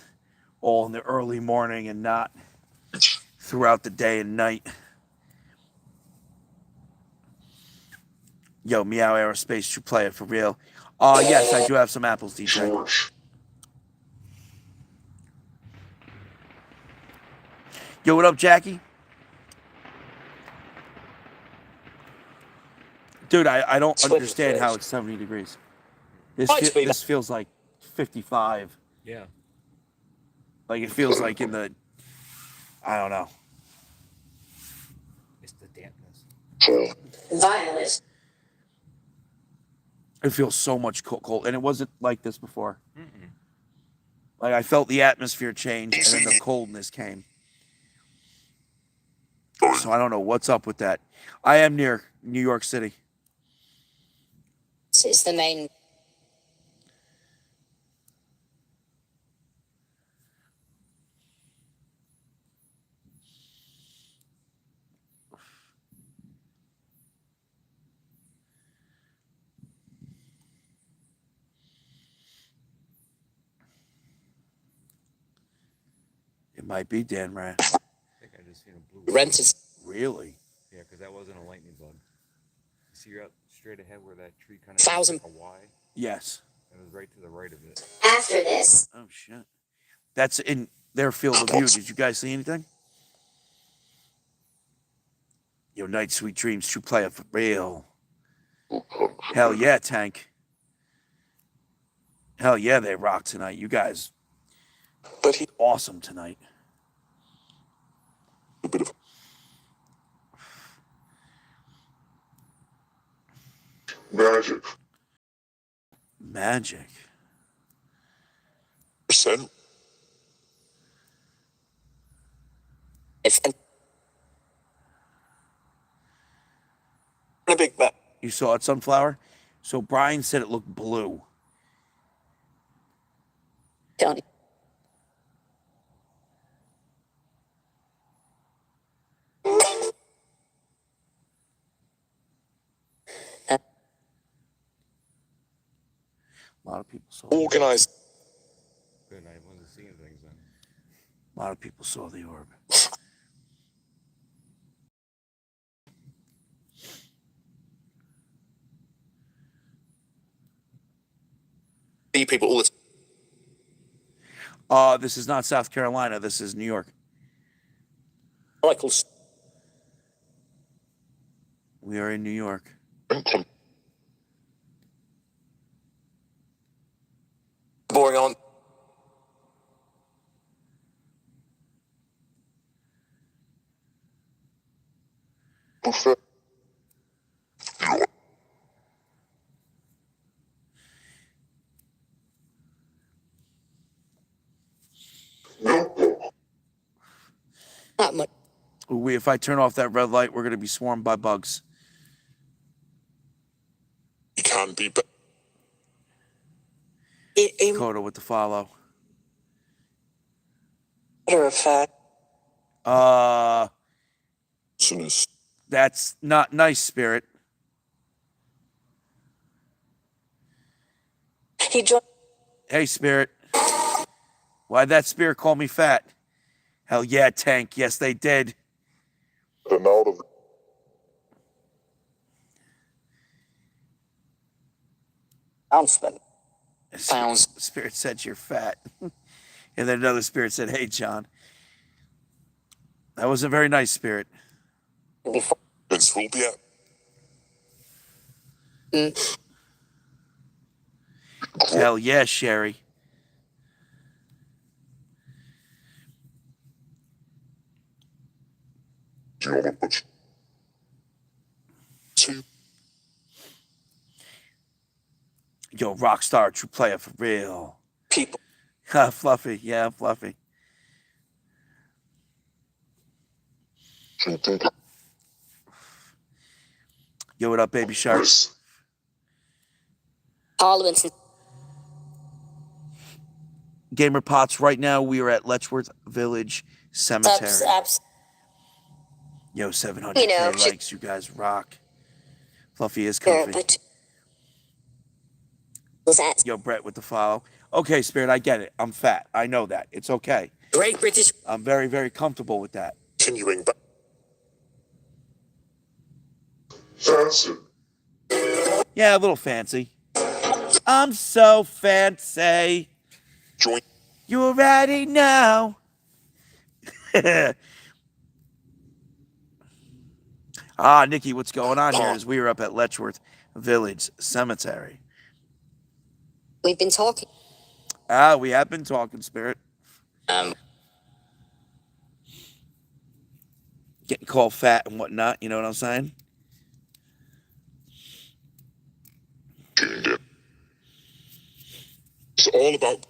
all in the early morning and not throughout the day and night. Yo, Meow Aerospace, you play it for real. Yes, I do have some apples, DJ. Yo, what up, Jackie? Dude, I don't understand how it's 70 degrees. This feels like 55. Yeah. Like it feels like in the, I don't know. It's the dampness. Violet. It feels so much cold, and it wasn't like this before. Mm-mm. Like I felt the atmosphere change, and then the coldness came. So I don't know what's up with that. I am near New York City. This is the main. It might be Dan Rat. I think I just seen a blue. Rent is. Really? Yeah, because that wasn't a lightning bug. You see, you're out straight ahead where that tree kind of Thousand. like a Y. Yes. It was right to the right of it. After this, Oh shit. That's in their field of view. Did you guys see anything? Yo, Night Sweet Dreams, true player for real. Hell yeah, Tank. Hell yeah, they rock tonight. You guys, But he awesome tonight. a bit of magic. Magic. Percent. If a big bet. You saw it, Sunflower? So Brian said it looked blue. don't. A lot of people saw. Organized. Good night. Wasn't seeing things then. A lot of people saw the orb. See people all the This is not South Carolina. This is New York. Michael's We are in New York. boring on. Not much. If I turn off that red light, we're going to be swarmed by bugs. You can be better. Coda with the follow. Matter of fact, That's not nice, Spirit. he joined. Hey, Spirit. Why'd that Spirit call me fat? Hell yeah, Tank. Yes, they did. And out of Announcement. Sounds. Spirit said you're fat. And then another Spirit said, hey, John. That wasn't very nice, Spirit. Before Vince will be at. Hell yeah, Sherry. Do you know what much? Yo, Rockstar, true player for real. people. Fluffy. Yeah, Fluffy. Yo, what up, Baby Shark? Parliament. Gamer Pots, right now we are at Letchworth Village Cemetery. Yo, 700K You know, likes. You guys rock. Fluffy is comfy. Yo, Brett with the follow. Okay, Spirit, I get it. I'm fat. I know that. It's okay. Great British. I'm very, very comfortable with that. Continuing back. Fancy. Yeah, a little fancy. I'm so fancy. Join. You already know. Nikki, what's going on here is we were up at Letchworth Village Cemetery. We've been talking. We have been talking, Spirit. Getting called fat and whatnot, you know what I'm saying? It's all about.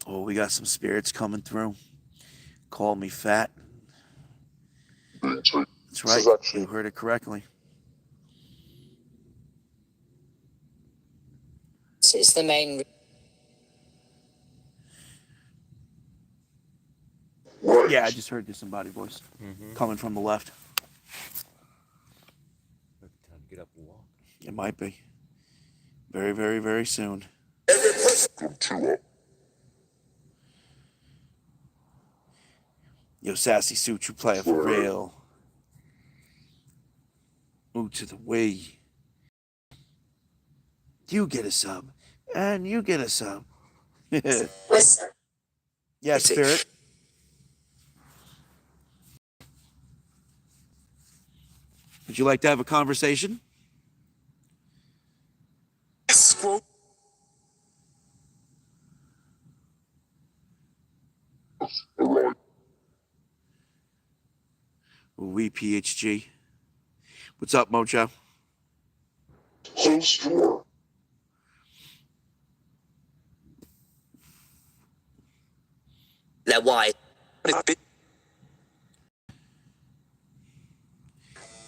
Oh, we got some spirits coming through. Call me fat. That's right. You heard it correctly. This is the main. Yeah, I just heard disembodied voice coming from the left. Time to get up and walk. It might be. Very, very, very soon. Yo, Sassy Suit, you play it for real. Ooh, to the way. You get a sub. And you get a sub. Whisper. Yeah, Spirit. Would you like to have a conversation? Scroll. We PHG. What's up, Mojo? Host war. Now why?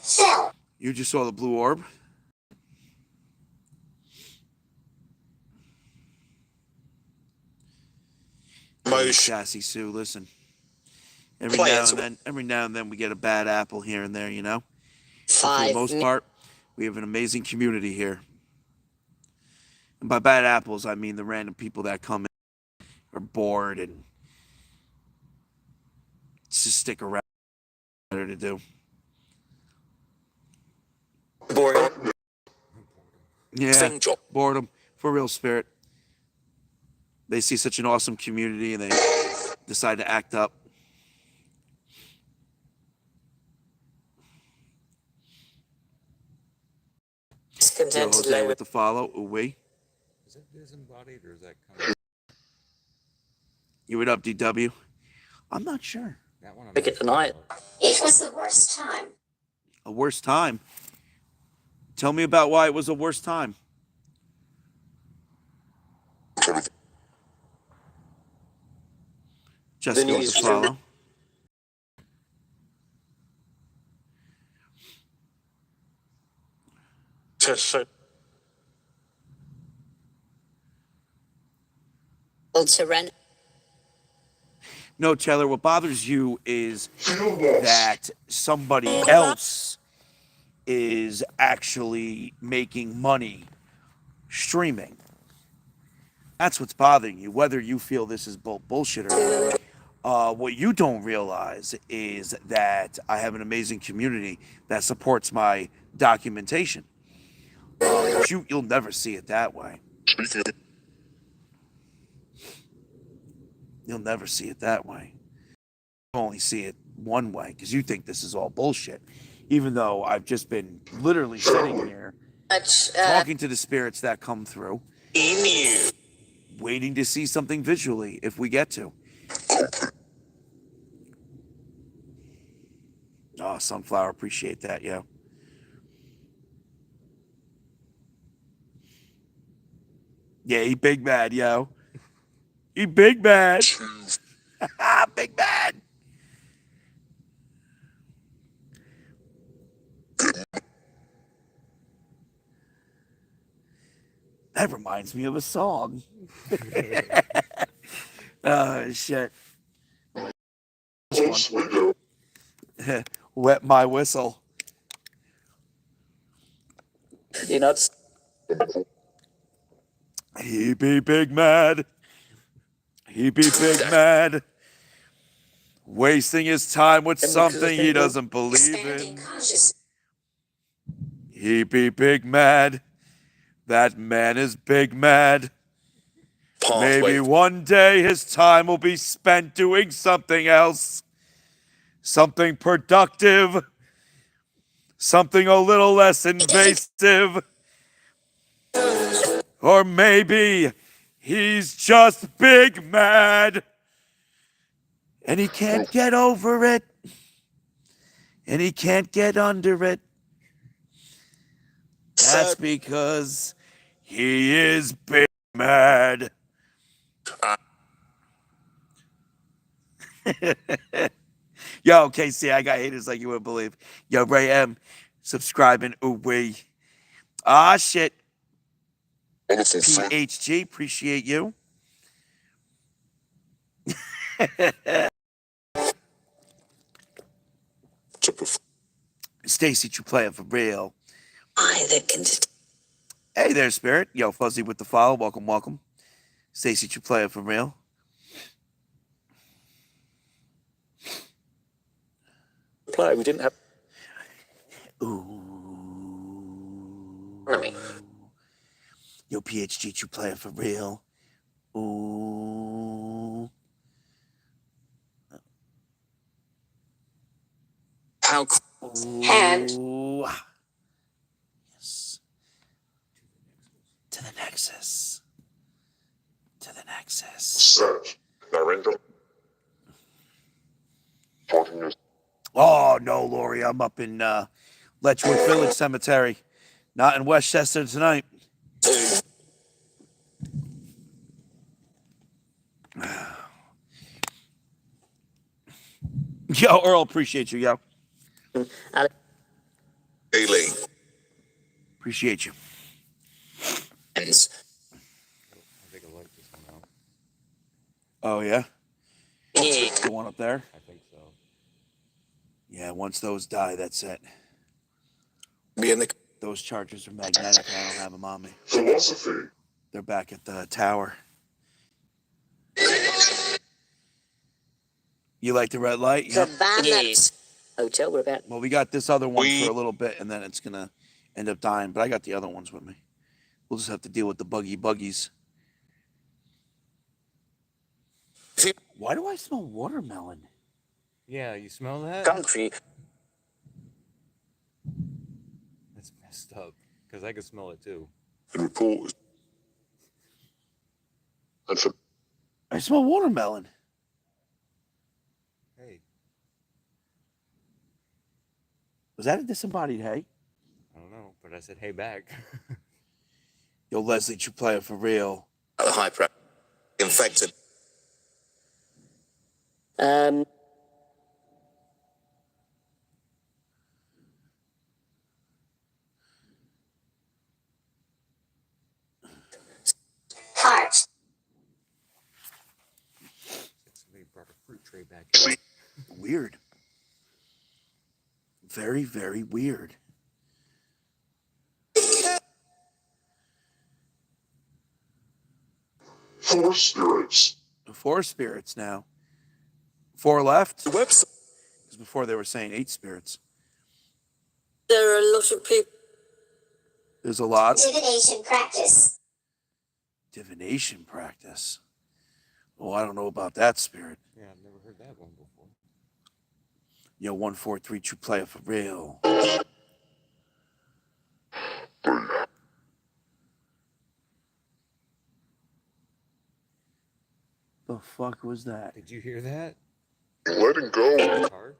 Cell. You just saw the blue orb? Hey, Sassy Sue, listen. Every now and then we get a bad apple here and there, you know? But for the most part, we have an amazing community here. And by bad apples, I mean the random people that come in are bored and just stick around. Better to do. Boring. Yeah, boredom. For real, Spirit. They see such an awesome community and they decide to act up. Yo, contented Jose low. with the follow. Ooh, we. Is that disembodied or is that coming? You what up, DW? I'm not sure. That one I'm Look not at the sure night. about. It was the worst time. A worst time. Tell me about why it was a worst time. Just The with the news follow. Tyrann. No, Taylor, what bothers you is that somebody else is actually making money streaming. That's what's bothering you, whether you feel this is bullshit or not. What you don't realize is that I have an amazing community that supports my documentation. But you'll never see it that way. You'll never see it that way. You only see it one way because you think this is all bullshit. Even though I've just been literally sitting here talking to the spirits that come through, waiting to see something visually if we get to. Oh, Sunflower, appreciate that, yo. Yeah, he big mad, yo. He big mad. Big mad. That reminds me of a song. Oh, shit. Wet my whistle. You know, He be big mad. He be big mad. Wasting his time with something he doesn't believe Expanding in. consciousness. He be big mad. That man is big mad. Maybe one day his time will be spent doing something else. Something productive. Something a little less invasive. Or maybe he's just big mad. And he can't get over it. And he can't get under it. That's because he is big mad. Yo, KC, I got haters like you wouldn't believe. Yo, Ray M, subscribing. Ooh, wee. Ah, shit. PHG, appreciate you. Stacy, you playing for real. Hey there, Spirit. Yo, Fuzzy with the follow. Welcome, welcome. Stacy, you playing for real. play. We didn't have. Ooh. Yo, PHG, you playing for real. Ooh. How Hand. Ooh. Yes. To the Nexus. To the Nexus. Search. Narendra. Oh, no, Lori. I'm up in Letchworth Village Cemetery. Not in Westchester tonight. Yo, Earl, appreciate you, yo. Aileen. Appreciate you. I think I like this one out. Oh, yeah? Yeah. The one up there? I think so. Yeah, once those die, that's it. Those chargers are magnetic. I don't have them on me. Philosophy. They're back at the tower. You like the red light? Yep. Yes. Hotel. We're about. Well, we got this other one for a little bit, and then it's going to end up dying. But I got the other ones with me. We'll just have to deal with the buggies. Why do I smell watermelon? Yeah, you smell that? Concrete. That's messed up. Because I could smell it too. and reporters. And for I smell watermelon. Hey, Was that a disembodied hay? I don't know, but I said hey back. Yo, Leslie, you play it for real. A high pressure infected. Heart. Somebody brought a fruit tray back here. Weird. Very, very weird. four spirits. 4 spirits now. 4 left? The website. Because before they were saying 8 spirits. There are a lot of people. There's a lot. Divination practice. Divination practice. Oh, I don't know about that spirit. Yeah, I've never heard that one before. Yo, 143 true player for real. The fuck was that? Did you hear that? Letting go. Car?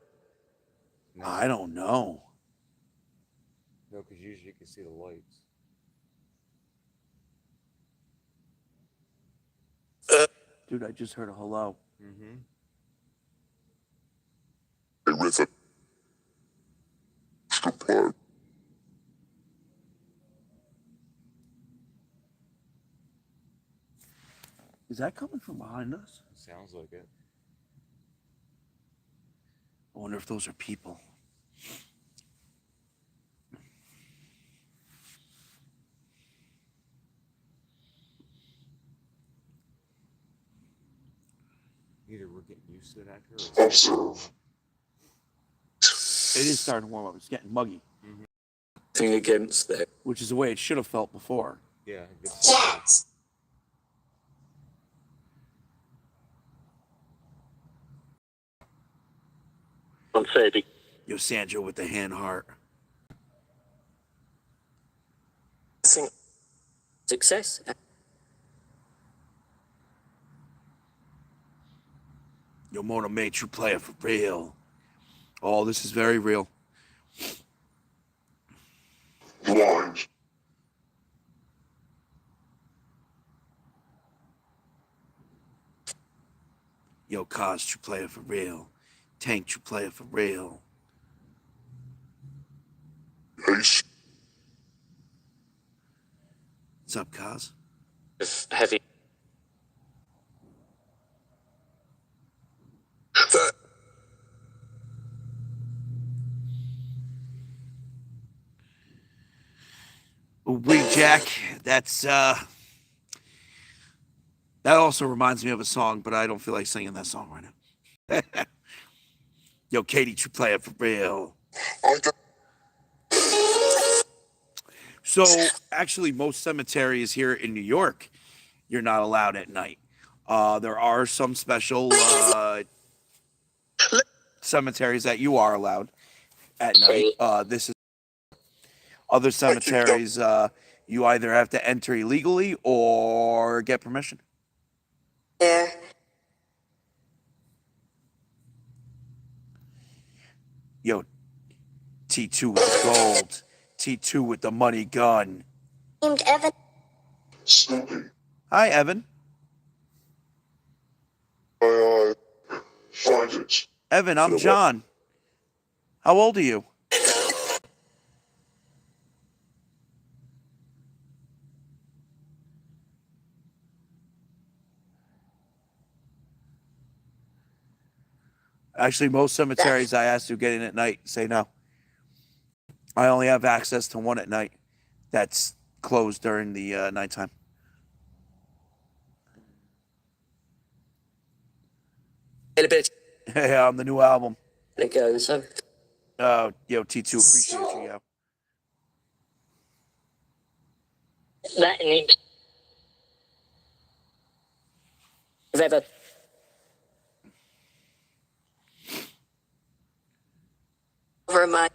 No, I don't know. no, because usually you can see the lights. Dude, I just heard a hello. Mm-hmm. A river. Supply. Is that coming from behind us? Sounds like it. I wonder if those are people. Either we're getting used to that here or it's Observe. It is starting to warm up. It's getting muggy, Thing against that. which is the way it should have felt before. yeah, it gets Cat. On Thursday. Yo, Sandra with the hand heart. Success. Yo, Mona May, true player for real. Oh, this is very real. Blind. Yo, Kaz, true player for real. Tank, true player for real. Ace. What's up, Kaz? Heavy. That. Wee Jack, that's that also reminds me of a song, but I don't feel like singing that song right now. Yo, Katie, true player for real. I got. So actually, most cemeteries here in New York, you're not allowed at night. There are some special cemeteries that you are allowed at night. This is other cemeteries. You either have to enter illegally or get permission. Yeah. Yo, T2 with the gold. T2 with the money gun. Named Evan. Snoopy. Hi, Evan. I find it. Evan, I'm John. How old are you? Actually, most cemeteries I ask to get in at night say no. I only have access to one at night that's closed during the nighttime. In a bit. Yeah, on the new album. It goes. So Yo, T2, appreciate you, yo. that needs. If ever. Over my.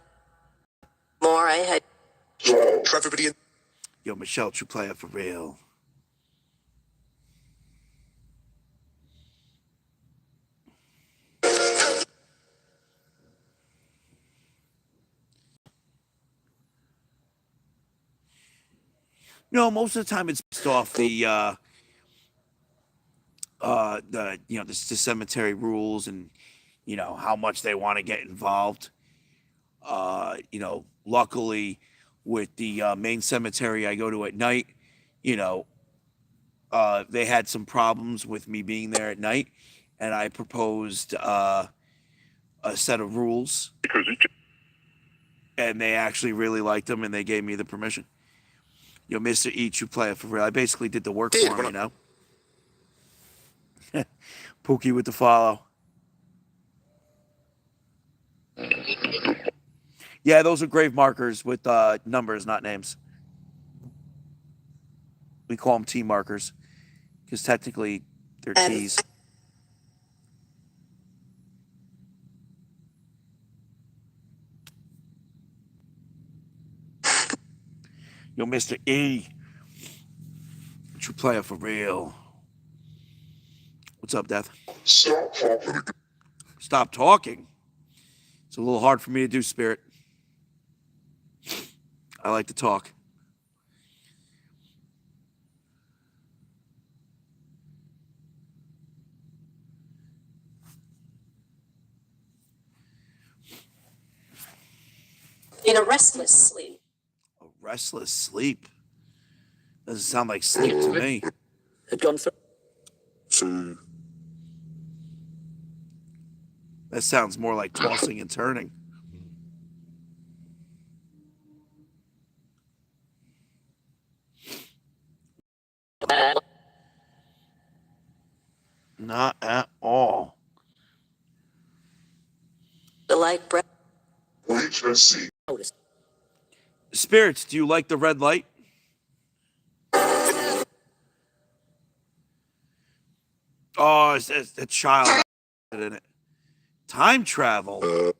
More I had. Draw. For everybody in Yo, Michelle, true player for real. No, most of the time it's based off the the cemetery rules and how much they want to get involved. Luckily with the main cemetery I go to at night, you know, they had some problems with me being there at night, and I proposed a set of rules, and they actually really liked them, and they gave me the permission. Mr. E, true player for real. I basically did the work for him, Pookie with the follow. Yeah, those are grave markers with numbers, not names. We call them T markers because technically they're T's. Mr. E, true player for real. What's up, Death? Stop talking. Stop talking. It's a little hard for me to do, Spirit. I like to talk. In a restless sleep. A restless sleep. Doesn't sound like sleep to me. Had gone for. To That sounds more like tossing and turning. Not at all. The light breath. wait and see. Notice. Spirits, do you like the red light? Oh, it's a child in it. Time travel.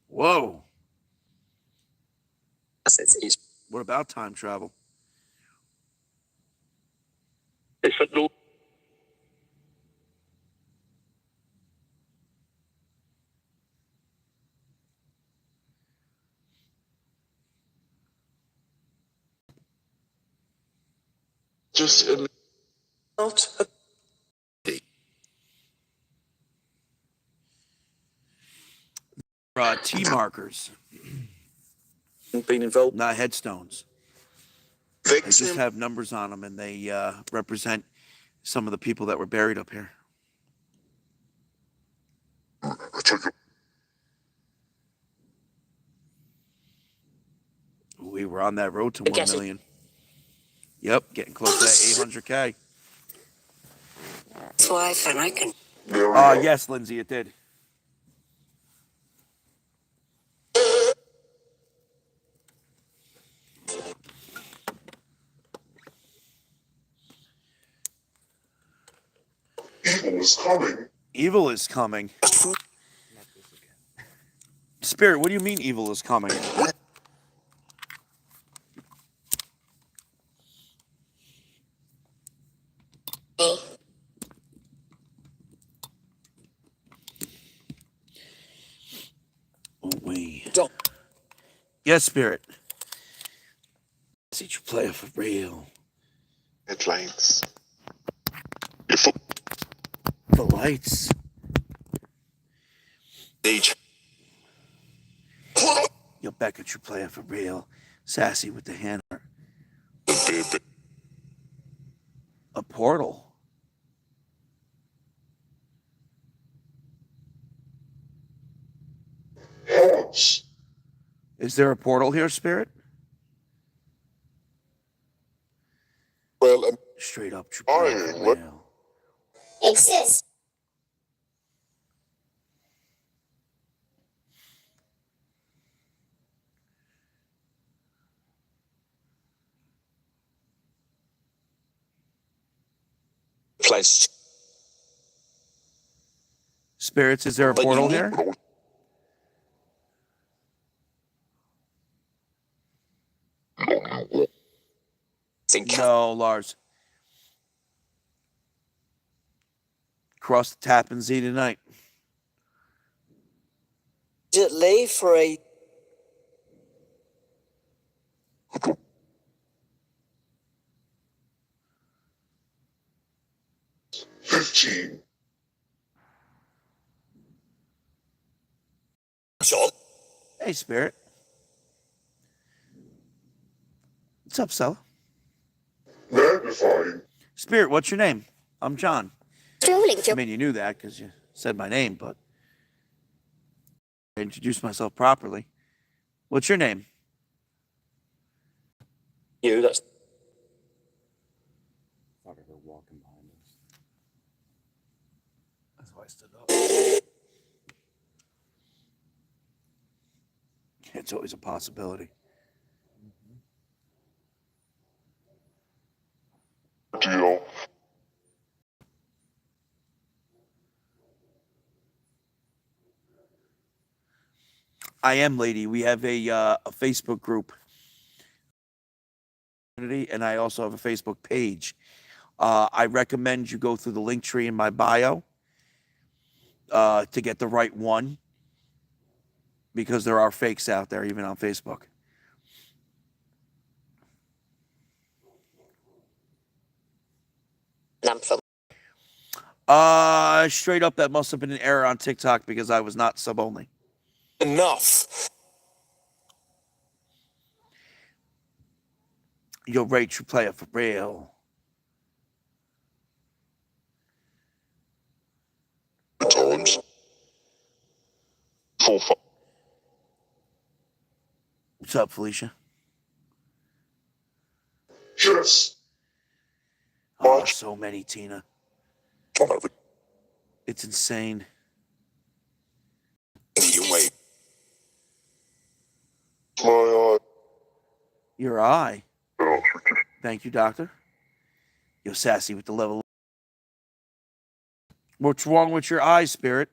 Whoa. It's easy. What about time travel? It's a no. Just a Not a T markers, Been involved. not headstones. They just victim. have numbers on them, and they represent some of the people that were buried up here. I took it. We were on that road to 1 guess it- million. Yep, getting close to that 800K. wife, and I can. There we go. Yes, Lindsay, it did. Evil is coming. Evil is coming. Spirit, what do you mean evil is coming? Oh, wait. Don't. Yes, Spirit. See you play for real. Headlights. If The lights. age. Yo, Becca, you play for real. Sassy with the hammer. A portal. Hearts. Is there a portal here, Spirit? Well, Straight up, you play for what? real. Exist. Place. Spirits, is there a portal here? think No, Lars. Cross the Tappan Zee tonight. Is it late for a... $15. so. Hey, Spirit. What's up, Stella? Magnifying. Spirit, what's your name? I'm John. Strolling I through mean, you knew that because you said my name, but I introduced myself properly. What's your name? You, that's Thought I heard walking behind us. That's why I stood up. It's always a possibility. Deal. I am, lady. We have a Facebook group, and I also have a Facebook page. I recommend you go through the link tree in my bio to get the right one, because there are fakes out there, even on Facebook. from... Straight up, that must have been an error on TikTok because I was not sub only. enough. Yo, rate your player for real. Times. 4 5. What's up, Felicia? Yes. Oh, so many, Tina. Come over. It's insane. You wait. My eye. Your eye. Oh, Thank you, doctor. You're sassy with the level. What's wrong with your eye, Spirit?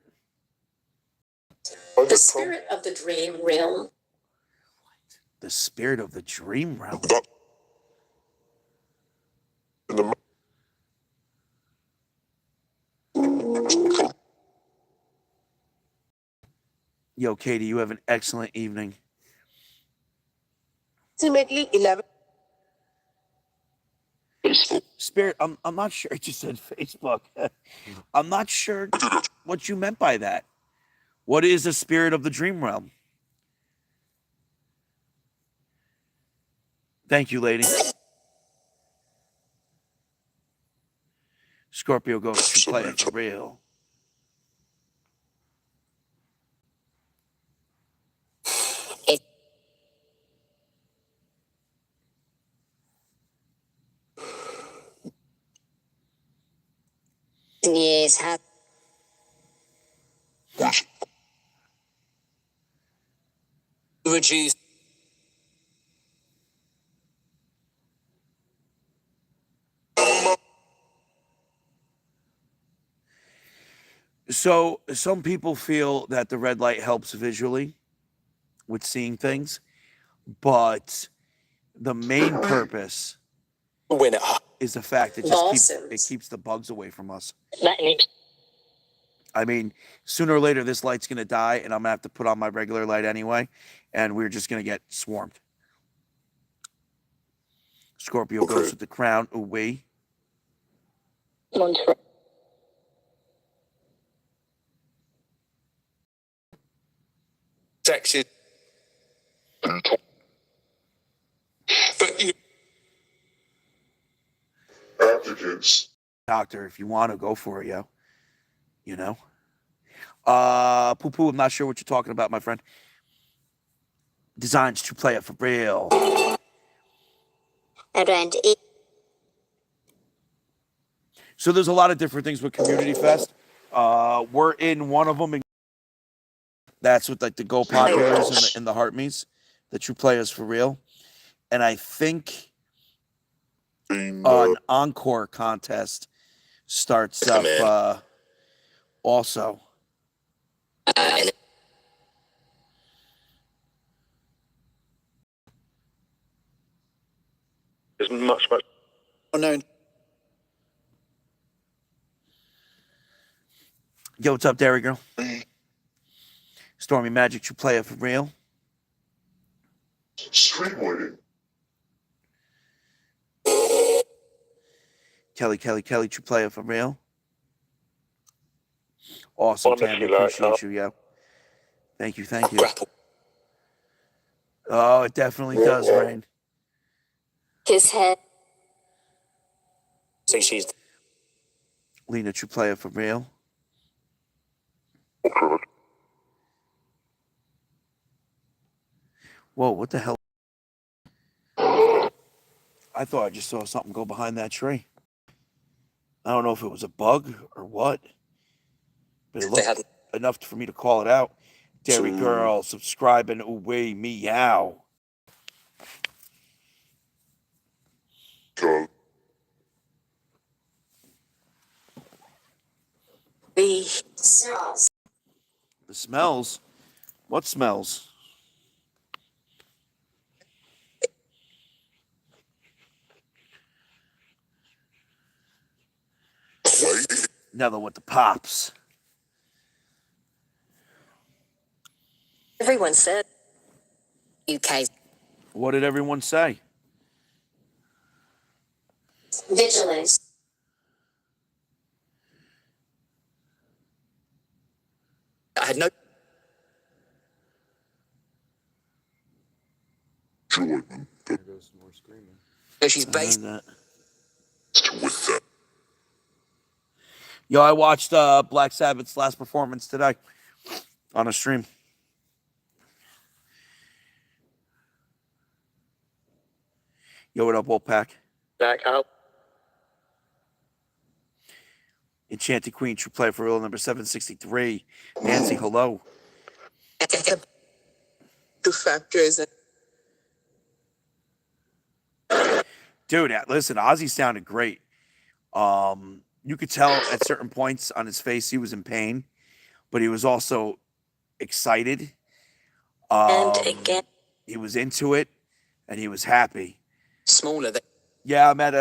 The spirit of the dream realm. The spirit of the dream realm. Yo, Katie, you have an excellent evening. Approximately 11... Spirit, I'm not sure. It just said Facebook. I'm not sure what you meant by that. What is the spirit of the dream realm? Thank you, lady. Scorpio goes to play it for real. years have Reduce... So some people feel that the red light helps visually with seeing things, but the main purpose Winner. is the fact that it keeps the bugs away from us. I mean, sooner or later, this light's going to die, and I'm going to have to put on my regular light anyway, and we're just going to get swarmed. Scorpio goes with the crown. Away. Sexy. But you... applicants. Doctor, if you want to go for it, yo. You know? Poo-poo, I'm not sure what you're talking about, my friend. Designs to play it for real. around So there's a lot of different things with Community Fest. We're in one of them. That's with like the Go Populars and the Heart Me's, the True Players for real. And I think an encore contest starts up also. There's much known. Yo, what's up, Dairy Girl? Stormy Magic, true player for real. Street waiting. Kelly, true player for real. Awesome, Honestly, Tammy. like, Appreciate you, yo. Thank you. Grapple. Oh, it definitely does, Rain. His head. Say she's Lena, true player for real. Whoa, what the hell? I thought I just saw something go behind that tree. I don't know if it was a bug or what, but it looked enough for me to call it out. Dairy Girl, subscribe and away meow. Go. The Smells. The smells? What smells? Wait. Another with the pops. everyone said UK What did everyone say? Vigilance. I had no Jordan. There goes some more screaming. no she's I heard based that. With that. Yo, I watched Black Sabbath's last performance today on a stream. Yo, what up, Wolfpack? back out. Enchanted Queen, true player for real, number 763. Nancy, hello. The factors. Dude, listen, Ozzy sounded great. You could tell at certain points on his face he was in pain, but he was also excited. and again. He was into it, and he was happy. Smaller than Yeah, I'm at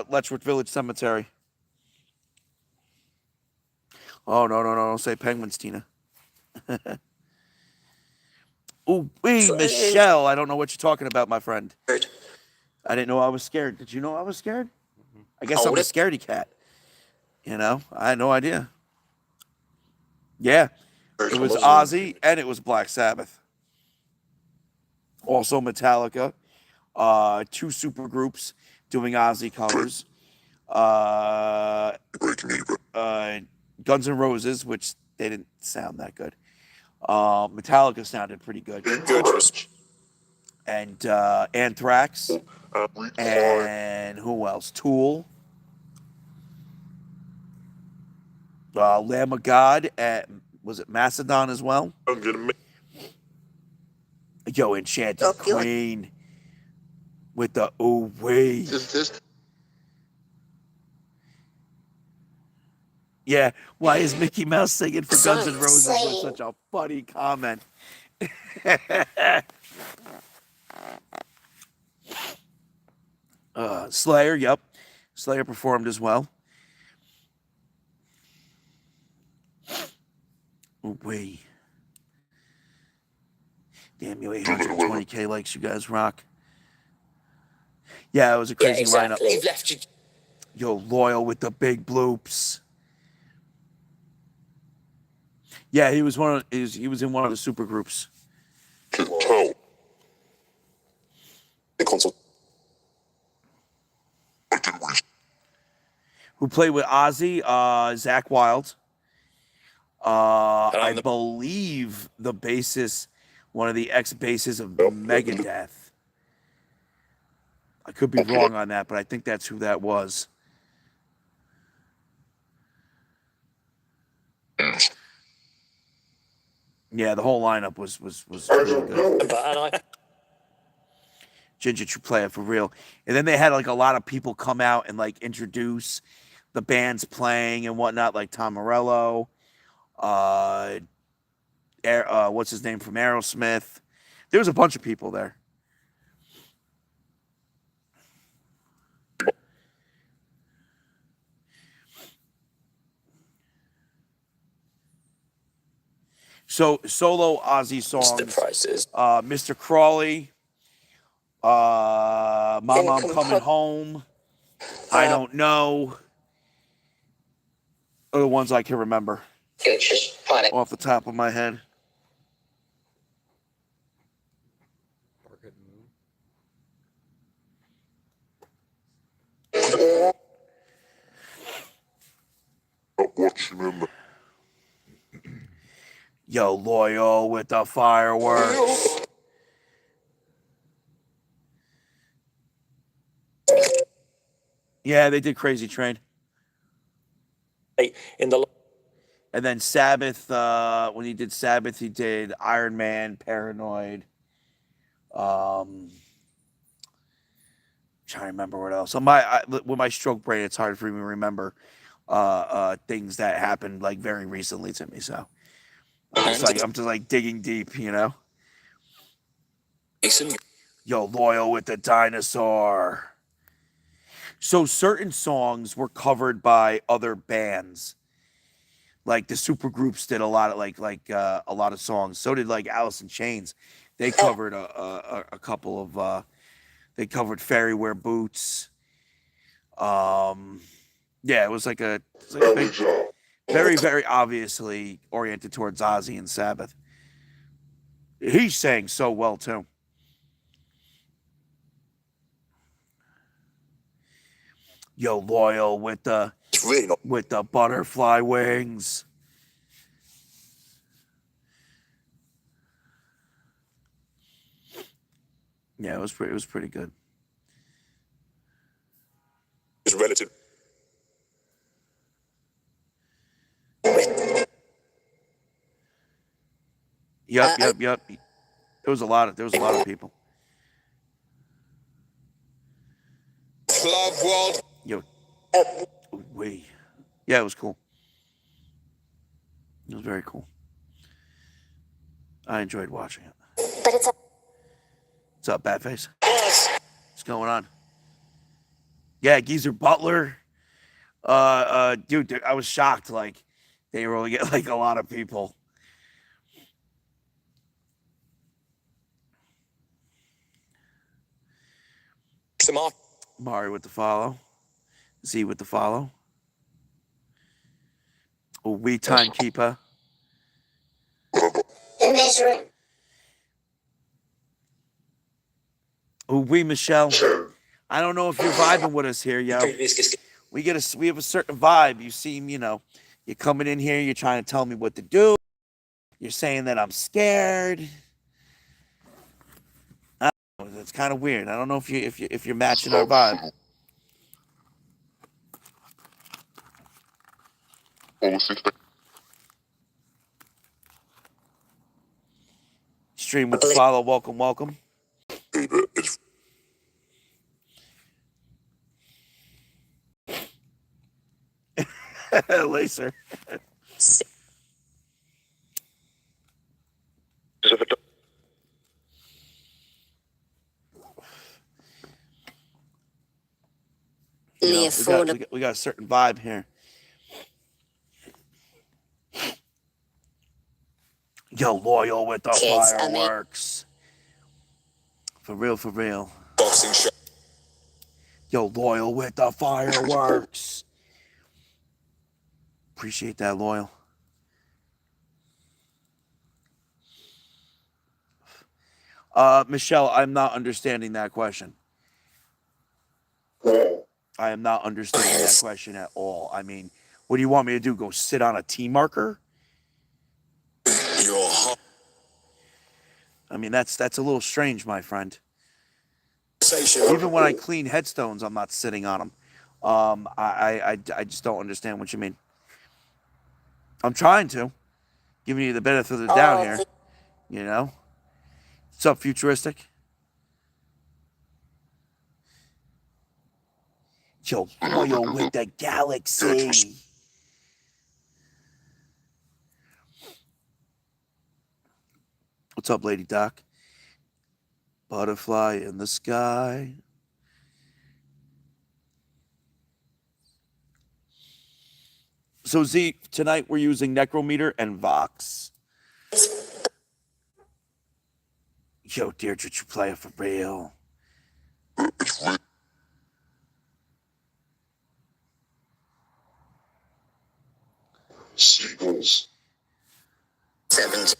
Letchworth Village Cemetery. Oh, no, don't say penguins, Tina. Ooh, Michelle, I don't know what you're talking about, my friend. I didn't know I was scared. Did you know I was scared? I guess I'm a scaredy cat. You know, I had no idea. Yeah, it was Ozzy and it was Black Sabbath. Also Metallica. Two super groups doing Ozzy covers. Guns N' Roses, which they didn't sound that good. Metallica sounded pretty good. And Anthrax. And who else? Tool. Lamb of God. Was it Macedon as well? Yo, Enchanted Queen. With the ooh wee. Yeah, why is Mickey Mouse singing for Guns N' Roses was such a funny comment. Slayer, yep. Slayer performed as well. Ooh wee. Damn, you 820K likes, you guys rock. Yeah, it was a crazy lineup. You've left you. Yo, Loyal with the big bloops. Yeah, he was he was in one of the super groups. The console. Who played with Ozzy? Zach Wilde. I believe the bassist, one of the ex-bassists of Megadeth. I could be wrong on that, but I think that's who that was. Yeah, the whole lineup was really good. Ginger, true player for real. And then they had like a lot of people come out and like introduce the bands playing and whatnot, like Tom Morello, what's his name from Aerosmith. There was a bunch of people there. So solo Ozzy The songs, prices. Mr. Crawley, Mama I'm Coming Home, I Don't Know, are the ones I can remember off the top of my head. Dark at the Moon. Not watching them. Yo, Loyal with the fireworks. Yeah, they did Crazy Train. In the And then Sabbath, when he did Sabbath, he did Iron Man, Paranoid. Trying to remember what else. With my stroke brain, it's hard for me to remember things that happened like very recently to me. So I'm just like digging deep, you know. Yo, Loyal with the Dinosaur. So certain songs were covered by other bands. Like the supergroups did a lot of a lot of songs. So did like Alice in Chains. They covered a couple of they covered Fairy Wear Boots. Yeah, it was like a big, very, very obviously oriented towards Ozzy and Sabbath. He sang so well too. Yo, Loyal with the It's really not. with the butterfly wings. Yeah, it was pretty good. It's relative. Yep. There was a lot of people. Club World. Yo, yeah, it was cool. It was very cool. I enjoyed watching it. But it's a What's up, Batface? What's going on? Yeah, Geezer Butler. Dude, I was shocked. Like, they really get like a lot of people. Mari with the follow. Z with the follow. We timekeeper. measuring. We Michelle. I don't know if you're vibing with us here, yo. We have a certain vibe. You seem, you're coming in here. You're trying to tell me what to do. You're saying that I'm scared. I don't know, it's kind of weird. I don't know if you're matching our vibe. Stream with the follow. Welcome. Lacer. We got a certain vibe here. Yo, Loyal with the fireworks. For real. Boxing show. Yo, Loyal with the fireworks. Appreciate that, Loyal. Michelle, I'm not understanding that question. I am not understanding that question at all. I mean, what do you want me to do? Go sit on a T marker? I mean, that's a little strange, my friend. Even when I clean headstones, I'm not sitting on them. I just don't understand what you mean. I'm trying to. Giving you the benefit of the doubt here. You know? What's up, Futuristic? Yo, Loyal with the galaxy. What's up, Lady Doc? Butterfly in the sky. So Z, tonight we're using Necrometer and Vox. Yo, Deirdre, you play it for real. It's real. Seagulls. 17.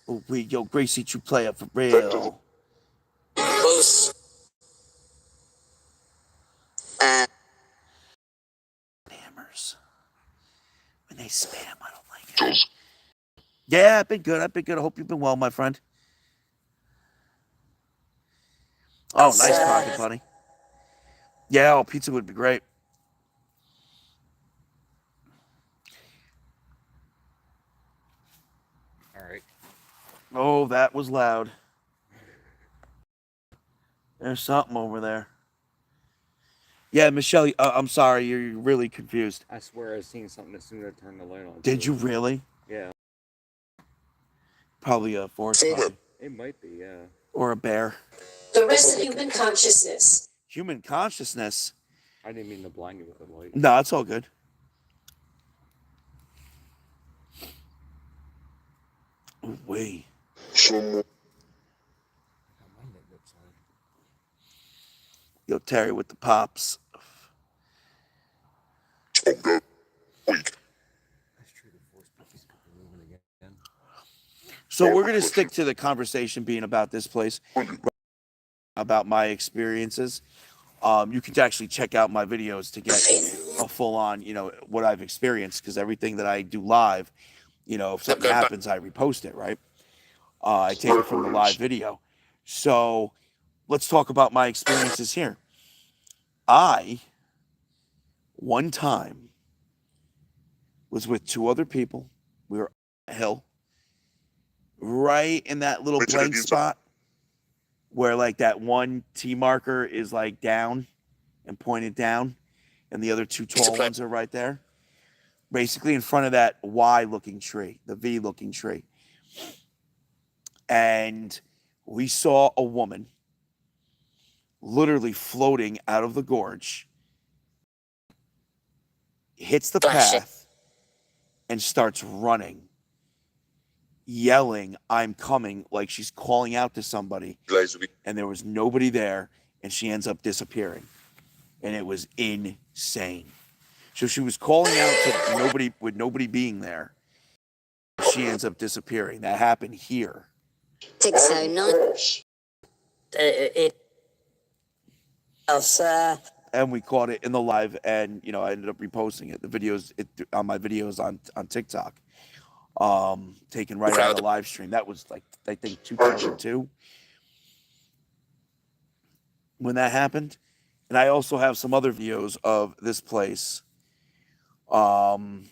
Oh, wait, yo, Gracie, you play it for real. Close. Spammers. When they spam, I don't like it. Does. Yeah, I've been good. I hope you've been well, my friend. Oh, nice pocket bunny. Yeah, pizza would be great. All right. Oh, that was loud. There's something over there. Yeah, Michelle, I'm sorry. You're really confused. I swear I seen something as soon as I turned the light on. Did you really? Yeah. Probably a forest fire. It might be, yeah. Or a bear. The rest of human consciousness. Human consciousness? I didn't mean to blind you with the light. No, it's all good. Oh, wait. Someone. Yo, Terry with the pops. Tonga. Weak. That's true. The force pickies could be moving again. So we're going to stick to the conversation being about this place, about my experiences. You can actually check out my videos to get a full-on, what I've experienced, because everything that I do live, if something happens, I repost it, right? I take it from the live video. So let's talk about my experiences here. One time, was with two other people. We were on a hill, right in that little blank spot where like that one T marker is like down and pointed down, and the other two tall ones are right there. Basically in front of that Y-looking tree, the V-looking tree. And we saw a woman literally floating out of the gorge, hits the path, and starts running, yelling, "I'm coming," like she's calling out to somebody. And there was nobody there, and she ends up disappearing. And it was insane. So she was calling out to nobody, with nobody being there. She ends up disappearing. That happened here. 609. And we caught it in the live, and I ended up reposting it. The videos on my videos on TikTok. Taken right out of the live stream. That was like, I think 2002 when that happened. And I also have some other videos of this place. And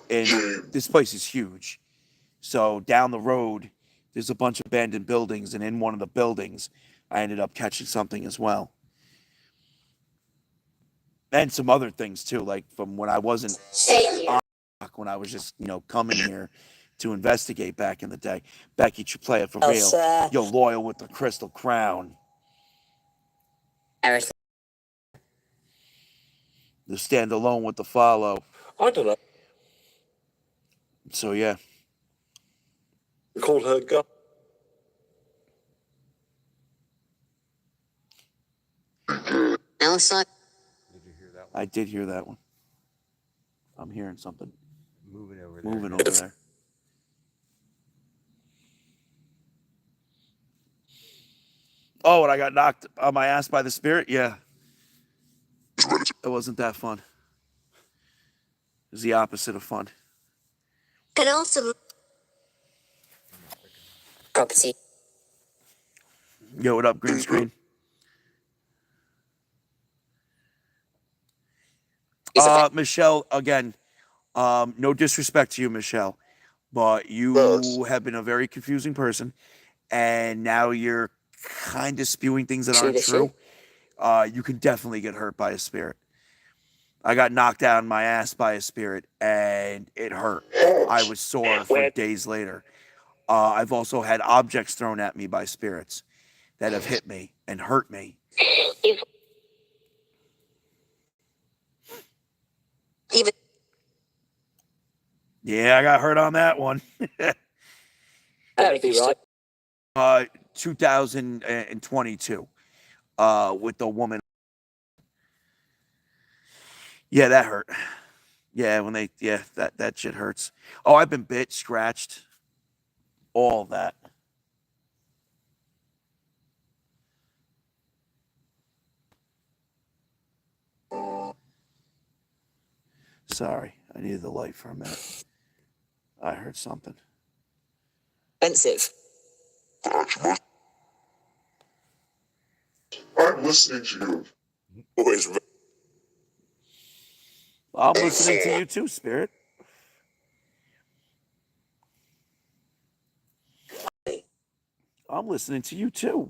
this place is huge. So down the road, there's a bunch of abandoned buildings, and in one of the buildings, I ended up catching something as well. And some other things too, like from when I wasn't on, when I was just, coming here to investigate back in the day. Becky, you play it for real. Yo, Loyal with the Crystal Crown. Everything. The Stand Alone with the Follow. I don't know. So, yeah. We called her God. Outside. Did you hear that one? I did hear that one. I'm hearing something Moving over there. moving over there. Oh, and I got knocked on my ass by the spirit? Yeah. It wasn't that fun. It was the opposite of fun. Can also. Property. Yo, what up, green screen? Michelle, again, no disrespect to you, Michelle, but you have been a very confusing person, and now you're kind of spewing things that aren't true. You can definitely get hurt by a spirit. I got knocked out on my ass by a spirit, and it hurt. I was sore for days later. I've also had objects thrown at me by spirits that have hit me and hurt me. Even. Yeah, I got hurt on that one. That'd be right. 2022. With the woman. Yeah, that hurt. Yeah, that shit hurts. Oh, I've been bit, scratched, all that. Sorry, I needed the light for a minute. I heard something. Expensive. I'm listening to you. Always ready. I'm listening to you too, Spirit. I'm listening to you too.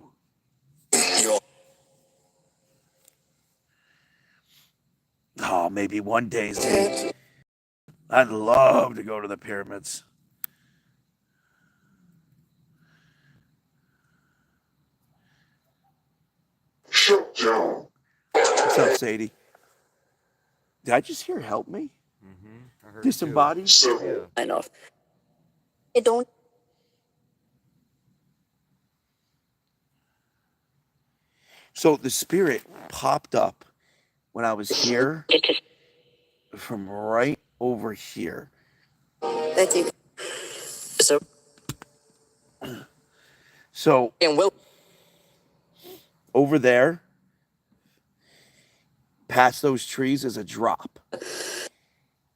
Oh, maybe one day, Z. I'd love to go to the pyramids. Shut down. What's up, Sadie? Did I just hear help me? I heard it too. Disembodied? Several. Yeah. Enough. I don't. So the spirit popped up when I was here from right over here. That you. So. So And will. over there, past those trees, is a drop.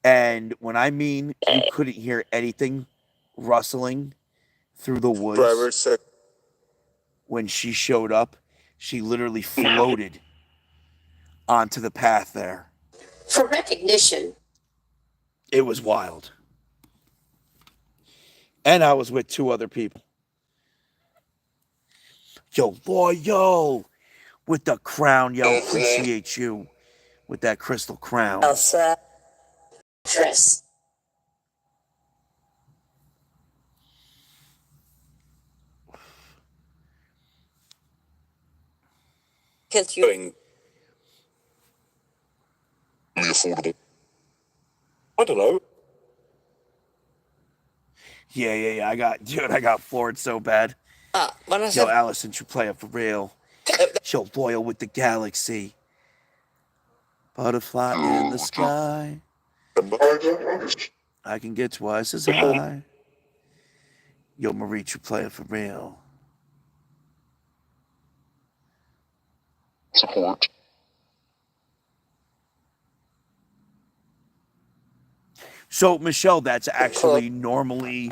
And when I mean you couldn't hear anything rustling through the woods, Private sec. when she showed up, she literally floated onto the path there. For recognition, It was wild. And I was with 2 other people. Yo, Loyal, with the crown, yo, appreciate you with that crystal crown. Elsa. Chris. Because you. Going. Really affordable. I don't know. Yeah. I got floored so bad. When I Yo, said. Allison, you play it for real. Yo, Loyal with the galaxy. Butterfly in the sky. I don't understand. I can get twice as high. Yo, Marie, you play it for real. Support. So, Michelle, that's actually normally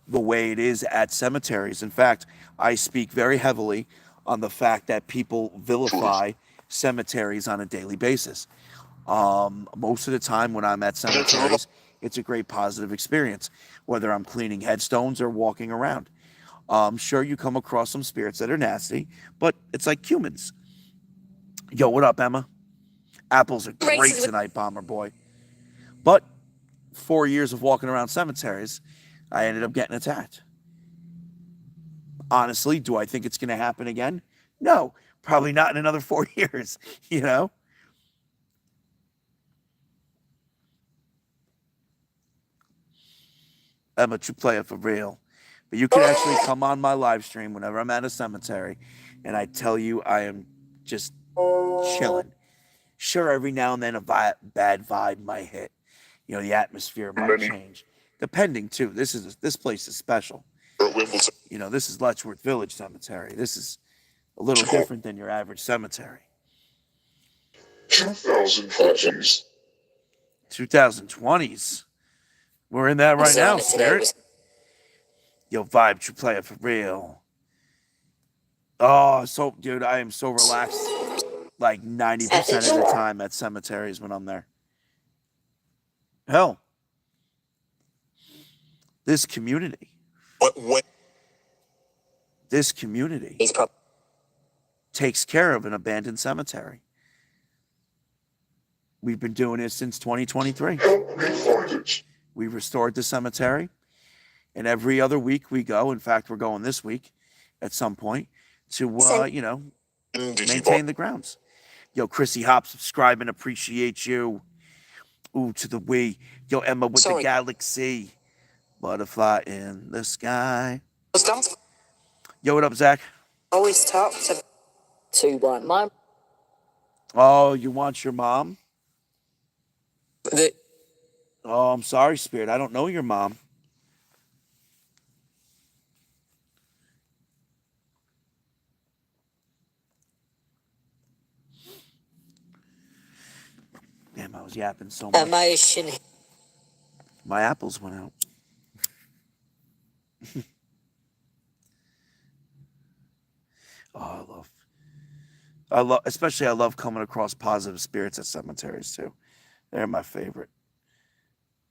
the way it is at cemeteries. In fact, I speak very heavily on the fact that people vilify cemeteries on a daily basis. Most of the time when I'm at cemeteries, it's a great positive experience, whether I'm cleaning headstones or walking around. Sure, you come across some spirits that are nasty, but it's like humans. Yo, what up, Emma? Apples are great tonight, Bomber Boy. But 4 years of walking around cemeteries, I ended up getting attacked. Honestly, do I think it's going to happen again? No, probably not in another 4 years, you know? Emma, you play it for real. But you can actually come on my live stream whenever I'm at a cemetery, and I tell you, I am just chilling. Sure, every now and then a bad vibe might hit. You know, the atmosphere might change. Depending, too. This place is special. At Wimbledon. You know, this is Letchworth Village Cemetery. This is a little different than your average cemetery. 2020s. 2020s. We're in that right now, Spirit. Yo, Vibe, you play it for real. Oh, so, dude, I am so relaxed. Like 90% of the time at cemeteries when I'm there. Hell, this community. When? This community He's probably. takes care of an abandoned cemetery. We've been doing this since 2023. Help me find it. We restored the cemetery, and every other week we go. In fact, we're going this week at some point to, you know, maintain the grounds. Yo, Chrissy Hop, subscribe and appreciate you. Ooh, to the we. Yo, Emma with the galaxy. Butterfly in the sky. Yo, what up, Zach? always talk to my mom. Oh, you want your mom? The, Oh, I'm sorry, Spirit. I don't know your mom. Damn, I was yapping so much. emotion. My apples went out. Oh, I love coming across positive spirits at cemeteries too. They're my favorite.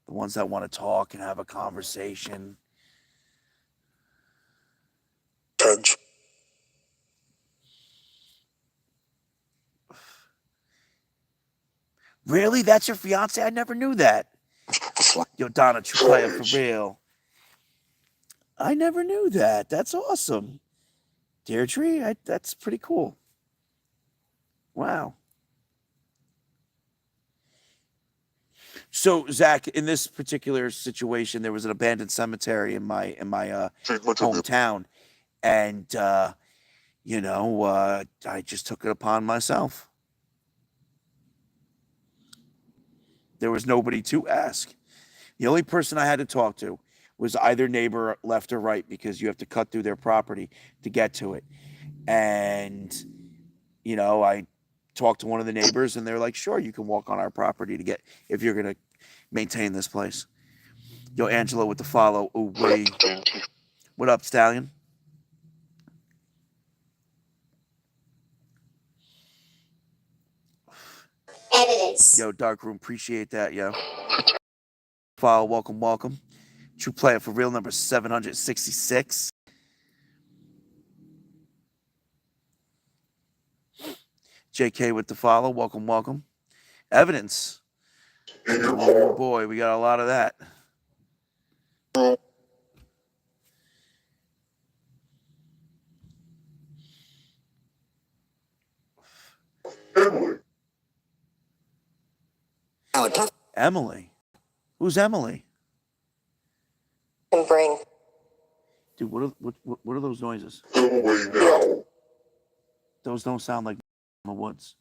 The ones that want to talk and have a conversation. Touch. Really? That's your fiance? I never knew that. Yo, Donna, true player for real. I never knew that. That's awesome. Deirdre, that's pretty cool. Wow. So, Zach, in this particular situation, there was an abandoned cemetery in my hometown, and I just took it upon myself. There was nobody to ask. The only person I had to talk to was either neighbor left or right, because you have to cut through their property to get to it. And I talked to one of the neighbors, and they're like, "Sure, you can walk on our property to get if you're gonna maintain this place." Yo, Angela with the follow. Oh, wait. What up, Stallion? Evidence. Yo, Darkroom, appreciate that, yo. Follow, welcome. True player for real, number 766. JK with the follow, welcome. Evidence. Oh boy, we got a lot of that. Emily? Who's Emily? Can bring. Dude, what are those noises? Go away now. Those don't sound like in the woods.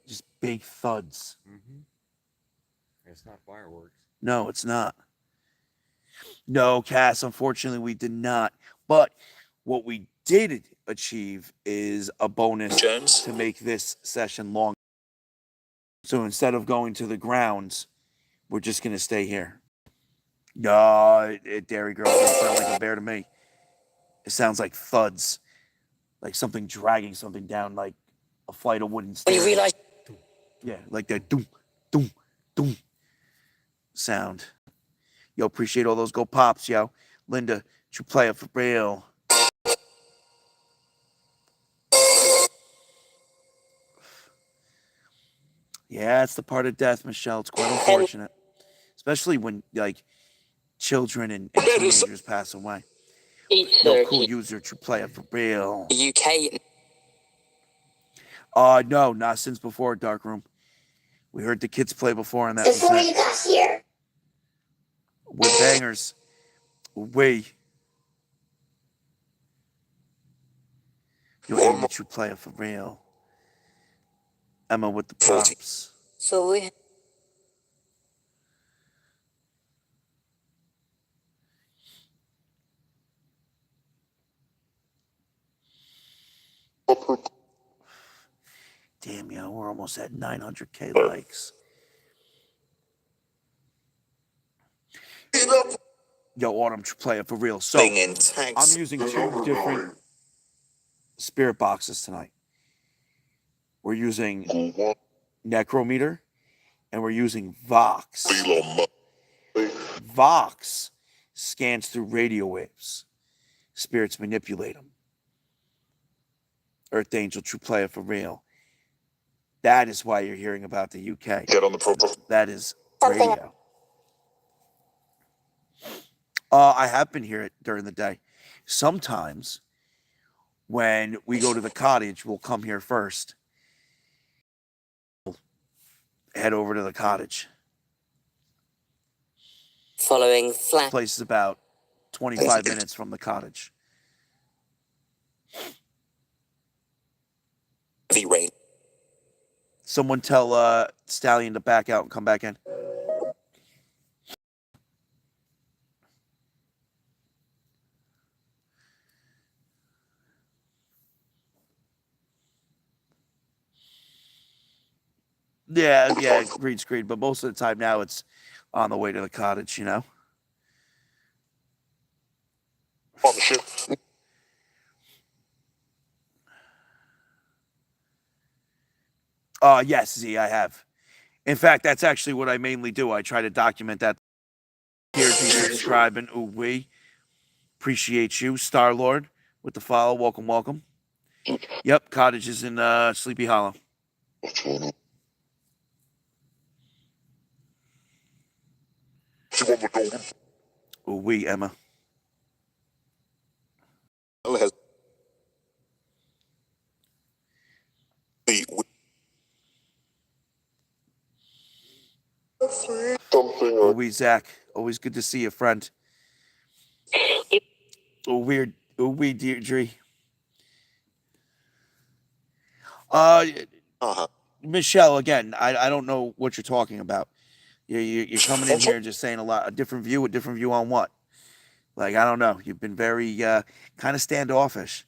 Just big thuds. It's not fireworks. No, it's not. No, Cass, unfortunately, we did not. But what we did achieve is a bonus to make this session long. So instead of going to the grounds, we're just going to stay here. No, Dairy Girl doesn't sound like a bear to me. It sounds like thuds. Like something dragging something down, like a flight of wooden stairs. When you realize. Yeah, like that doom, doom, doom sound. Yo, appreciate all those go pops, yo. Linda, true player for real. Yeah, it's the part of death, Michelle. It's quite unfortunate. Especially when, like, children and teenagers pass away. Yo, cool user, true player for real. UK. No, not since before Darkroom. We heard the kids play before, and that was Before it. you got here. We're bangers. Yo, Amy, true player for real. Emma with the props. So we. Damn, yo, we're almost at 900K likes. Yo, Autumn, true player for real. So, I'm using 2 different spirit boxes tonight. We're using Necrometer, and we're using Vox. Vox scans through radio waves. Spirits manipulate them. Earth Angel, true player for real. That is why you're hearing about the UK. Get on the proper. That is radio. I have been here during the day. Sometimes when we go to the cottage, we'll come here first. Head over to the cottage. following flat. Place is about 25 minutes from the cottage. The rain. Someone tell Stallion to back out and come back in. Yeah, green. But most of the time now it's on the way to the cottage, you know? Partnership. Yes, Z, I have. In fact, that's actually what I mainly do. I try to document that. Here, G, subscribe, and ooh, we appreciate you. Star-Lord with the follow. Welcome. Yep, cottage is in Sleepy Hollow. What's going on? She want my golden. Ooh, we, Emma. Ella has something. Ooh, we, Zach. Always good to see you, friend. Ooh, weird. Ooh, we, Deirdre. Michelle, again, I don't know what you're talking about. You're coming in here and just saying a different view on what? Like, I don't know. You've been very kind of standoffish,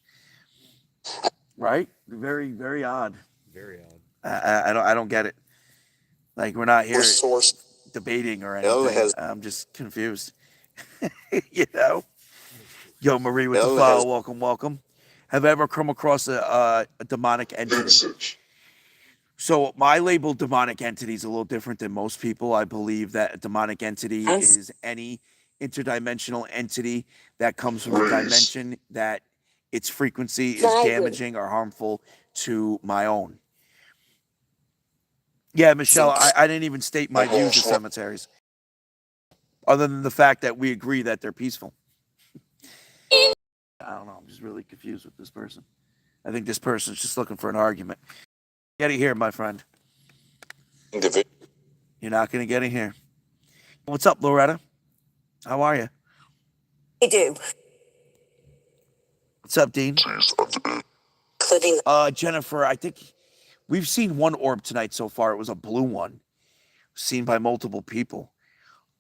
right? Very, very odd. Very odd. I don't get it. Like, we're not here Source. debating or Ella anything. has- I'm just confused. You know? Yo, Marie with the Ella follow. has- Welcome. Have I ever come across a demonic entity? So my label demonic entity is a little different than most people. I believe that a demonic entity is any interdimensional entity that comes from a dimension that its frequency is damaging or harmful to my own. Yeah, Michelle, I didn't even state my views of cemeteries, other than the fact that we agree that they're peaceful. I don't know. I'm just really confused with this person. I think this person's just looking for an argument. Get it here, my friend. You're not going to get it here. What's up, Loretta? How are you? They do. What's up, Dean? Including Jennifer, I think we've seen one orb tonight so far. It was a blue one, seen by multiple people.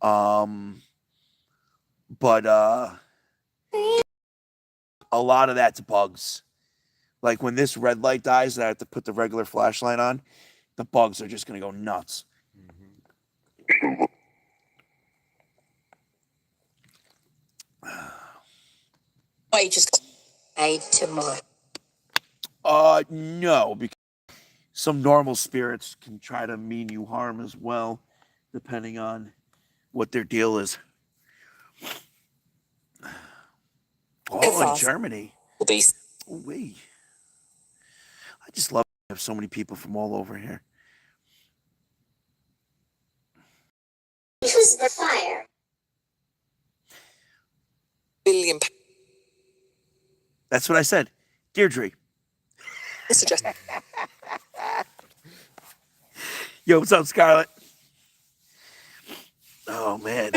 But a lot of that's bugs. Like when this red light dies and I have to put the regular flashlight on, the bugs are just going to go nuts. I just made tomorrow. No, because some normal spirits can try to mean you harm as well, depending on what their deal is. Oh, in Germany. Wait. I just love to have so many people from all over here. Which was the fire? Billion. That's what I said. Deirdre. Suggest. Yo, what's up, Scarlett? Oh, man.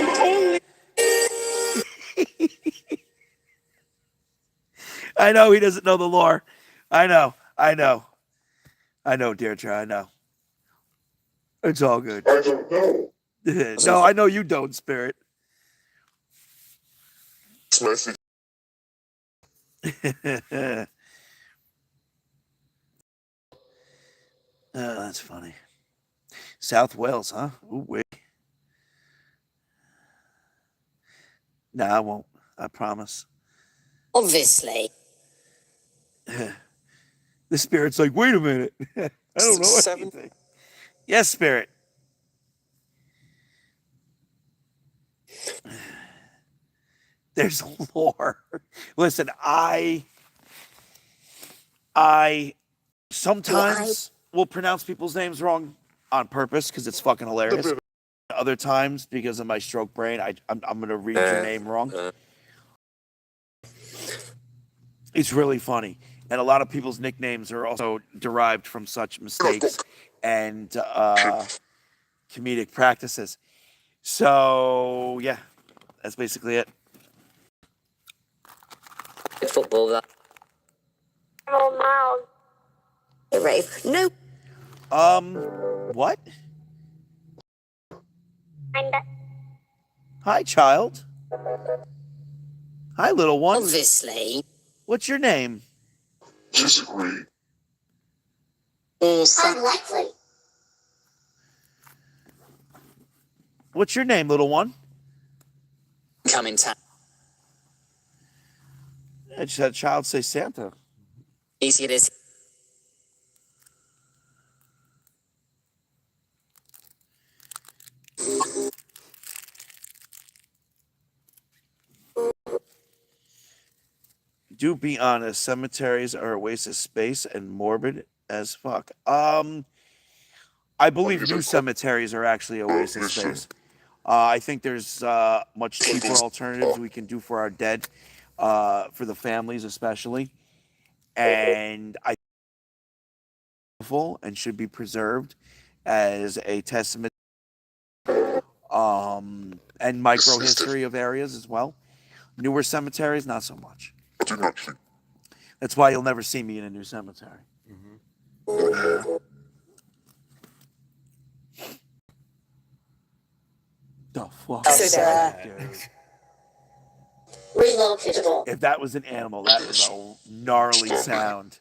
I know he doesn't know the lore. I know, Deirdre. I know. It's all good. I don't know. No, I know you don't, Spirit. It's messy. Oh, that's funny. South Wales, huh? Ooh, wait. No, I won't. I promise. Obviously. The Spirit's like, wait a minute. I don't know anything. Yes, Spirit. There's lore. Listen, I sometimes will pronounce people's names wrong on purpose because it's fucking hilarious. Other times, because of my stroke brain, I'm going to read your name wrong. It's really funny. And a lot of people's nicknames are also derived from such mistakes and comedic practices. So yeah, that's basically it. Football, that. Oh, Rave. No. What? no. Hi, child. Hi, little one. Obviously. What's your name? Disagree. Unlikely. What's your name, little one? Come in town. I just had a child say Santa. Easy it is. Do be honest, cemeteries are a waste of space and morbid as fuck. I believe new cemeteries are actually a waste of space. I think there's much cheaper alternatives we can do for our dead, for the families especially, and I and should be preserved as a testament, and micro history of areas as well. Newer cemeteries, not so much. I do not think. That's why you'll never see me in a new cemetery. The fuck So is there. that, dude? Relocatable. If that was an animal, that was a gnarly sound.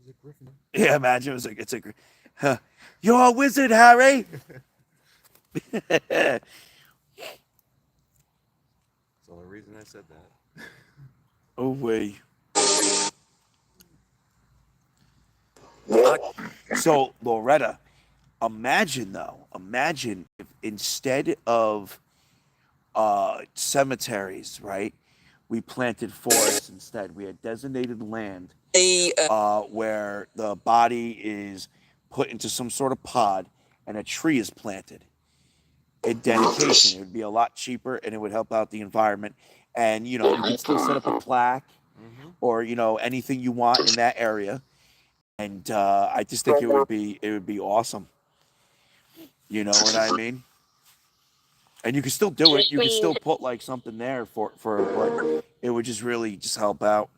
Is it Griffin? Yeah, imagine it was like, huh, you're a wizard, Harry. That's the only reason I said that. Oh wait. So Loretta, imagine if instead of cemeteries, right, we planted forests instead. We had designated land where the body is put into some sort of pod and a tree is planted. In dedication, it would be a lot cheaper and it would help out the environment. And you could still set up a plaque or anything you want in that area. And I just think it would be awesome. You know what I mean? And you can still do it. You can still put like something there but it would just really just help out.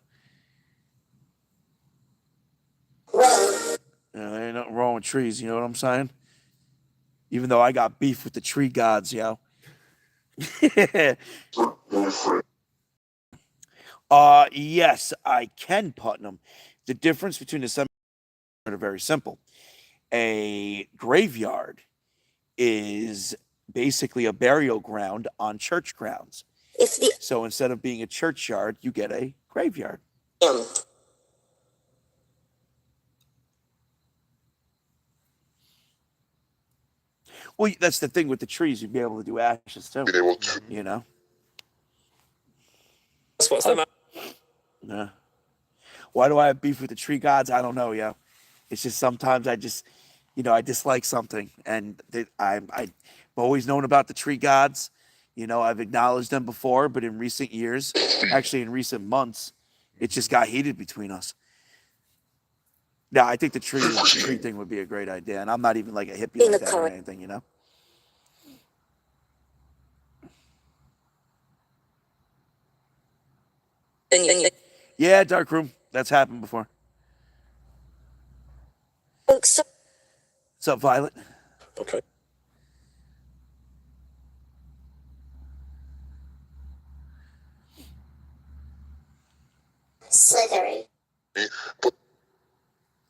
There ain't nothing wrong with trees. You know what I'm saying? Even though I got beef with the tree gods, yo. Yes, I can Putnam. The difference between the cemetery are very simple. A graveyard is basically a burial ground on church grounds. If the So instead of being a churchyard, you get a graveyard. Well, that's the thing with the trees. You'd be able to do ashes too. Being able to. You know? what's the matter? Yeah. Why do I have beef with the tree gods? I don't know, yo. It's just sometimes I just, I dislike something, and I've always known about the tree gods. I've acknowledged them before, but in recent years, actually in recent months, it just got heated between us. Yeah, I think the tree thing would be a great idea, and I'm not even like a hippie In like the that or current- anything, Yeah, dark room. That's happened before. What's What's up, Violet? Okay. Slithery.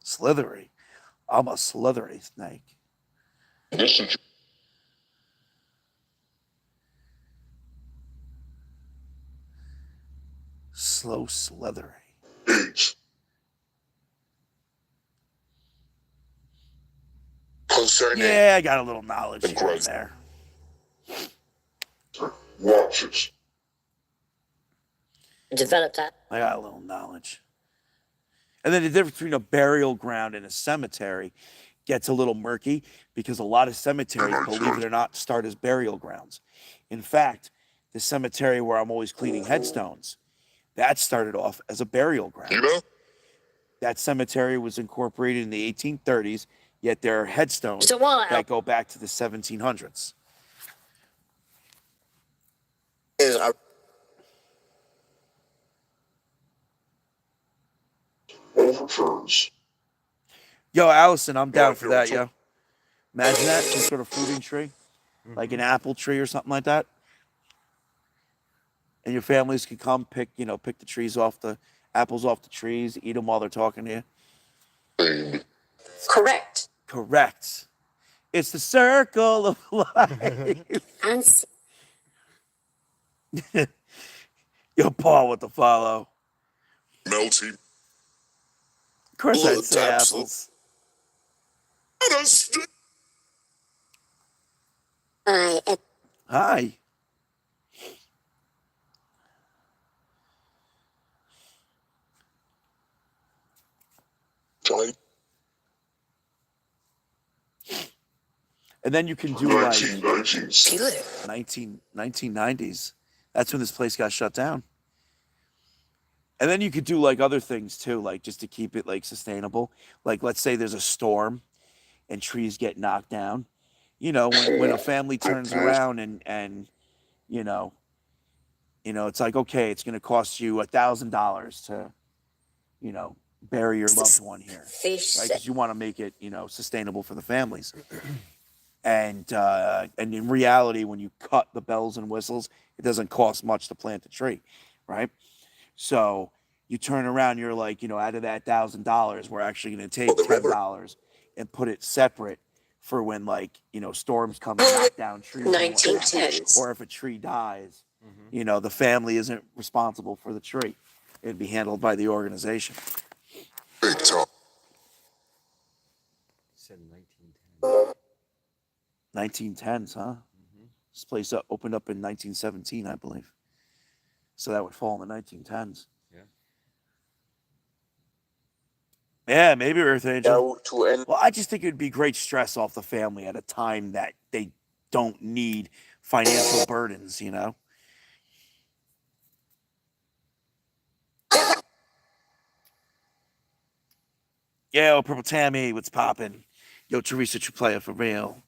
Slithery. I'm a slithery snake. Slow slithery. Concerning Yeah, I got a little knowledge here and there. watches. develop that? I got a little knowledge. And then the difference between a burial ground and a cemetery gets a little murky because a lot of cemeteries, believe it or not, start as burial grounds. In fact, the cemetery where I'm always cleaning headstones, that started off as a burial ground. You know? That cemetery was incorporated in the 1830s. Yet there are headstones It's a while. that go back to the 1700s. Overturns. Yo, Allison, I'm down for that, yo. Imagine that, some sort of fruiting tree, like an apple tree or something like that. And your families could come pick the trees off the apples off the trees, eat them while they're talking to you. Correct. Correct. It's the circle of life. And Yo, Paul with the follow. Melty. Of course I'd Blood say taps. apples. I am Hi. Type. And then you can do like 1990s. 1990s. That's when this place got shut down. And then you could do like other things too, like just to keep it like sustainable. Like let's say there's a storm and trees get knocked down. When a family turns around and you know, it's like, okay, it's gonna cost you $1,000 to, bury your loved one here. fish. Right? Because you want to make it, sustainable for the families. And in reality, when you cut the bells and whistles, it doesn't cost much to plant a tree, right? So you turn around, you're like, out of that $1,000, we're actually going to take $10 and put it separate for when storms come and knock down trees. 1910s. Or if a tree dies, the family isn't responsible for the tree. It'd be handled by the organization. Big talk. Said 1910. 1910s, huh? This place opened up in 1917, I believe. So that would fall in the 1910s. Yeah. Yeah, maybe Earth Angel. Now to end. Well, I just think it would be great stress off the family at a time that they don't need financial burdens, Yo, Purple Tammy, what's poppin'? Yo, Teresa, you play it for real.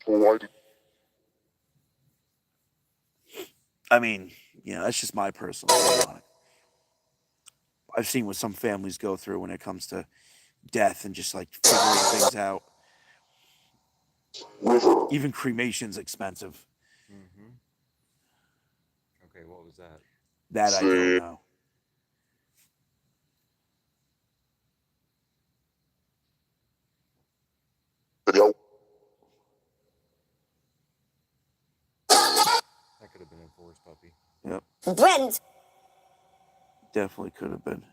I mean, that's just my personal opinion on it. I've seen what some families go through when it comes to death and just like figuring things out. Even cremation's expensive. Okay, what was that? That I don't know. Video. That could have been a forest puppy. Yep, Brent. definitely could have been.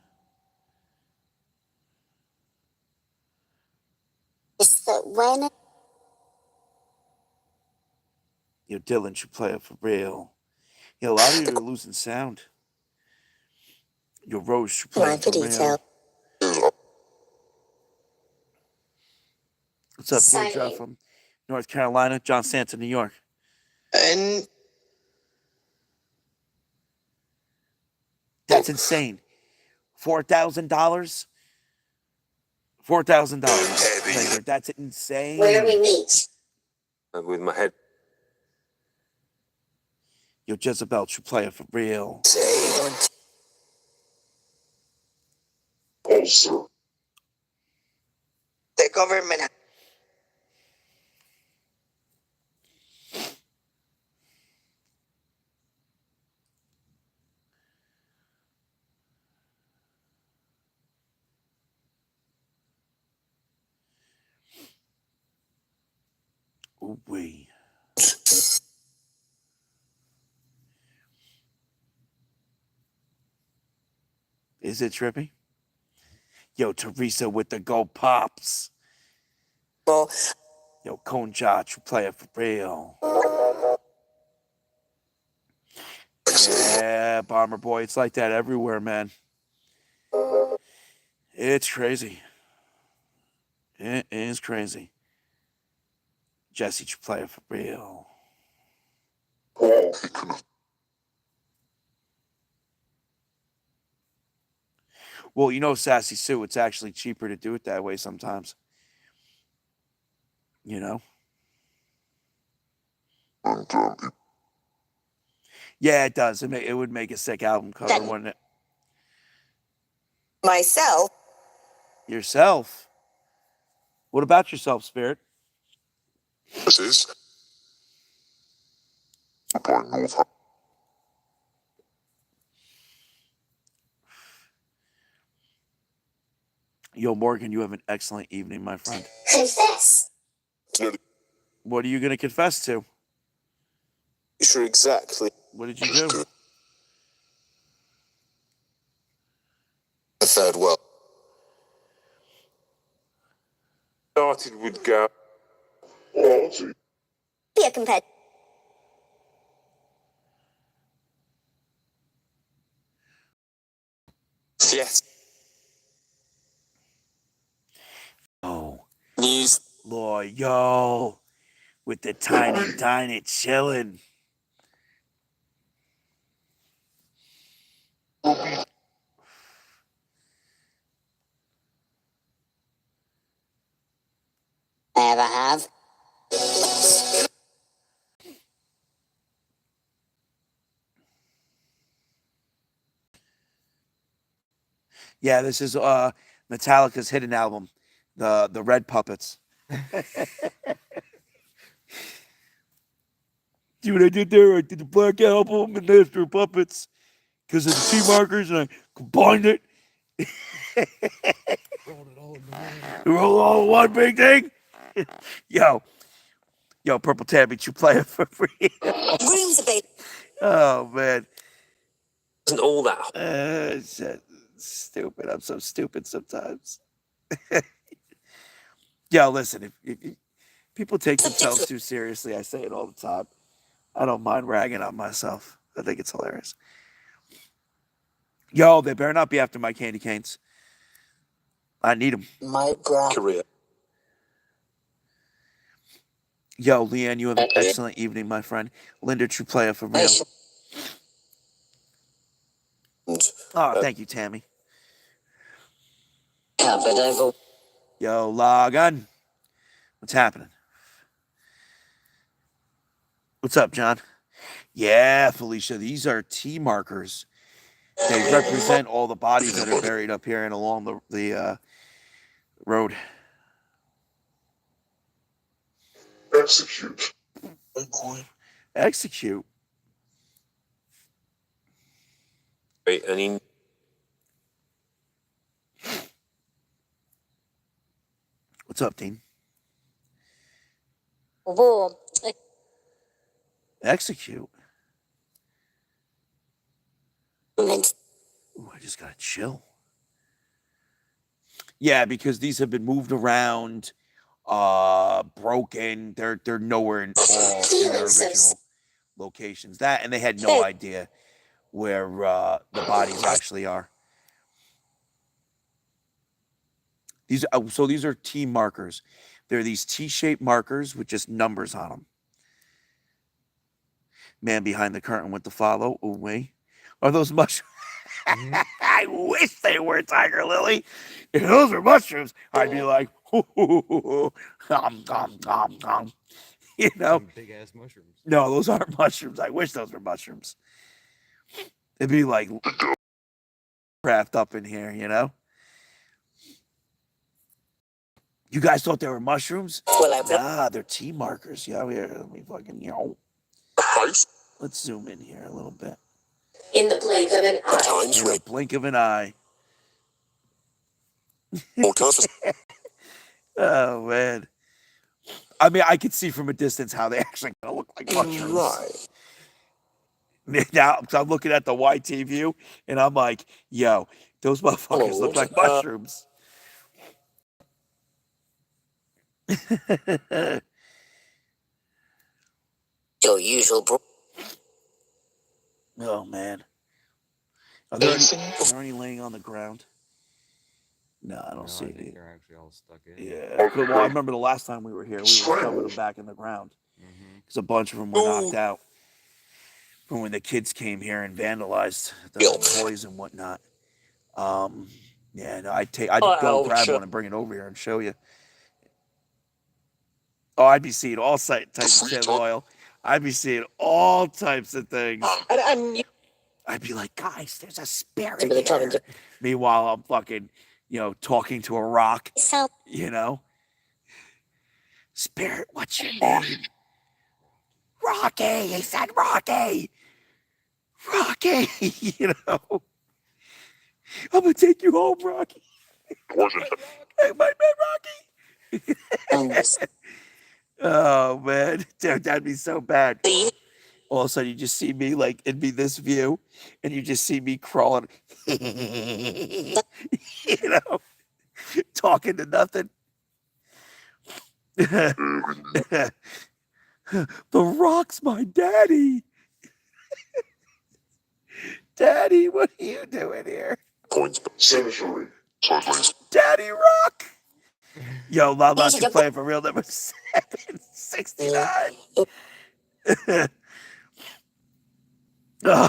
Is that when? Yo, Dylan should play it for real. A lot of you are losing sound. Yo, Rose should play it for real. What's up, Georgia from North Carolina? John Santa, New York. And That's insane. $4,000? $4,000. That's insane. Where we meet. With my head. Yo, Jezebel should play it for real. also. The government. Ooh wee. Is it trippy? Yo, Teresa with the Go Pops. Well, Yo, Conjot should play it for real. Yeah, Bomber Boy. It's like that everywhere, man. It's crazy. It is crazy. Jesse should play it for real. Well, Sassy Sue, it's actually cheaper to do it that way sometimes. You know? And Yeah, it does. It would make a sick album cover, wouldn't it? Myself. Yourself. What about yourself, Spirit? this is by North. Yo, Morgan, you have an excellent evening, my friend. Confess. What are you going to confess to? Sure, exactly. What did you do? The third world. Started with Gary. Be a competitor. Yes. Oh, News. Lord, yo, with the tiny chilling. Ever have. Yeah, this is Metallica's hidden album, the Red Puppets. See what I did there? I did the Black Album and Master Puppets because of the T markers, and I combined it. Rolled it all in one. We roll all in one big thing. Yo, Purple Tabby, you play it for free. Rooms available. Oh man, Isn't all that. it's stupid. I'm so stupid sometimes. Yo, listen, if people take themselves too seriously, I say it all the time. I don't mind ragging on myself. I think it's hilarious. Yo, they better not be after my candy canes. I need them. My bra. Career. Yo, Leanne, you have an excellent evening, my friend. Linda Truplaya for real. Oh, thank you, Tammy. Covered over. Yo, Logan. What's happening? What's up, John? Yeah, Felicia, these are T markers. They represent all the bodies that are buried up here and along the road. Execute. Execute. Wait, any What's up, Dean? War. Execute. Moment. Ooh, I just gotta chill. Yeah, because these have been moved around, broken. They're nowhere in their original locations. That and they had no idea where the bodies actually are. These are T markers. They're these T-shaped markers with just numbers on them. Man behind the curtain went to follow. Oh wait, are those mushrooms? I wish they were, Tiger Lily. If those were mushrooms, I'd be like, nom, nom, nom, nom. You know? Big ass mushrooms. No, those aren't mushrooms. I wish those were mushrooms. It'd be like craft up in here, you know? You guys thought they were mushrooms? Nah, they're T markers. Yeah, here, let me fucking, let's zoom in here a little bit. In the blink of an eye. In the blink of an eye. Oh, man. I mean, I could see from a distance how they actually kind of look like mushrooms. Right. Now, I'm looking at the YT view, and I'm like, yo, those motherfuckers look like mushrooms. Your usual bro. Oh, man. Are there any laying on the ground? No, I don't No, see I think any. they're actually all stuck in. Yeah. Well, I remember the last time we were here, we were shoving them back in the ground because a bunch of them were knocked out from when the kids came here and vandalized the toys and whatnot. Yeah, no, I'd go grab one and bring it over here and show you. Oh, I'd be seeing all types of salmon oil. I'd be seeing all types of things. And I'd be like, guys, there's a spirit Really trying here. to Meanwhile, I'm fucking, talking to a rock, so Spirit, what's your name? Rocky. He said Rocky. Rocky. I'm going to take you home, Rocky. Hey, my man, Rocky. Oh, man. Dude, that'd be so bad. All of a sudden, you just see me, like, it'd be this view, and you just see me crawling, talking to nothing. The Rock's my daddy. Daddy, what are you doing here? Points, but cemetery. Sideways. Daddy Rock. Yo, Lala, you playing for real number 769. Oh,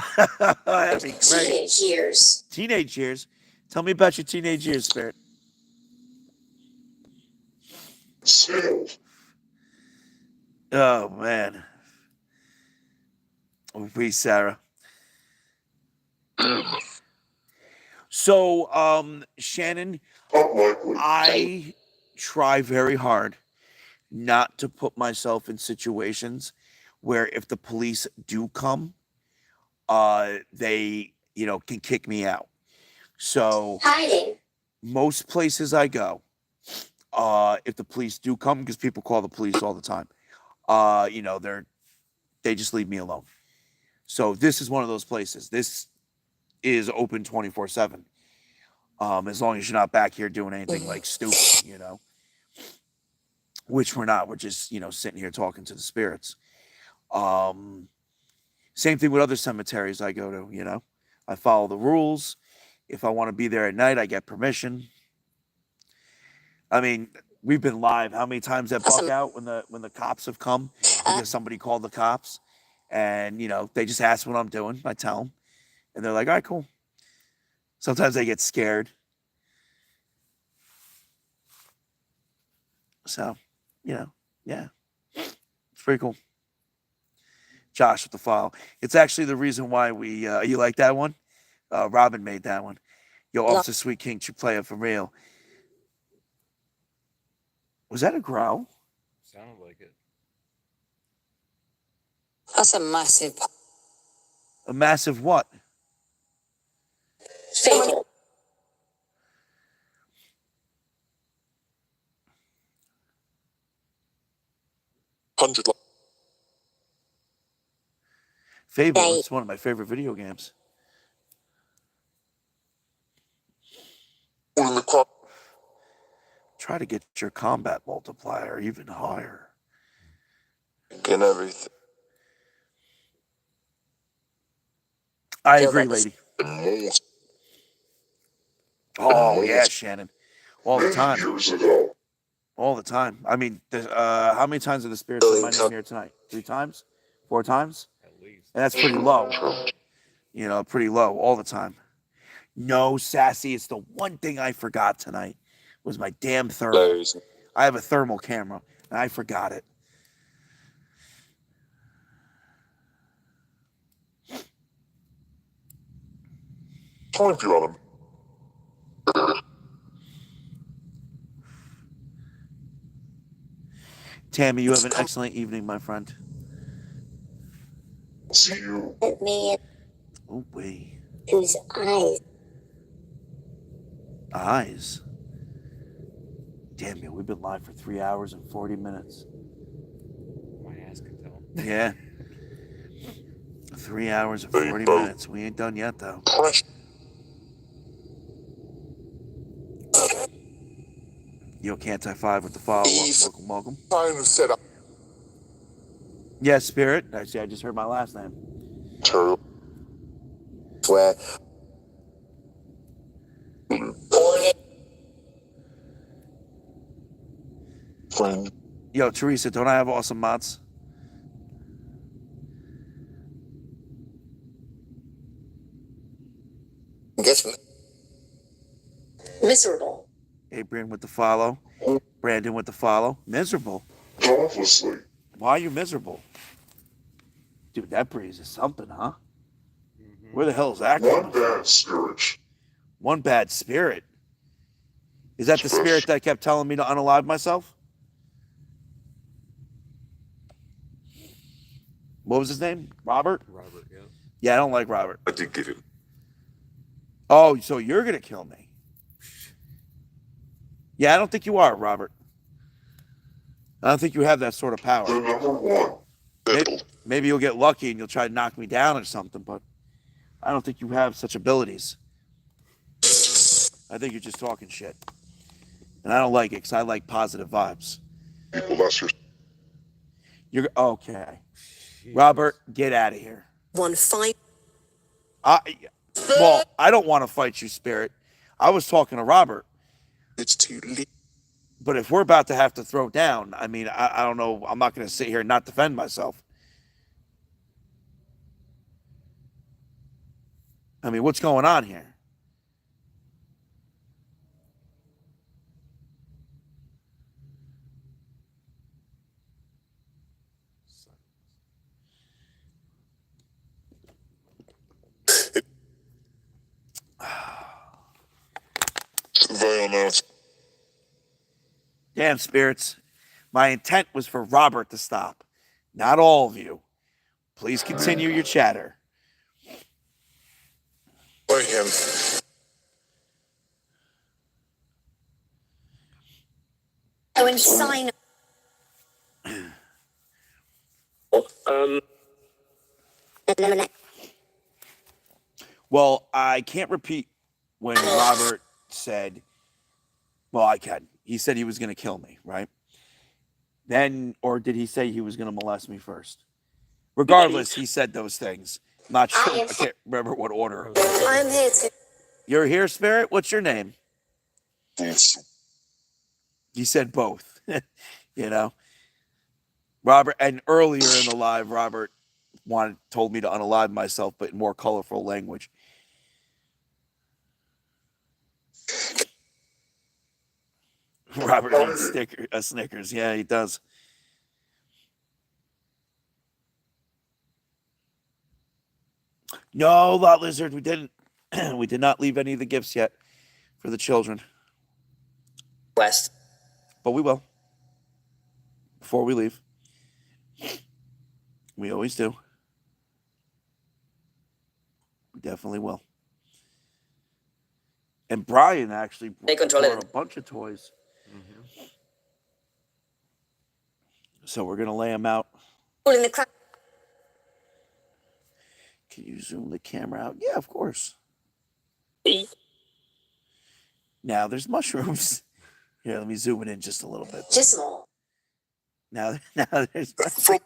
that'd be great. Teenage years. Teenage years? Tell me about your teenage years, Spirit. Sales. Oh, man. We, Sarah. So, Shannon, Unlikely. I try very hard not to put myself in situations where if the police do come, they, can kick me out. So Hiding. most places I go, if the police do come, because people call the police all the time, they just leave me alone. So this is one of those places. This is open 24/7. As long as you're not back here doing anything like stupid, which we're not. We're just, sitting here talking to the spirits. Same thing with other cemeteries I go to, I follow the rules. If I want to be there at night, I get permission. I mean, we've been live. How many times that buck out when the cops have come because somebody called the cops, and they just ask what I'm doing. I tell them, and they're like, "All right, cool." Sometimes they get scared. So, yeah, it's pretty cool. Josh with the file. It's actually the reason why we. You like that one? Robin made that one. Yo, Officer Sweet King should play it for real. Was that a growl? Sounded like it. That's a massive. A massive what? Fatal. Hundred. Fable. It's one of my favorite video games. In the club. Try to get your combat multiplier even higher. And everything. I agree, lady. Most. Oh, yeah, Shannon. All the time. Years ago. All the time. I mean, how many times have the spirits said my name here tonight? 3 times? 4 times? At least. And that's pretty low. Pretty low all the time. No, Sassy, it's the one thing I forgot tonight was my damn thermal. I have a thermal camera, and I forgot it. Time for you, Adam. Tammy, you have an excellent evening, my friend. See you. Me Oh, wait. whose eyes. Eyes? Damn it, we've been live for 3 hours and 40 minutes. My ass can tell. Yeah. 3 hours and 40 minutes. We ain't done yet, though. Yo, Can't I 5 with the follow-up. Welcome, welcome. Time to set up. Yes, Spirit. Actually, I just heard my last name. Terrible. Where? Friend. Yo, Teresa, don't I have awesome mods? Guess me. Miserable. Adrian with the follow. Brandon with the follow. Miserable. dauntlessly. Why are you miserable? Dude, that breeze is something, huh? Where the hell is that One coming from? bad spirit. One bad spirit. Is that the spirit that kept telling me to unalive myself? What was his name? Robert? Robert, yeah. Yeah, I don't like Robert. I did give him. Oh, so you're going to kill me? Yeah, I don't think you are, Robert. I don't think you have that sort of The power. number one. Maybe you'll get lucky and you'll try to knock me down or something, but I don't think you have such abilities. I think you're just talking shit. And I don't like it because I like positive vibes. People, that's your. You're okay. Jesus. Robert, get out of here. One fight. Well, I don't want to fight you, Spirit. I was talking to Robert. It's too late. But if we're about to have to throw down, I mean, I don't know. I'm not going to sit here and not defend myself. I mean, what's going on here? Very nice. Damn, Spirits. My intent was for Robert to stop, not all of you. Please continue your chatter. By him. Oh, and sign. Eliminate. Well, I can't repeat when Robert said, well, I can. He said he was going to kill me, right? Then, or did he say he was going to molest me first? Regardless, he said those things. I'm not sure. I can't remember what order. I'm here to. You're here, Spirit? What's your name? Yes. He said both. You know? Robert, and earlier in the live, Robert told me to unalive myself, but in more colorful language. Robert needs Snickers. Yeah, he does. No, Lot Lizard, we didn't. We did not leave any of the gifts yet for the children. West. But we will. Before we leave. We always do. We definitely will. And Brian actually Take control of brought a bunch of toys. So we're going to lay them out. All in the crowd. Can you zoom the camera out? Yeah, of course. Now there's mushrooms. Here, let me zoom it in just a little bit. Just more. Now there's mushrooms.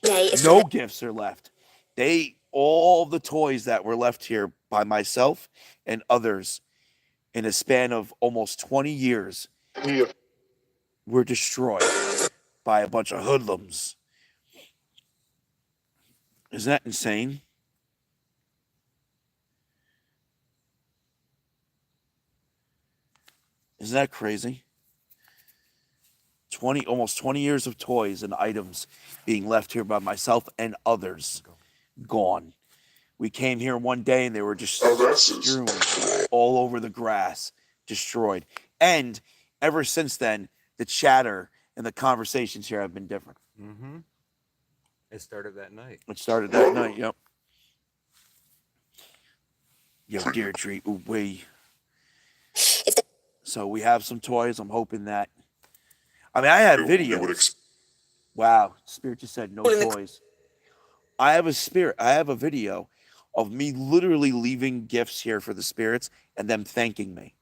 Yay, it's No gifts are left. All the toys that were left here by myself and others in a span of almost 20 years were destroyed by a bunch of hoodlums. Isn't that insane? Isn't that crazy? Almost 20 years of toys and items being left here by myself and others. Gone. We came here one day and they were just strewn all over the grass, destroyed. And ever since then, the chatter and the conversations here have been different. Mm-hmm. It started that night. It started that night, yep. Yo, Deirdre, ooh wee. So we have some toys. I'm hoping that. I mean, I have videos. Wow, Spirit just said no toys. I have a video of me literally leaving gifts here for the spirits and them thanking me.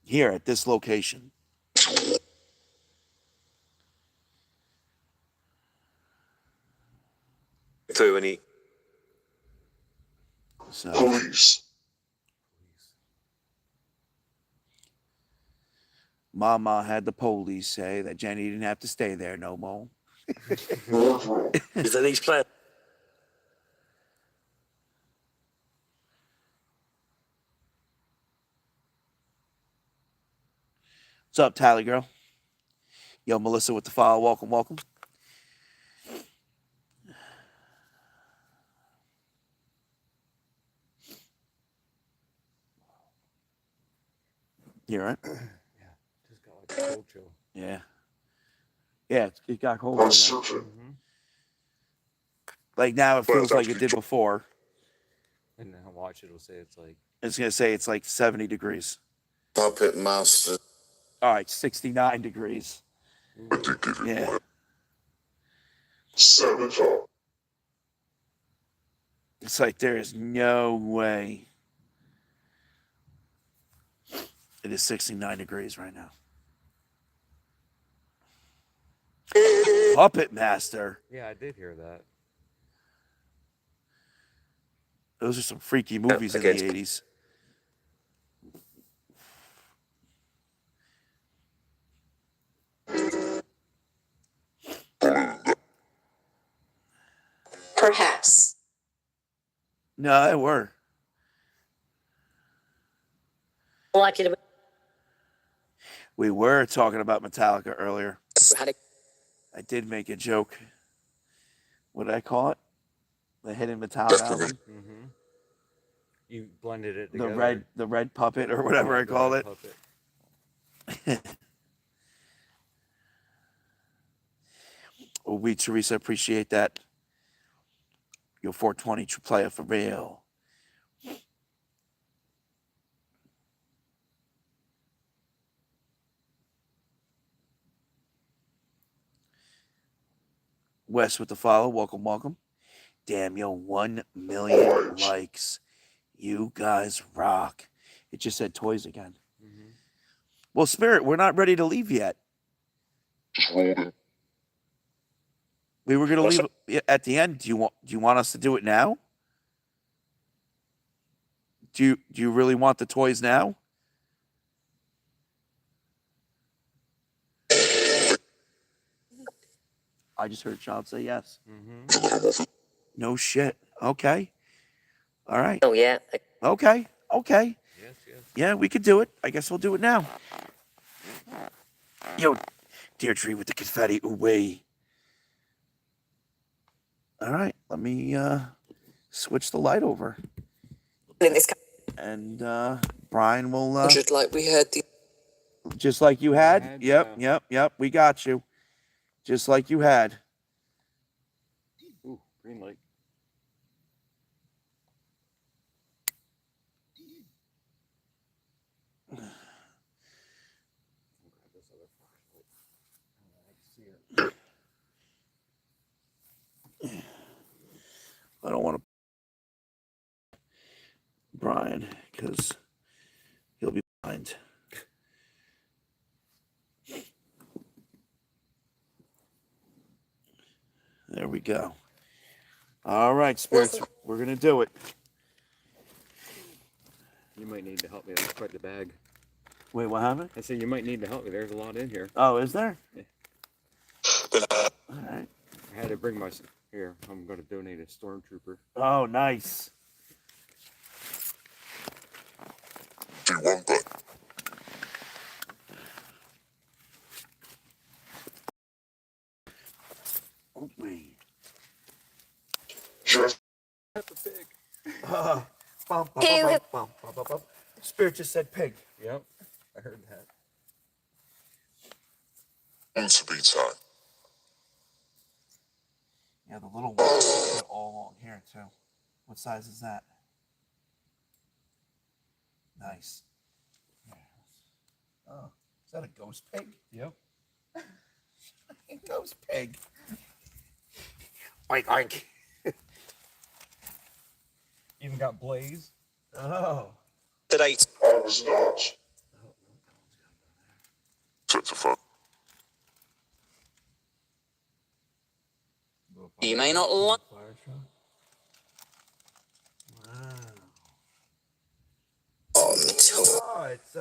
Here at this location. Through and he. So, Police. Mama had the police say that Jenny didn't have to stay there no more. Is that these plans? What's up, Tally girl? Yo, Melissa with the follow. Welcome, welcome. You all right? Yeah, just got like a cold chill. Yeah. Yeah, it got cold. I'm Again. searching. Mm-hmm. Like now it feels like it did before. And then watch it'll say it's like It's going to say it's like 70 degrees. Puppet Master. All right, 69 degrees. I did give you Yeah. one. 7 o'clock. It's like there is no way. It is 69 degrees right now. Puppet Master. yeah, I did hear that. Those are some freaky movies in the 80s. Perhaps. No, they were. Likely to We were talking about Metallica earlier. Had a I did make a joke. What did I call it? The hidden Metallica album. Mm-hmm. You blended it The together. red puppet or whatever I called it. Puppet. Oh, we Teresa appreciate that. Your 420 player for real. Wes with the follow. Welcome, welcome. Damn, yo, 1 million likes. You guys rock. It just said toys again. Mm-hmm. Well, Spirit, we're not ready to leave yet. Just holding. We were gonna leave at the end. Do you want us to do it now? Do you really want the toys now? I just heard Sean say yes. Mm-hmm. No shit. Okay. All right. Oh, yeah. Okay. Okay. Yes, yes. Yeah, we could do it. I guess we'll do it now. Yo, Deirdre with the confetti. Away. All right. Let me switch the light over. In this And Brian will Just like we had the just like you had. had, Yep, yeah. yep. We got you. Just like you had. Ooh, green light. I don't want to Brian because he'll be behind. There we go. All right, spirits, we're gonna do it. You might need to help me. That's quite the bag. Wait, what happened? I said you might need to help me. There's a lot in here. Oh, is there? Yeah. All right. I had to bring my. Here, I'm going to donate a stormtrooper. Oh, nice. Do one button. Oh, wait. Just Spirit just said pig. Yep, I heard that. want to be time. Yeah, the little ones fit all along here too. What size is that? Nice. Yeah. Oh, is that a ghost pig? Yep. A ghost pig. Oink oink. Even got Blaze. Oh. today. I was not. Set to fun. You may not like. Fire truck. Wow. Oh, it's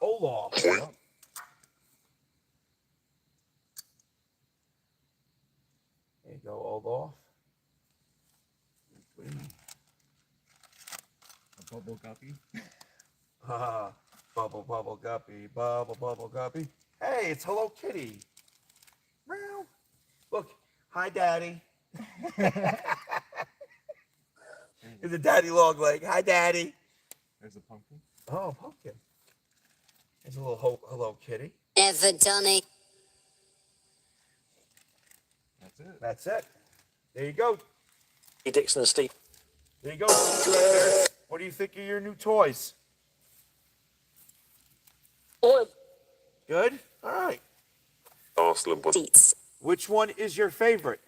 Olaf. Point. There you go, Olaf. A bubble guppy. Ah, Bubble, bubble, guppy, bubble, bubble, guppy. Hey, it's Hello Kitty. Meow. Look, hi, Daddy. It's a daddy long leg. Hi, Daddy. There's a pumpkin. Oh, pumpkin. There's a little Hello Kitty. Never done it. That's it. That's it. There you go. Dixon and Steve. There you go. What do you think of your new toys? Or Good? All right. Arsenal was seats. Which one is your favorite?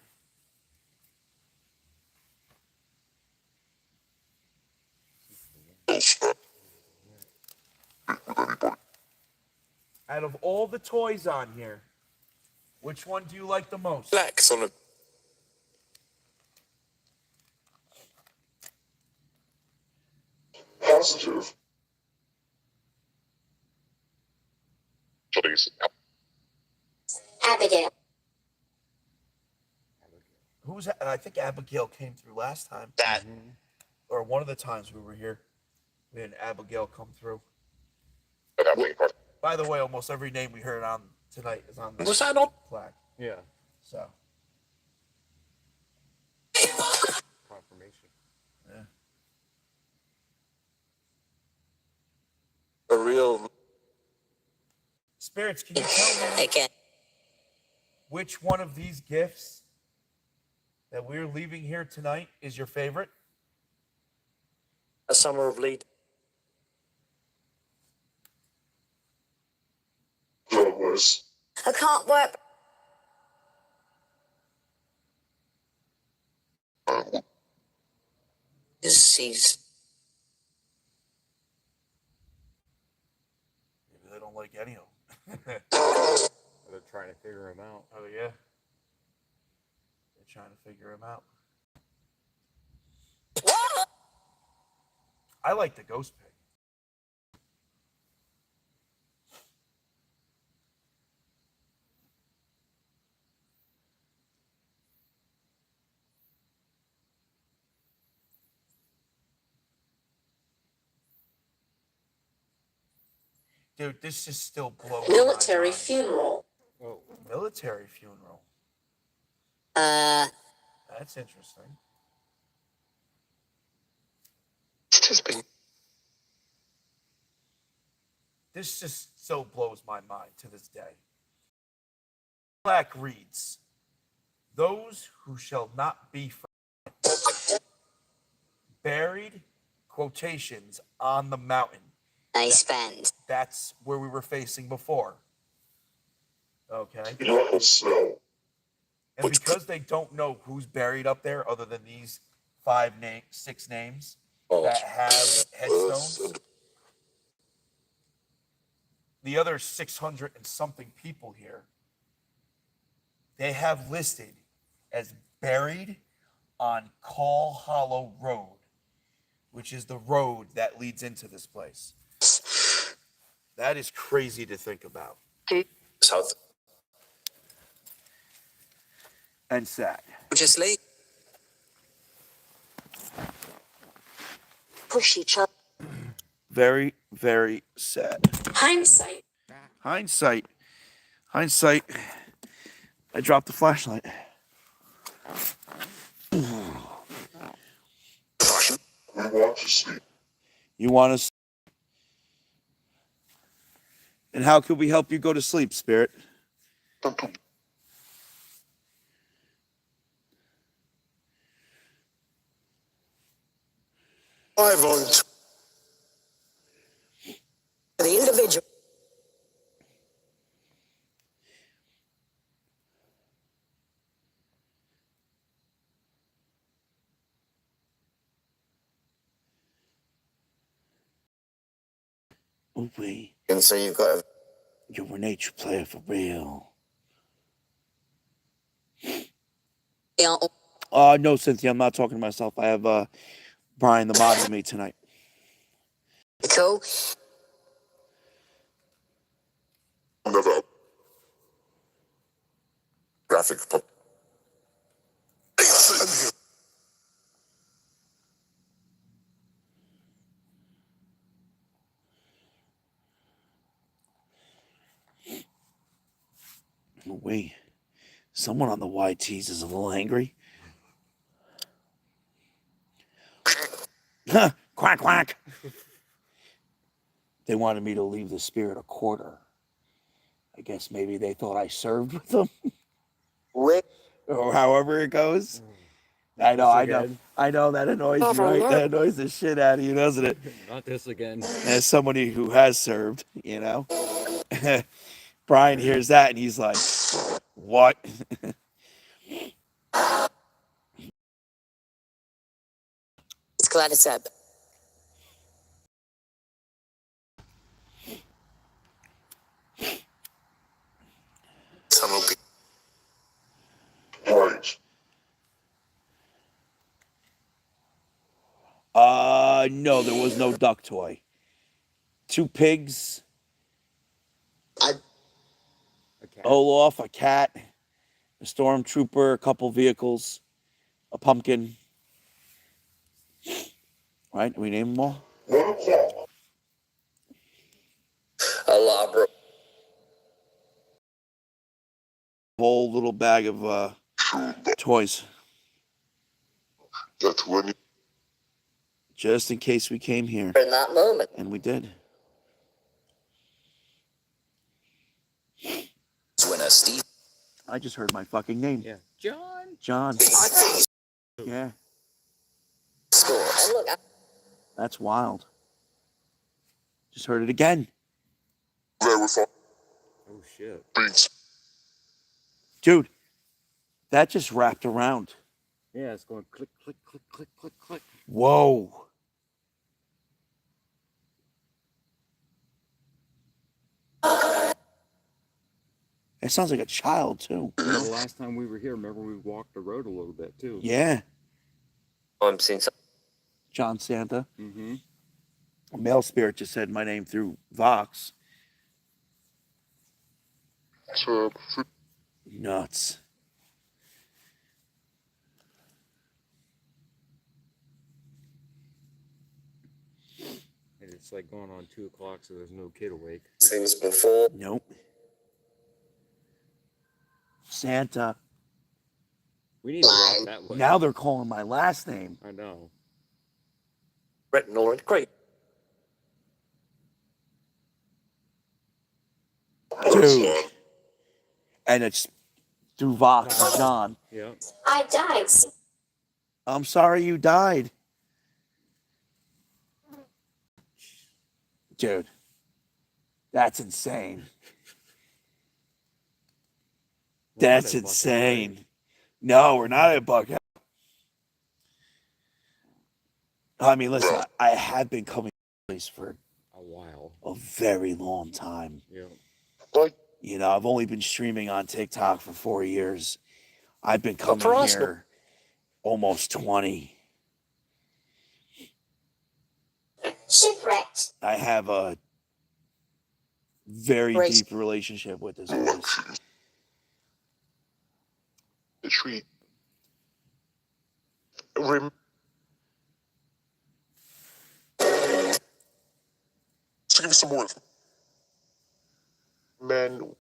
Out of all the toys on here, which one do you like the most? Lex on a positive. Please. Abigail. Who's that? I think Abigail came through last time. That. Or one of the times we were here. We had Abigail come through. By the way, almost every name we heard on tonight is on the Was that on? plaque. Yeah. So, Confirmation. yeah. A real. Spirits, can you tell me Again. which one of these gifts that we're leaving here tonight is your favorite? A summer of lead. Flowers. I can't work. She's Maybe they don't like any of them. They're trying to figure him out. Oh, yeah? They're trying to figure him out. I like the ghost pig. Dude, this just still blows my Military mind. funeral. Oh, Military funeral. That's interesting. It has been. This just so blows my mind to this day. Plaque reads, "Those who shall not be buried," quotations, "on the mountain." I spend. That's where we were facing before. Okay. Let us know. And because they don't know who's buried up there other than these 6 names that have headstones, the other 600 and something people here, they have listed as buried on Call Hollow Road, which is the road that leads into this place. That is crazy to think about. South. And sad. Just leave. Push each other. Very, very sad. Hindsight. Hindsight. Hindsight. I dropped the flashlight. We want to sleep. You want us? And how could we help you go to sleep, Spirit? I want. The individual. Oh, wait. And so you've got. You're a nature player for real. Yeah. No, Cynthia, I'm not talking to myself. I have Brian the mod with me tonight. Cool. Never. Graphic. Someone on the YTs is a little angry. Quack, quack. They wanted me to leave the spirit a quarter. I guess maybe they thought I served with them. Or however it goes. I know that annoys you, right? That annoys the shit out of you, doesn't it? Not this again. As somebody who has served, you know. Brian hears that and he's like, what? It's glad it's up. Tunnel. Right. No, there was no duck toy. 2 pigs, A cat. Olaf, a cat, a stormtrooper, a couple vehicles, a pumpkin. Right? Do we name them all? A labra. Whole little bag of toys. That's when you Just in case we came here. In that moment. And we did. When a Steve. I just heard my fucking name. Yeah. John. John. Yeah. Score. And look, That's wild. Just heard it again. verify Oh shit. beats. Dude, that just wrapped around. Yeah, it's going click, click, click, click, click, click. Whoa. It sounds like a child, too. Yeah, the last time we were here, remember we walked the road a little bit too. Yeah. I'm seeing some. John Santa. Mm-hmm. A male spirit just said my name through Vox. Nuts. And it's like going on 2 o'clock, so there's no kid awake. Things before. Nope. Santa. We need to walk that way. Now they're calling my last name. I know. Retinol and great. Dude. And it's through Vox, John. Yeah. I died. I'm sorry you died. Dude. That's insane. That's insane. No, we're not at Buckhead. I mean, listen, I have been coming to this place for A while. a very long time. Yeah. You know, I've only been streaming on TikTok for 4 years. I've been coming here almost 20. Shipwrecked. I have a very Right. deep relationship with this place. The tree. Let's give you some more. Man.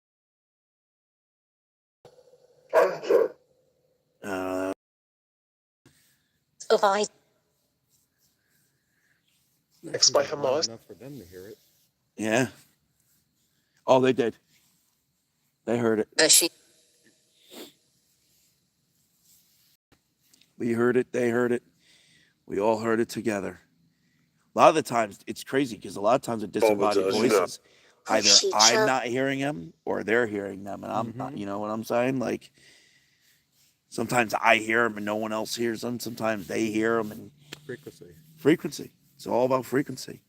if I Next by Hamas. Enough for them to hear it. Yeah. Oh, they did. They heard it. she We heard it. They heard it. We all heard it together. A lot of the times, it's crazy because a lot of times with disembodied Apologize, yeah. voices, either I'm not hearing them or they're hearing them, and I'm not. You know what I'm saying? Like sometimes I hear them and no one else hears them. Sometimes they hear them and frequency. It's all about frequency.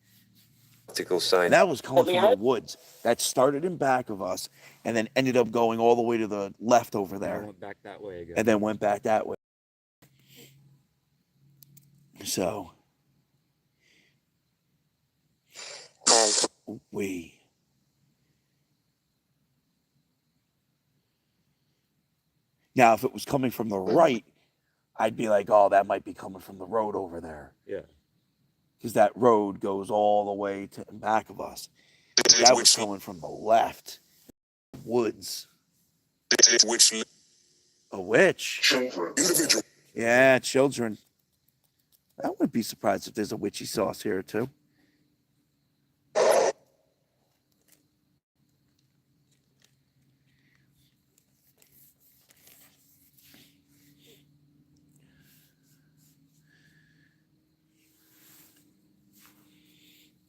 sign. And that was coming from the woods. That started in back of us and then ended up going all the way to the left over I there, went back that way again. and then went back that way. So we. Now, if it was coming from the right, I'd be like, oh, that might be coming from the road over there. Yeah. Because that road goes all the way to the back of us. That was coming from the left. Woods. Which A witch. children, individual, Yeah, children. I wouldn't be surprised if there's a witchy sauce here too.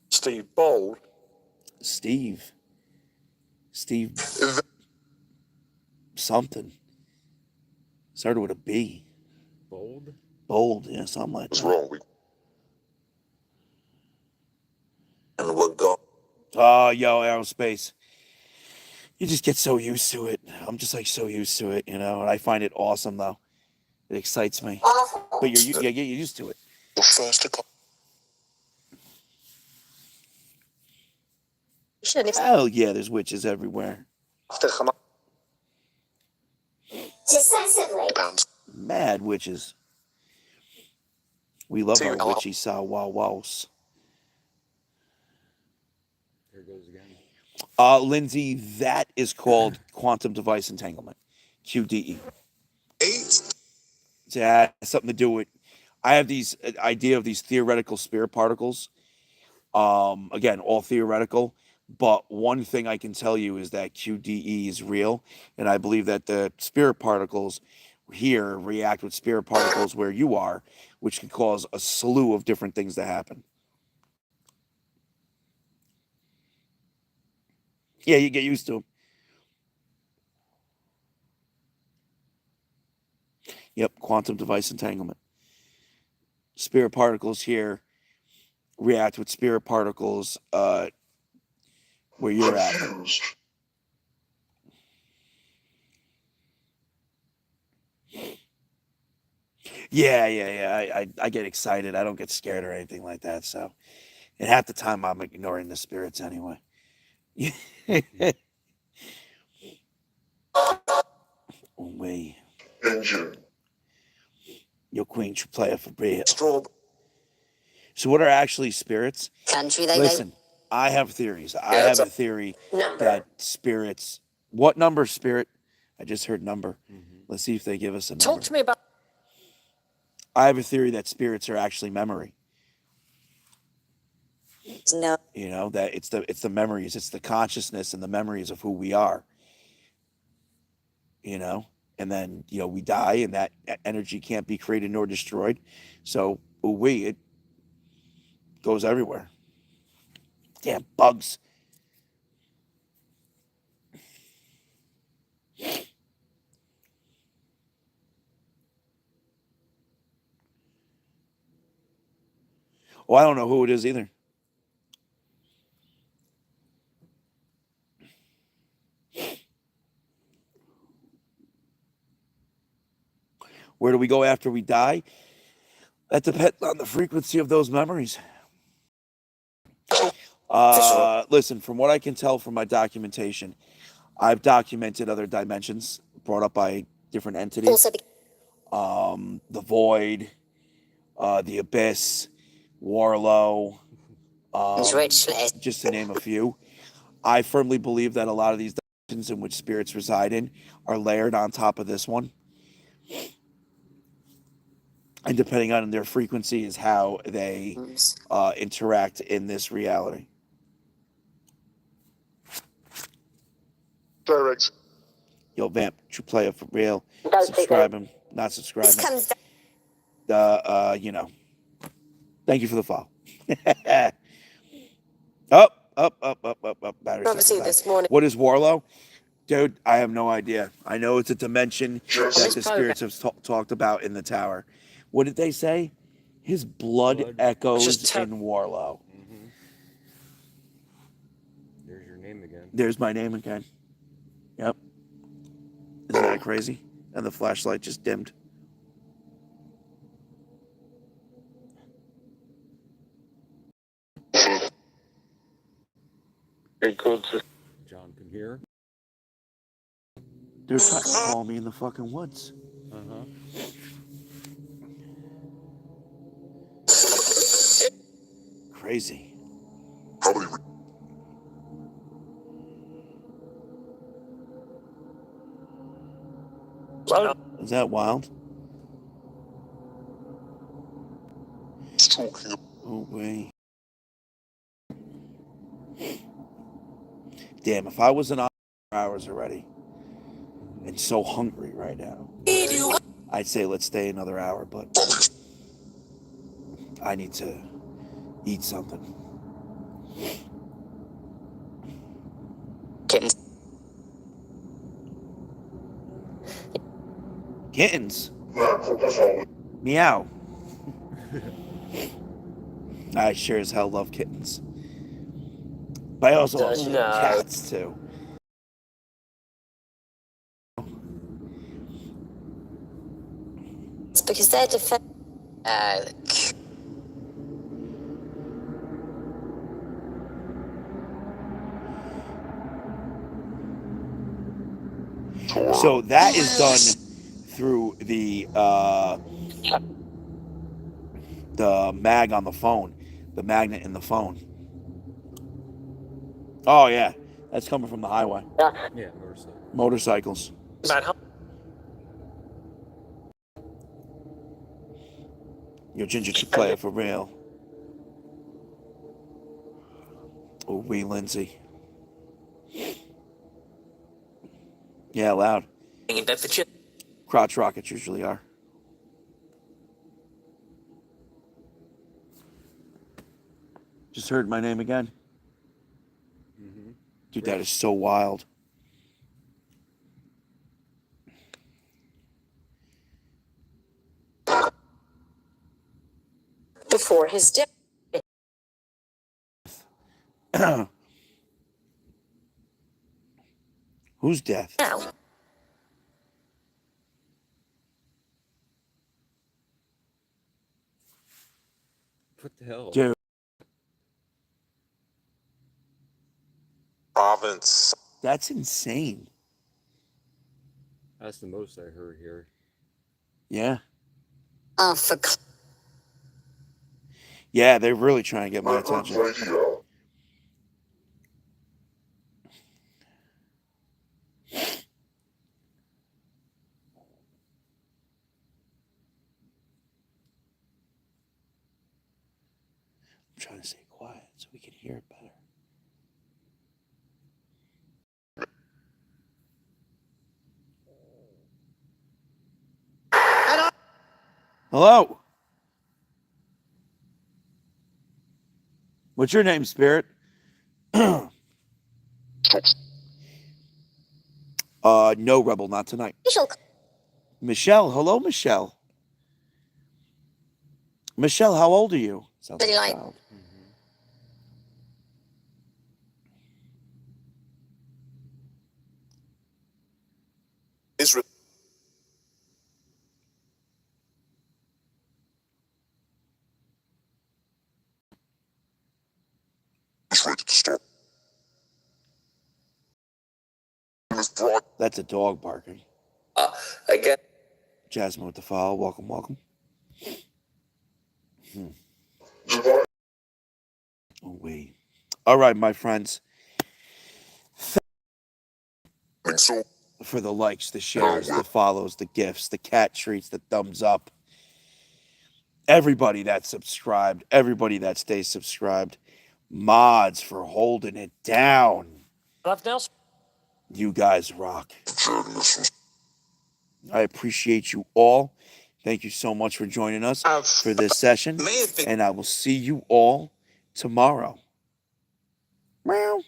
Steve Bold. Steve. Steve that something. Started with a B. Bold? Bold, yeah, something like was that. wrong. And we're gone. Oh, yo, aerospace. You just get so used to it. I'm just like so used to it, and I find it awesome though. It excites me. But you get used to it. The first to come. Hell yeah, there's witches everywhere. Decisively. Pounds. Mad witches. We love See our you. witchy saw wow wows. Here it goes again. Lindsay, that is called quantum device entanglement. QDE. 8. It has something to do with. I have these idea of these theoretical spirit particles. Again, all theoretical. But one thing I can tell you is that QDE is real, and I believe that the spirit particles here react with spirit particles where you are, which can cause a slew of different things to happen. Yeah, you get used to them. Yep, quantum device entanglement. Spirit particles here react with spirit particles where you're at. Confused. Yeah. I get excited. I don't get scared or anything like that. So, and half the time I'm ignoring the spirits anyway. Way Engine. your queen should play it for real. Straw. So, what are actually spirits? Country they Listen, I have theories. I Yeah, have it's a theory Number. that spirits. What number spirit? I just heard number. Mm-hmm. Let's see if they give us a number. Talk to me about. I have a theory that spirits are actually memory. no. That it's the memories, it's the consciousness and the memories of who we are. And then we die, and that energy can't be created nor destroyed. So it goes everywhere. Damn bugs. Well, I don't know who it is either. Where do we go after we die? That depends on the frequency of those memories. Listen, from what I can tell from my documentation, I've documented other dimensions brought up by different entities. Also, The void, the abyss, Warlow, richly. just to name a few. I firmly believe that a lot of these dimensions in which spirits reside in are layered on top of this one. And depending on their frequency is how they interact in this reality. Direct. Yo, Vamp, true player for real. Don't Subscribe him, not This subscribing. comes down. Thank you for the follow. Up. Battery Obviously, cycle this died. morning. What is Warlow? Dude, I have no idea. I know it's a dimension Just that the spirits have talked about in the tower. What did they say? His blood echoes Just in Warlow. Mm-hmm. There's your name again. There's my name again. Yep. Isn't that crazy? And the flashlight just dimmed. John, come here. They're trying to call me in the fucking woods. Uh-huh. Crazy. probably Is that wild? He's talking. Oh, wait. Damn, if I was in hours already and so hungry right now, I'd say let's stay another hour, but I need to eat something. Kittens. Kittens? Meow. I sure as hell love kittens. But I also love No. cats too. It's because they're defensive. So that is done through the mag on the phone, the magnet in the phone. Oh yeah, that's coming from the highway. Yeah, motorcycle. Motorcycles. Your ginger should play it for real. Oh, wee Lindsay. Yeah, loud. In Bedfordshire. Crotch rockets usually are. Just heard my name again. Dude, that is so wild. Before his death. Whose death? Now, What the hell? Dude, Province. that's insane. That's the most I heard here. Yeah. for Yeah, they're really trying to get my attention. Radio. I'm trying to stay quiet so we can hear it better. Hello. What's your name, Spirit? No, Rebel, not tonight. Michelle. Hello, Michelle. Michelle, how old are you? Sounds like a child. Israel. He's ready to stop. That's a dog barking. Again. Jasmine with the follow. Welcome, welcome. Oh, wait. All right, my friends. So, For the likes, the shares, the follows, the gifts, the cat treats, the thumbs up. Everybody that subscribed, everybody that stays subscribed. Mods for holding it down. You guys rock. I appreciate you all. Thank you so much for joining us for this session. And I will see you all tomorrow. Meow.